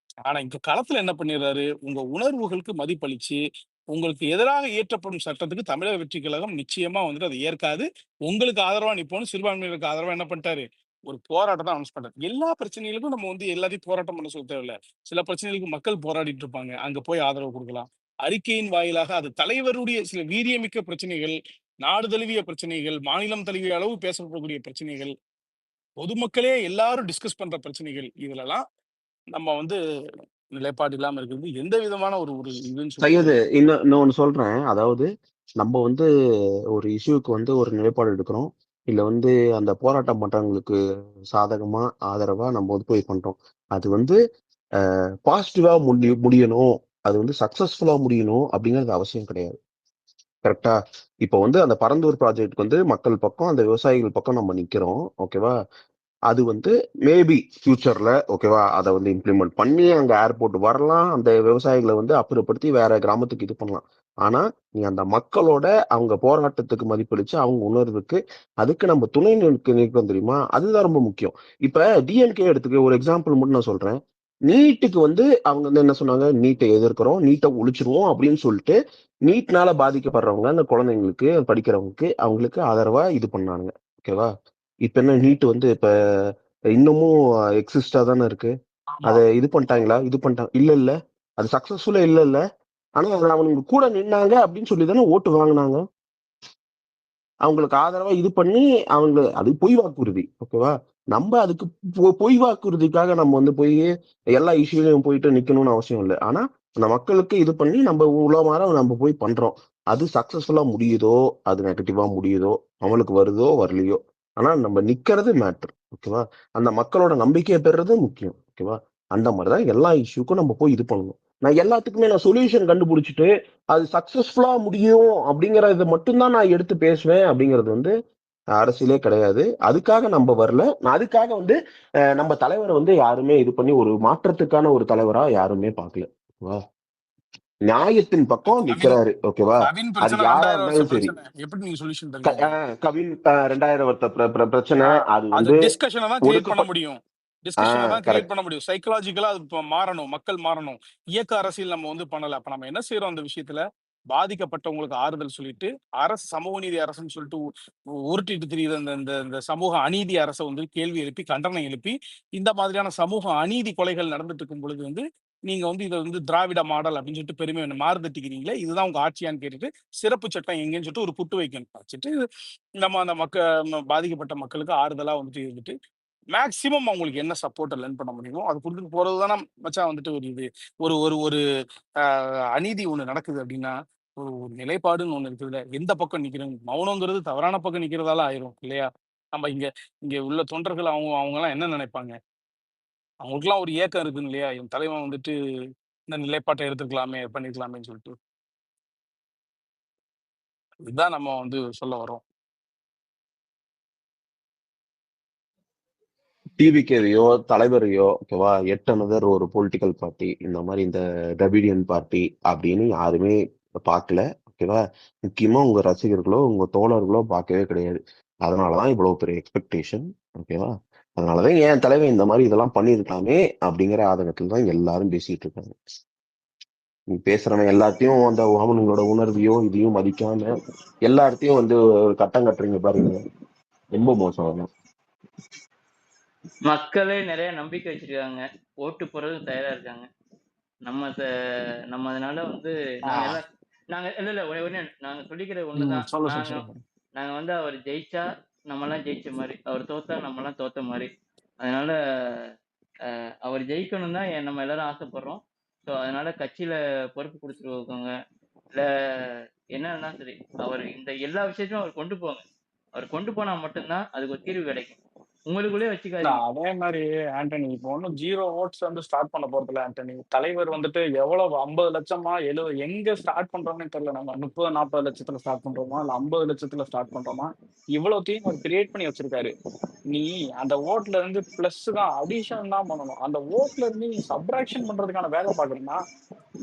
ஆனா இந்த காலத்துல என்ன பண்ணிடுறாரு, உங்க உணர்வுகளுக்கு மதிப்பளிச்சு உங்களுக்கு எதிராக இயற்றப்படும் சட்டத்துக்கு தமிழக வெற்றி கழகம் நிச்சயமா வந்துட்டு அதை ஏற்காது, உங்களுக்கு ஆதரவா நிப்போம்னு சிறுபான்மையினருக்கு ஆதரவா என்ன பண்ணிட்டாரு, ஒரு போராட்டத்தை அனௌன்ஸ் பண்றாரு. எல்லா பிரச்சனைகளுக்கும் நம்ம வந்து எல்லாத்தையும் போராட்டம் பண்ண சொல்ல தேவையில்ல. சில பிரச்சனைகளுக்கு மக்கள் போராடிட்டு இருப்பாங்க, அங்க போய் ஆதரவு கொடுக்கலாம். அறிக்கையின் வாயிலாக அது தலைவருடைய சில வீரியமிக்க பிரச்சனைகள், நாடு தழுவிய பிரச்சனைகள், மாநிலம் தழுவிய அளவு பேசப்படக்கூடிய பிரச்சனைகள், பொதுமக்களே எல்லாரும் டிஸ்கஸ் பண்ற பிரச்சனைகள், இதுலலாம் நம்ம வந்து நிலைப்பாடு இல்லாம இருக்கிறது எந்த விதமான ஒரு ஒரு இதுன்னு சொல்லிட்டு சையது, இன்னொன்னு சொல்றேன். அதாவது நம்ம வந்து ஒரு இஷ்யூக்கு வந்து ஒரு நிலைப்பாடு எடுக்கிறோம், இல்ல வந்து அந்த போராட்டம் பண்றவங்களுக்கு சாதகமா ஆதரவா நம்ம வந்து போய் பண்றோம். அது வந்து பாசிட்டிவா முடியணும், அது வந்து சக்சஸ்ஃபுல்லா முடியணும் அப்படிங்கிறது அவசியம் கிடையாது. கரெக்டா? இப்போ வந்து அந்த பரந்தூர் ப்ராஜெக்ட் வந்து மக்கள் பக்கம், அந்த விவசாயிகள் பக்கம் நம்ம நிக்கிறோம் ஓகேவா. அது வந்து மேபி ஃபியூச்சர்ல ஓகேவா அதை வந்து இம்ப்ளிமெண்ட் பண்ணி அங்க ஏர்போர்ட் வரலாம், அந்த விவசாயிகளை வந்து அப்புறப்படுத்தி வேற கிராமத்துக்கு இது பண்ணலாம். ஆனா நீ அந்த மக்களோட அவங்க போராட்டத்துக்கு மதிப்பளிச்சு அவங்க உணர்வுக்கு அதுக்கு நம்ம துணை நிற்கிறோம் தெரியுமா, அதுதான் ரொம்ப முக்கியம். இப்ப டிஎம்கே எடுத்துக்க ஒரு எக்ஸாம்பிள் மட்டும் நான் சொல்றேன். நீட்டுக்கு வந்து அவங்க வந்து என்ன சொன்னாங்க, நீட்டை எதிர்க்கிறோம், நீட்டை ஒழிச்சிருவோம் அப்படின்னு சொல்லிட்டு நீட்னால பாதிக்கப்படுறவங்க அந்த குழந்தைங்களுக்கு படிக்கிறவங்களுக்கு அவங்களுக்கு ஆதரவா இது பண்ணாங்க. ஓகேவா? இப்ப என்ன நீட் வந்து இப்ப இன்னமும் எக்ஸிஸ்டா தானே இருக்கு. ஆமா அதை இது பண்ணிட்டாங்களா? இது பண்ணிட்டாங்க இல்ல இல்ல. அது சக்சஸ்ஃபுல்லா இல்ல இல்ல. ஆனா அதுல அவனுங்க கூட நின்னாங்க அப்படின்னு சொல்லி தானே ஓட்டு வாங்கினாங்க. அவங்களுக்கு ஆதரவா இது பண்ணி அவங்க அது பொய் வாக்குறுதி. ஓகேவா? நம்ம அதுக்கு பொய் வாக்குறுதிக்காக நம்ம வந்து போய் எல்லா இஷ்யூலையும் போயிட்டு நிக்கணும்னு அவசியம் இல்லை. ஆனா அந்த மக்களுக்கு இது பண்ணி நம்ம உலமாற நம்ம போய் பண்றோம். அது சக்சஸ்ஃபுல்லா முடியுதோ, அது நெகட்டிவா முடியுதோ, அவங்களுக்கு வருதோ வரலையோ, ஆனா நம்ம நிக்கிறது மேட்டர். ஓகேவா? அந்த மக்களோட நம்பிக்கையை பெறுறது முக்கியம். ஓகேவா? அந்த மாதிரிதான் எல்லா இஷ்யூக்கும் நம்ம போய் இது பண்ணணும். நான் எல்லாத்துக்குமே நான் சொல்யூஷன் கண்டுபிடிச்சிட்டு அது சக்சஸ்ஃபுல்லா முடியும் அப்படிங்கறத மட்டும்தான் நான் எடுத்து பேசுவேன் அப்படிங்கிறது வந்து அரசியலே கிடையாது. அதுக்காக நம்ம வரல. நான் அதுக்காக வந்து நம்ம தலைவரை வந்து யாருமே இது பண்ணி ஒரு மாற்றத்துக்கான ஒரு தலைவரா யாருமே பார்க்கல. ஓகேவா? நியாயத்தின் பக்கம் கவின் நிக்கிறாரு. ஓகேவா? கவின் அது பிரச்சனை யாரா 2000 வருஷ இருந்தாலும் சரி. பிரச்சனை எப்படி நீங்க சொல்யூஷன் தருவீங்க? கவின் 2000 வருத்த பிரச்சனை அது அது வந்து டிஸ்கஷனை தான் கிரியேட் பண்ண ஒடுக்கப்ப முடியும். டிஸ்கஷனை தான் கிரியேட் கரெக்ட். பண்ண முடியும். சைக்கலாஜிக்கலா அது மாறணும், மக்கள் மாறணும். இயக்க அரசியல் நம்ம வந்து பண்ணல. அப்ப நம்ம என்ன செய்யறோம் அந்த விஷயத்துல? பாதிக்கப்பட்டவங்களுக்கு ஆறுதல் சொல்லிட்டு, அரசு சமூக நீதி அரசுன்னு சொல்லிட்டு உருட்டிட்டு திரியுற இந்த இந்த இந்த சமூக அநீதி அரசை வந்து கேள்வி எழுப்பி, கண்டனம் எழுப்பி, இந்த மாதிரியான சமூக அநீதி கொலைகள் நடந்துட்டு இருக்கும் பொழுது வந்து, நீங்க வந்து இதை வந்து திராவிட மாடல் அப்படின்னு சொல்லிட்டு பெருமை மாறுதட்டிக்கிறீங்களே, இதுதான் உங்க ஆட்சியான்னு கேட்டுட்டு, சிறப்பு சட்டம் எங்கேன்னு சொல்லிட்டு ஒரு புட்டு வைக்கணும். வச்சுட்டு நம்ம அந்த பாதிக்கப்பட்ட மக்களுக்கு ஆறுதலா வந்துட்டு இருந்துட்டு, மேக்ஸிமம் அவங்களுக்கு என்ன சப்போர்ட்டை லெர்ன் பண்ண முடியுமோ அது கொடுத்துட்டு போறது தானே மச்சான் வந்துட்டு ஒரு இது ஒரு ஒரு ஒரு அநீதி ஒண்ணு நடக்குது அப்படின்னா ஒரு ஒரு நிலைப்பாடுன்னு ஒண்ணு இருக்குதுல்ல, எந்த பக்கம் நிக்கிறோம்? மௌனங்கிறது தவறான பக்கம் நிக்கிறதால ஆயிரும் இல்லையா? நம்ம இங்க இங்க உள்ள தொண்டர்கள் அவங்க எல்லாம் என்ன நினைப்பாங்க? அவங்களுக்குலாம் ஒரு ஏக்கம் இருக்குன்னு இல்லையா? என் தலைவன் வந்துட்டு இந்த நிலைப்பாட்டை எடுத்துக்கலாமே, பண்ணிருக்கலாமேன்னு சொல்லிட்டு. இதுதான் நம்ம வந்து சொல்ல வரோம். டிவிகேவையோ தலைவரையோ ஓகேவா எட் அனதர் ஒரு பொலிட்டிக்கல் பார்ட்டி இந்த மாதிரி இந்த திராவிடியன் பார்ட்டி அப்படின்னு யாருமே பார்க்கல. ஓகேவா? முக்கியமா உங்க ரசிகர்களோ உங்க தோழர்களோ பார்க்கவே கிடையாது. அதனாலதான் இவ்வளவு பெரிய எக்ஸ்பெக்டேஷன். ஓகேவா? அதனாலதான் என் தலைவன் இந்த மாதிரி இதெல்லாம் பண்ணியிருக்கலாமே அப்படிங்கிற ஆதங்கத்துல தான் எல்லாரும் பேசிட்டு இருக்காங்க. நீ பேசுறவன் எல்லாத்தையும் அந்த அவனுங்களோட உணர்வையோ இதையும் மதிக்காம எல்லாத்தையும் வந்து ஒரு கட்டம் கட்டுறீங்க பாருங்க, ரொம்ப மோசம் அதெல்லாம். மக்களே நிறைய நம்பிக்கை வச்சிருக்காங்க, ஓட்டு போறதுக்கு தயாரா இருக்காங்க. நம்ம அதனால வந்து நாங்க எல்லாம் நாங்க இல்ல இல்ல ஒண்ணே நாங்க சொல்லிக்கிறது ஒண்ணுதான். சொல்ல நாங்க சொல்லுங்க. நாங்க வந்து அவர் ஜெயிச்சா நம்ம எல்லாம் ஜெயிச்ச மாதிரி, அவர் தோத்தா நம்ம எல்லாம் தோத்த மாதிரி. அதனால அவர் ஜெயிக்கணும் தான் நம்ம எல்லாரும் ஆசைப்படுறோம். ஸோ அதனால கட்சியில பொறுப்பு கொடுத்துருக்கவங்க இல்ல என்னன்னா சரி, அவர் இந்த எல்லா விஷயத்தையும் அவர் கொண்டு போங்க. அவர் கொண்டு போனா மட்டும்தான் அதுக்கு ஒரு தீர்வு கிடைக்கும். உங்களுக்குள்ளே இல்ல வச்சுக்காதீங்க. அதே மாதிரி ஆண்டனி இப்போ ஒன்றும் 0 ஓட்ஸ் வந்து ஸ்டார்ட் பண்ண போறதில்ல ஆண்டனி. தலைவர் வந்துட்டு எவ்வளவு 50 லட்சமா 70 எங்க ஸ்டார்ட் பண்றோம்னே தெரியல. நம்ம 30-40 லட்சத்துல ஸ்டார்ட் பண்றோமா இல்ல 50 லட்சத்துல ஸ்டார்ட் பண்றோமா? இவ்வளவுத்தையும் அவர் கிரியேட் பண்ணி வச்சிருக்காரு. நீ அந்த ஓட்ல இருந்து பிளஸ் தான் அடிஷன் தான் பண்ணணும். அந்த ஓட்ல இருந்து நீ சப்ராக்ஷன் பண்றதுக்கான வேலை பாக்குறீங்கன்னா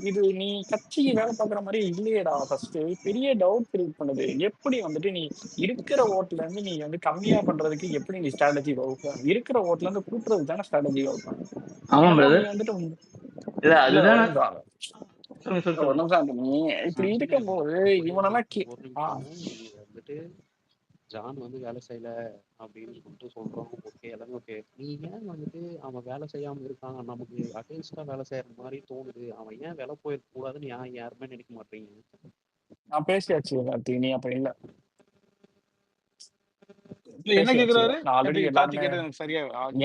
இது நீ கட்சிக்கு வேலை பார்க்குற மாதிரி இல்லையேடா. ஃபர்ஸ்ட் பெரிய டவுட் கிரியேட் பண்ணுது. எப்படி வந்துட்டு நீ இருக்கிற ஓட்ல இருந்து நீ வந்து கம்மியா பண்றதுக்கு எப்படி நீ ஸ்ட்ராட்டஜி வகுப்ப? இருக்கிற ஓட்ல இருந்து கூட்டுறதுக்கு தானே ஸ்ட்ராட்டஜி வகுப்பேன். ஆமா என்னமோ நீ பிரதர். வந்துட்டு இல்ல இல்ல அதுதான் ஒரு நான் நிமிஷம் ஒரு நிமிஷம் நீ இப்படி இருக்கும்போது இவனெல்லாம் ஒரு நிமிஷம். நீங்க வந்துட்டு ஜான் வந்து வேலை செய்யல அப்படின்னு சொல்லிட்டு சொல்றோம். ஓகே, எல்லாமே ஓகே. நீ ஏன் வந்துட்டு அவன் வேலை செய்யாம இருக்கான், நமக்கு அகேன்ஸ்டா வேலை செய்யற மாதிரி தோணுது, அவன் ஏன் வேலை போயிருக்க கூடாதுன்னு யாருமே நினைக்க மாட்டீங்க? நான் பேசியாச்சு கார்த்தி, நீ அப்ப இல்ல என்ன பேசியாச்சு. கேக்குறாரு? நான் ஆல்ரெடி எப்படி கார்த்தி எல்லாருமே கேட்டது எனக்கு சரியா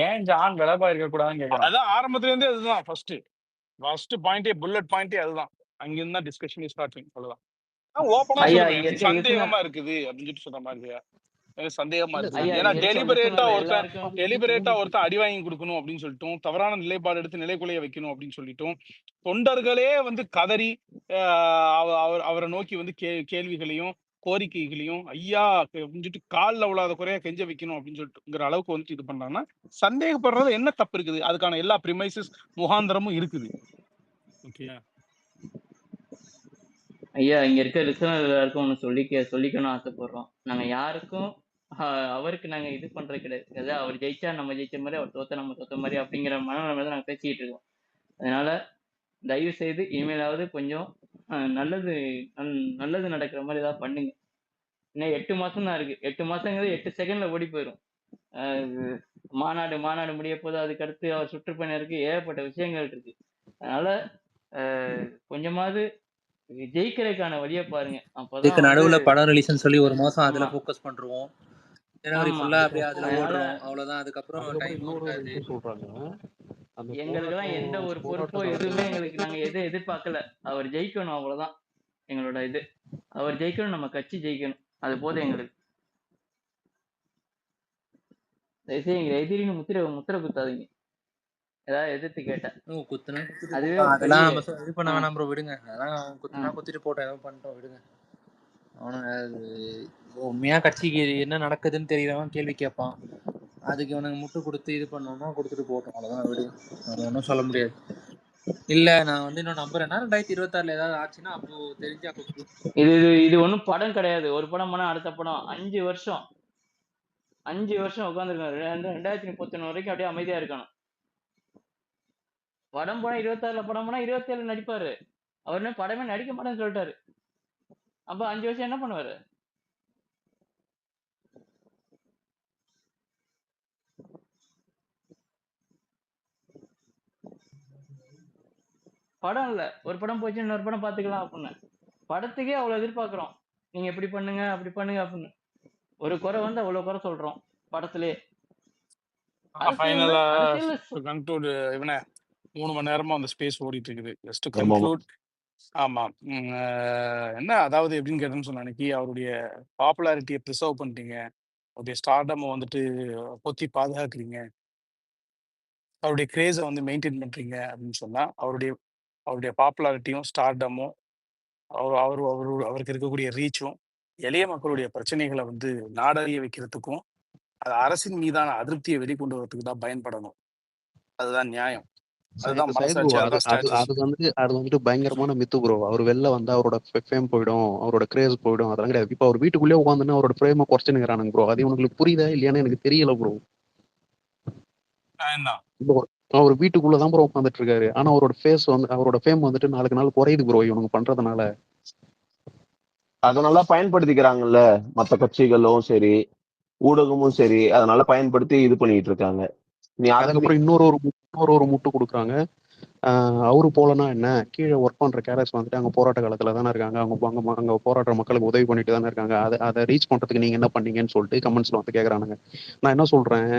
ஏன் ஜான் விலபா இருக்க கூடாதுன்னு கேக்குறான். அதான் ஆரம்பத்துல இருந்தே அதுதான் ஃபர்ஸ்ட் பாயிண்டே புல்லட் பாயிண்டே அதுதான். அங்கிருந்து தான் டிஸ்கஷன் ஸ்டார்டிங் அவ்வளவுதான். ஓப்பனா ஐயா சொல்லுவேன், இங்க எனக்கு இருக்க லிசனர் சந்தேகமா இருக்குது அப்படின்னு சொல்லிட்டு சொன்ன மாதிரி எனக்கு சந்தேகமா இல்ல இருக்குது. ஐயா ஏன்னா இங்க இருக்க டெலிபரேட்டா லிசனர் ஒருத்தன் எல்லாருக்கும் ஒருத்தன் அடி வாங்கி கொடுக்கணும் அப்படின்னு சொல்லிட்டும், தவறான நிலைப்பாடு எடுத்து நிலைக்குலைய வைக்கணும் அப்படின்னு சொல்லிட்டும், தொண்டர்களே வந்து கதறி அவரை நோக்கி வந்து கேள்விகளையும் கோரிக்கைகளையும் ஐயா அப்படின்னு சொல்லிட்டு காலில் விழாத குறையா கெஞ்ச வைக்கணும் அப்படின்னு சொல்லிட்டுங்கிற அளவுக்கு வந்துட்டு இது பண்றாங்கன்னா சந்தேகப்படுறது என்ன தப்பு இருக்குது? அதுக்கான எல்லா பிரிமைசஸ் முகாந்திரமும் இருக்குது. ஓகே ஐயா இங்க இருக்க லிசனர் எல்லாருக்கும் ஒண்ணு சொல்லிக்கணும்னு ஆசைப்படுறோம். நாங்க யாருக்கும் அவருக்கு இது பண்றது கிடையாது. அதாவது அவர் ஜெயிச்சா நம்ம ஜெயிச்ச மாதிரி, அவர் தோத்த நம்ம தோத்த மாதிரி அப்படிங்கிற மனநிலைமை தான் நாங்க பேசிக்கிட்டு இருக்கோம். அதனால தயவு செய்து இனிமேலாவது கொஞ்சம் நல்லது நல்லது நடக்கிற மாதிரி ஏதாவது பண்ணுங்க. இன்னும் 8 மாசம் தான் இருக்கு. 8 மாசங்கிறது 8 செகண்ட்ல ஓடி போயிடும். மாநாடு முடிய போது, அதுக்கடுத்து அவர் சுற்றுப்பயணம் இருக்கு, ஏகப்பட்ட விஷயங்கள் இருக்கு. அதனால கொஞ்சமாவது ஜெயிக்கிறதுக்கான வழியை பாருங்க. அப்பதான் இதுக்கு வந்து நடுவுல படம் ரிலீஸ்னு சொல்லி ஒரு மாசம் அதுல ஆமா ஃபோக்கஸ் பண்றோம். ஜனவரி ஆமா ஃபுல்லா அப்படியே அதுல அதனால ஓடுறோம். அவ்வளவுதான். அதுக்கப்புறம் அதுக்கப்புறம் டைமும் இன்னொரு ஒரு இருக்காது. விஷயம் சொல்றாங்க. அந்த எங்களுக்கெல்லாம் எந்த ஒரு பொறுப்போ போராட்ட எதுவுமே காலத்துல நாங்க எதுவும் எதிர்பார்க்கல. அவர் ஜெயிக்கணும், அவ்வளவுதான் எங்களோட இது. அவர் ஜெயிக்கணும், நம்ம கட்சி ஜெயிக்கணும், அது போதும் எங்களுக்கு. தயவுசெய்து எங்க எதிரின்னு முத்திர குத்தாதீங்க. ஏதாவது எதிர்த்து கேட்டேன் குத்துனா குத்திட்டு அதுவே போட்டோம். ஒரு அதெல்லாம் பெரிய நம்ம இது பண்ண வேணாம் ப்ரோ, விடுங்க. அதெல்லாம் குத்துனா ஆ. குத்திட்டு போட்டோம், ஏதோ பண்ணிட்டோம், விடுங்க. அவனுங்க உண்மையா கட்சிக்கு என்ன நடக்குதுன்னு தெரியறவன் கேள்வி கேட்பான். அதுக்கு இவனுங்க முட்டு கொடுத்து இது பண்ணோம்னா கொடுத்துட்டு போட்டோம், அவ்வளவுதான், விடுங்க. அது ஒன்றும் சொல்ல முடியாது. இல்ல நான் வந்து இன்னும் நம்புறேன்னா 2026 ஏதாவது ஆச்சுன்னா அப்போ தெரிஞ்சு அப்போ இது இது ஒன்றும் படம் கிடையாது. ஒரு படம் பண்ணா அடுத்த படம் 5 வருஷம் உட்காந்துருக்காரு. 2031 வரைக்கும் அப்படியே அமைதியா இருக்கணும். படம் போனா 26ல படம் போனா 27 நடிப்பாரு. அவர் என்ன படமே நடிக்க மாட்டேன்னு சொல்லிட்டாரு. அப்ப 5 வருஷம் என்ன பண்ணுவாரு? படம் இல்ல, ஒரு படம் போச்சு இன்னொரு படம் பாத்துக்கலாம் அப்படின்னு. படத்துக்கே அவ்வளவு எதிர்பார்க்கிறோம். நீங்க இப்படி பண்ணுங்க அப்படி பண்ணுங்க அப்படின்னு. ஒரு குறை வந்து அவ்வளவு குறை சொல்றோம் படத்திலே. ஃபைனலா அரசியல் கன்க்ளூட் இவனே 3 மணி நேரமா அந்த ஸ்பேஸ் ஓடிட்டு இருக்குது. ஜஸ்ட் டு ஆமா ஆமா கன்க்ளூட். ஆமா. என்ன அதாவது எப்படின்னு கேட்டேன்னு சொன்ன அன்னைக்கு, அவருடைய பாப்புலாரிட்டியை ப்ரிசர்வ் பண்ணிட்டீங்க, அவருடைய ஸ்டார்டம் வந்துட்டு பொத்தி பாதுகாக்கிறீங்க, அவருடைய கிரேஸை வந்து மெயின்டைன் பண்றீங்க அப்படின்னு சொன்னா, அவருடைய பாப்புலாரிட்டியும் ஸ்டார்டமும் அவருக்கு இருக்கக்கூடிய ரீச்சும் எளிய மக்களுடைய பிரச்சனைகளை வந்து நாடறிய வைக்கிறதுக்கும், அது அரசின் மீதான அதிருப்தியை வெளிக்கொண்டு வரதுக்கு தான் பயன்படணும். அதுதான் நியாயம், அதுதான் சையத் ப்ரோ, மனசாட்சி, அது அதுதான் அது ஸ்ட்ராட்டஜி. அது வந்துட்டு பயங்கரமான மித்து ப்ரோ. அவர் வெளில வந்து அவரோட ஃபேம் போயிடும், அவரோட கிரேஸ் போயிடும், அதெல்லாம் கிடையாது. இப்போ அவர் வீட்டுக்குள்ளே உட்காந்துன்னு அவரோட ஃப்ரேமை குறைச்சுனுங்கிறானுங்க ப்ரோ. அது இவனுங்களுக்கு புரியுதா இல்லையான்னு எனக்கு தெரியல ப்ரோ. நியாயம்தான். இப்போ அவர் வீட்டுக்குள்ளதான் ப்ரோ உட்காந்துட்டு இருக்காரு. ஆனா அவரோட அவரோட ஃபேம் வந்துட்டு நாளுக்கு நாள் குறையுது ப்ரோ இவனுங்க பண்றதுனால. அதனால பயன்படுத்திக்கிறாங்கல்ல மத்த கட்சிகளும் சரி, ஊடகமும் சரி, அதனால பயன்படுத்தி இது பண்ணிட்டு இருக்காங்க. நீ அதை அதுக்கப்புறம் இன்னொரு ஒரு முட்டு கொடுக்குறாங்க. அவரு போலனா என்ன, கீழே ஒர்க் பண்ற கேரக்டர்ஸ் வந்துட்டு அங்க போராட்ட காலத்துல தானே இருக்காங்க, அங்க போராடுற மக்களுக்கு உதவி பண்ணிட்டு தானே இருக்காங்க, அதை ரீச் பண்றதுக்கு நீங்க என்ன பண்ணீங்கன்னு சொல்லிட்டு கமெண்ட்ஸ்ல வந்து கேக்குறானுங்க. நான் என்ன சொல்றேன்,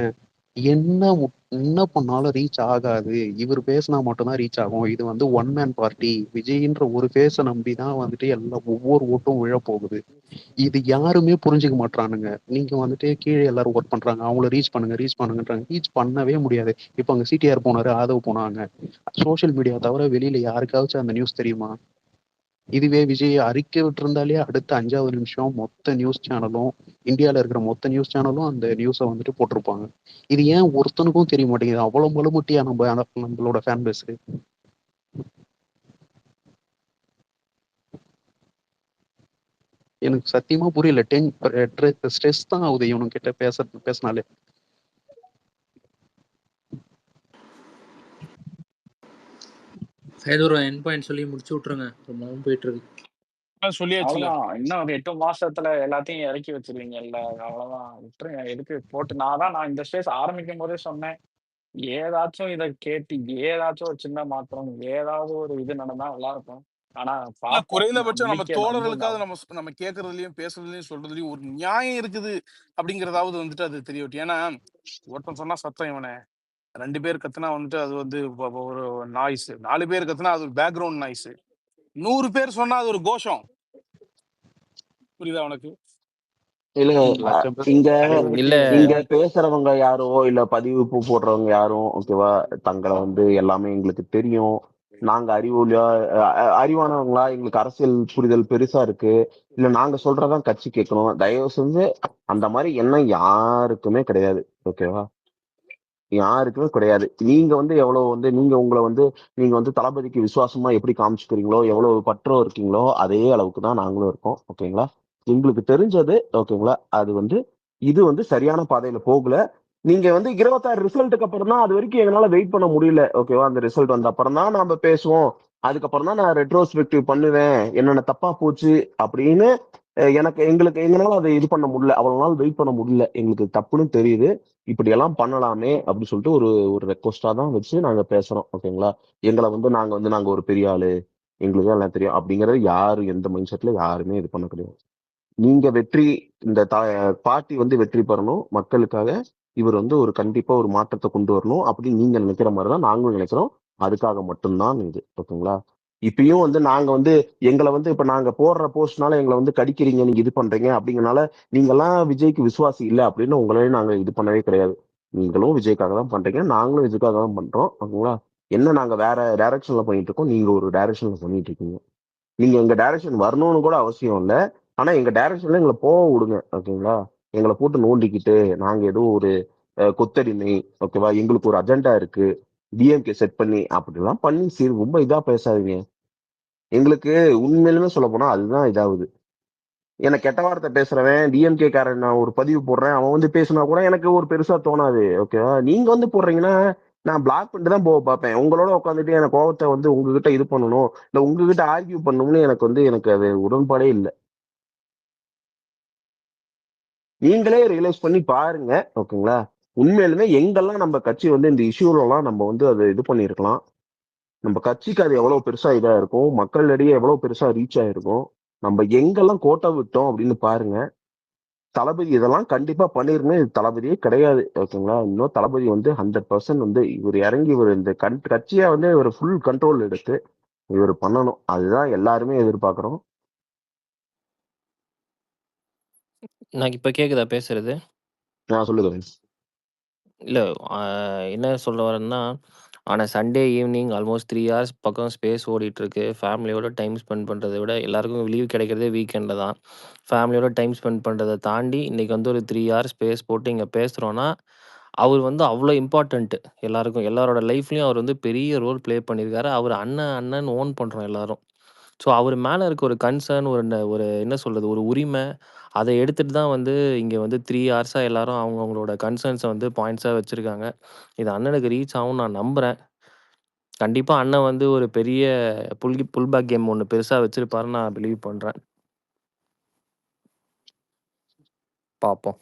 என்ன பண்ணாலும் ரீச் ஆகாது. இவர் பேசினா மட்டும்தான் ரீச் ஆகும். இது வந்து ஒன் மேன் பார்ட்டி. விஜய்ன்ற ஒரு ஃபேஸை நம்பி தான் வந்துட்டு ஒவ்வொரு ஓட்டும் விழ போகுது. இது யாருமே புரிஞ்சுக்க மாட்டானுங்க. நீங்க வந்துட்டு கீழே எல்லாரும் ஒர்க் பண்றாங்க, அவங்கள ரீச் பண்ணுங்கன்றாங்க. ரீச் பண்ணவே முடியாது. இப்போ அங்க சிடிஆர் போனாரு, ஆதவ் போனாங்க. சோஷியல் மீடியா தவிர வெளியில யாருக்காச்சும் அந்த நியூஸ் தெரியுமா? இதுவே விஜய் அறிக்கை விட்டுருந்தாலே அடுத்த 5வது நிமிஷம் மொத்த நியூஸ் சேனலும், இந்தியாவில் இருக்கிற மொத்த நியூஸ் சேனலும் அந்த நியூஸை வந்துட்டு போட்டிருப்பாங்க. இது ஏன் ஒருத்தனுக்கும் தெரிய மாட்டேங்குது? அவ்வளவு மலுமுட்டியா நம்மளோட ஃபேன் பேஸ். எனக்கு சத்தியமா புரியல. ஸ்ட்ரெஸ் தான் ஆகுது இவனு கிட்ட பேசினாலே. ஏதோ ஒரு என் பாயிண்ட் சொல்லி முடிச்சு விட்டுருங்க, ரொம்ப நேரம் போயிட்டு இருக்கு. சொல்லியாச்சுல. அவ்வளவுதான். இன்னும் ஒரு 8 மாசத்துல எல்லாத்தையும் இறக்கி வச்சிருவீங்கல்ல, அவ்வளவுதான். விட்டுருங்க. எதுக்கு போட்டு நான் இந்த ஸ்பேஸ் ஆரம்பிக்கும் போதே சொன்னேன், ஏதாச்சும் இதை கேட்டு ஏதாச்சும் ஒரு சின்ன மாற்றம், ஏதாவது ஒரு இது நடந்தா நல்லா இருக்கும். ஆனா இல்ல, பாப்போம். குறைந்தபட்சம் நம்ம நம்பிக்கை தோழர்களுக்காவது நம்ம கேட்கறதுலயும் பேசுறதுலயும் சொல்றதுலயும் ஒரு நியாயம் இருக்குது அப்படிங்கறதாவது வந்துட்டு அது தெரியட்டும். ஏன்னா ஒருத்தன் சொன்னா சத்தம் இவனை, 2 பேர் கத்துனா வந்துட்டு அது வந்து ஒரு நாய்ஸ், 4 பேர் கத்துனா அது ஒரு பேக்ரவுண்ட் நாய்ஸ், 100 பேர் சொன்னா அது ஒரு கோஷம். புரியுதா உனக்கு? இல்ல லட்சம் பேர் இங்க இல்ல இங்க பேசுறவங்க யாரோ இல்ல பதிவு போடுறவங்க யாரும் ஓகேவா, தங்களை வந்து எல்லாமே எங்களுக்கு தெரியும், நாங்க அறிவானவங்களா, எங்களுக்கு அரசியல் புரிதல் பெருசா இருக்கு, இல்ல நாங்க சொல்றதான் கட்சி கேட்கணும், தயவு செஞ்சு அந்த மாதிரி எண்ணம் யாருக்குமே கிடையாது. ஓகேவா, யாருக்குமே கிடையாது. நீங்க வந்து எவ்வளவு வந்து நீங்க வந்து தளபதிக்கு விசுவாசமா எப்படி காமிச்சுக்கிறீங்களோ, எவ்வளவு பற்றோ இருக்கீங்களோ, அதே அளவுக்கு தான் நாங்களும் இருக்கோம். ஓகேங்களா, எங்களுக்கு தெரிஞ்சது. ஓகேங்களா, அது வந்து இது வந்து சரியான பாதையில போகல. நீங்க வந்து 26 ரிசல்ட்டுக்கு அப்புறம் தான், அது வரைக்கும் எங்களால வெயிட் பண்ண முடியல. ஓகேவா? அந்த ரிசல்ட் வந்த அப்புறம் தான் நாம பேசுவோம். அதுக்கப்புறம் தான் நான் ரெட்ரோஸ்பெக்டிவ் பண்ணுவேன். என்னென்ன தப்பா போச்சு அப்படின்னு எங்களால அதை இது பண்ண முடியல. அவ்வளவு நாள் வெயிட் பண்ண முடியல. எங்களுக்கு தப்புன்னு தெரியுது. இப்படி எல்லாம் பண்ணலாமே அப்படின்னு சொல்லிட்டு ஒரு ஒரு ரெக்வஸ்டா தான் வச்சு நாங்க பேசுறோம். ஓகேங்களா? எங்களை வந்து நாங்க ஒரு பெரிய ஆளு. எங்களுக்கு தான் எல்லாம் தெரியும் அப்படிங்கறது யாரும் எந்த மைண்ட் செட்ல யாருமே இது பண்ண கிடையாது. நீங்க வெற்றி இந்த பார்ட்டி வந்து வெற்றி பெறணும் மக்களுக்காக. இவர் வந்து ஒரு கண்டிப்பா ஒரு மாற்றத்தை கொண்டு வரணும் அப்படின்னு நீங்க நினைக்கிற மாதிரிதான் நாங்களும் நினைக்கிறோம். அதுக்காக மட்டும்தான் இது. ஓகேங்களா? இப்பயும் வந்து நாங்க வந்து எங்களை வந்து இப்ப நாங்க போடுற போஸ்ட்னால எங்களை வந்து கடிக்கிறீங்க, நீங்க இது பண்றீங்க அப்படிங்கறனால நீங்க எல்லாம் விஜய்க்கு விசுவாசி இல்லை அப்படின்னு உங்களையும் நாங்க இது பண்ணவே கிடையாது. நீங்களும் விஜய்க்காக தான் பண்றீங்க, நாங்களும் விஜய்க்காக தான் பண்றோம். ஓகேங்களா? என்ன நாங்க வேற டைரக்ஷன்ல பண்ணிட்டு இருக்கோம், நீங்க ஒரு டைரக்ஷன்ல பண்ணிட்டு இருக்கீங்க. நீங்க எங்க டைரக்ஷன் வரணும்னு கூட அவசியம் இல்லை. ஆனா எங்க டைரக்ஷன்ல எங்களை போக விடுங்க. ஓகேங்களா? எங்களை போட்டு நோண்டிக்கிட்டு நாங்க ஏதோ ஒரு கொத்தடிமை, ஓகேவா, எங்களுக்கு ஒரு அஜெண்டா இருக்கு, டிஎம்கே செட் பண்ணி அப்படிலாம் பண்ணி சரி ரொம்ப இதா பேசாதீங்க. எங்களுக்கு உண்மையிலுமே சொல்ல போனா அதுதான் இதாகுது. எனக்கு கெட்ட வார்த்தை பேசுறவன் டிஎம்கே காரன், நான் ஒரு பதிவு போடுறேன், அவன் வந்து பேசினா கூட எனக்கு ஒரு பெருசா தோணாது. ஓகேவா? நீங்க வந்து போடுறீங்கன்னா நான் பிளாக் பண்ணிட்டு தான் போக பார்ப்பேன். உங்களோட உட்காந்துட்டு எனக்கு கோவத்தை வந்து உங்ககிட்ட இது பண்ணணும், இல்ல உங்ககிட்ட ஆர்கியூ பண்ணணும்னு எனக்கு அது உடன்பாடே இல்லை. நீங்களே ரியலைஸ் பண்ணி பாருங்க. ஓகேங்களா? உண்மையிலுமே எங்கெல்லாம் நம்ம கட்சி வந்து இந்த இஷ்யூலாம் நம்ம வந்து அதை இது பண்ணியிருக்கலாம், நம்ம கட்சிக்கு அது எவ்வளவு பெருசா இதா இருக்கும், மக்களிடையே எவ்வளவு பெருசா ரீச் ஆயிருக்கும், நம்ம எங்கெல்லாம் கோட்டை விட்டோம் அப்படின்னு பாருங்க. தளபதி இதெல்லாம் கண்டிப்பா பண்ணிருங்க. இது தளபதியே கிடையாது. ஓகேங்களா? இன்னும் தளபதி வந்து 100% வந்து இவர் இறங்கி இவர் இந்த கட்சியை வந்து இவர் ஃபுல் கண்ட்ரோல் எடுத்து இவர் பண்ணணும். அதுதான் எல்லாருமே எதிர்பார்க்கிறோம். நான் இப்ப கேக்குதா பேசுறது? சொல்லுங்க. இல்ல. அ என்ன சொல்ல வரேன்னா, ஆனா சண்டே ஈவினிங் ஆல்மோஸ்ட் 3 ஹார்ஸ் பக்கம் ஸ்பேஸ் ஓடிட்டுருக்கு. ஃபேமிலியோட டைம் ஸ்பெண்ட் பண்றத விட எல்லாருக்கும் லீவ் கிடைக்கிறதே வீக்கெண்ட்ல தான். ஃபேமிலியோட டைம் ஸ்பெண்ட் பண்றத தாண்டி, இன்னைக்கு வந்து ஒரு 3 ஹார்ஸ் ஸ்பேஸ் போட்டு இங்க பேசுறோம்னா, அவர் வந்து அவ்ளோ இம்பார்ட்டன்ட் எல்லாருக்கும். எல்லாரோட லைஃப்லயும் அவர் வந்து பெரிய ரோல் ப்ளே பண்ணியிருக்காரு. அவர அண்ணன் அண்ணன்னு ஓன் பண்றோம் எல்லாரும். ஸோ அவர் மேல இருக்க ஒரு கன்சர்ன், ஒரு என்ன சொல்றது? ஒரு உரிமை, அத எடுத்துட்டு தான் வந்து இங்க வந்து 3 ஹார்ஸா எல்லாரும் அவங்கவங்களோட கன்சர்ன்ஸ வந்து பாயிண்ட்ஸா வச்சிருக்காங்க. இது அண்ணனுக்கு ரீச் ஆகும்னு நான் நம்புறேன். கண்டிப்பா அண்ணன் வந்து ஒரு பெரிய புல் பேக் கேம் ஒண்ணு பெருசா வச்சிருப்பாருன்னு நான் பிலீவ் பண்றேன். பார்ப்போம்.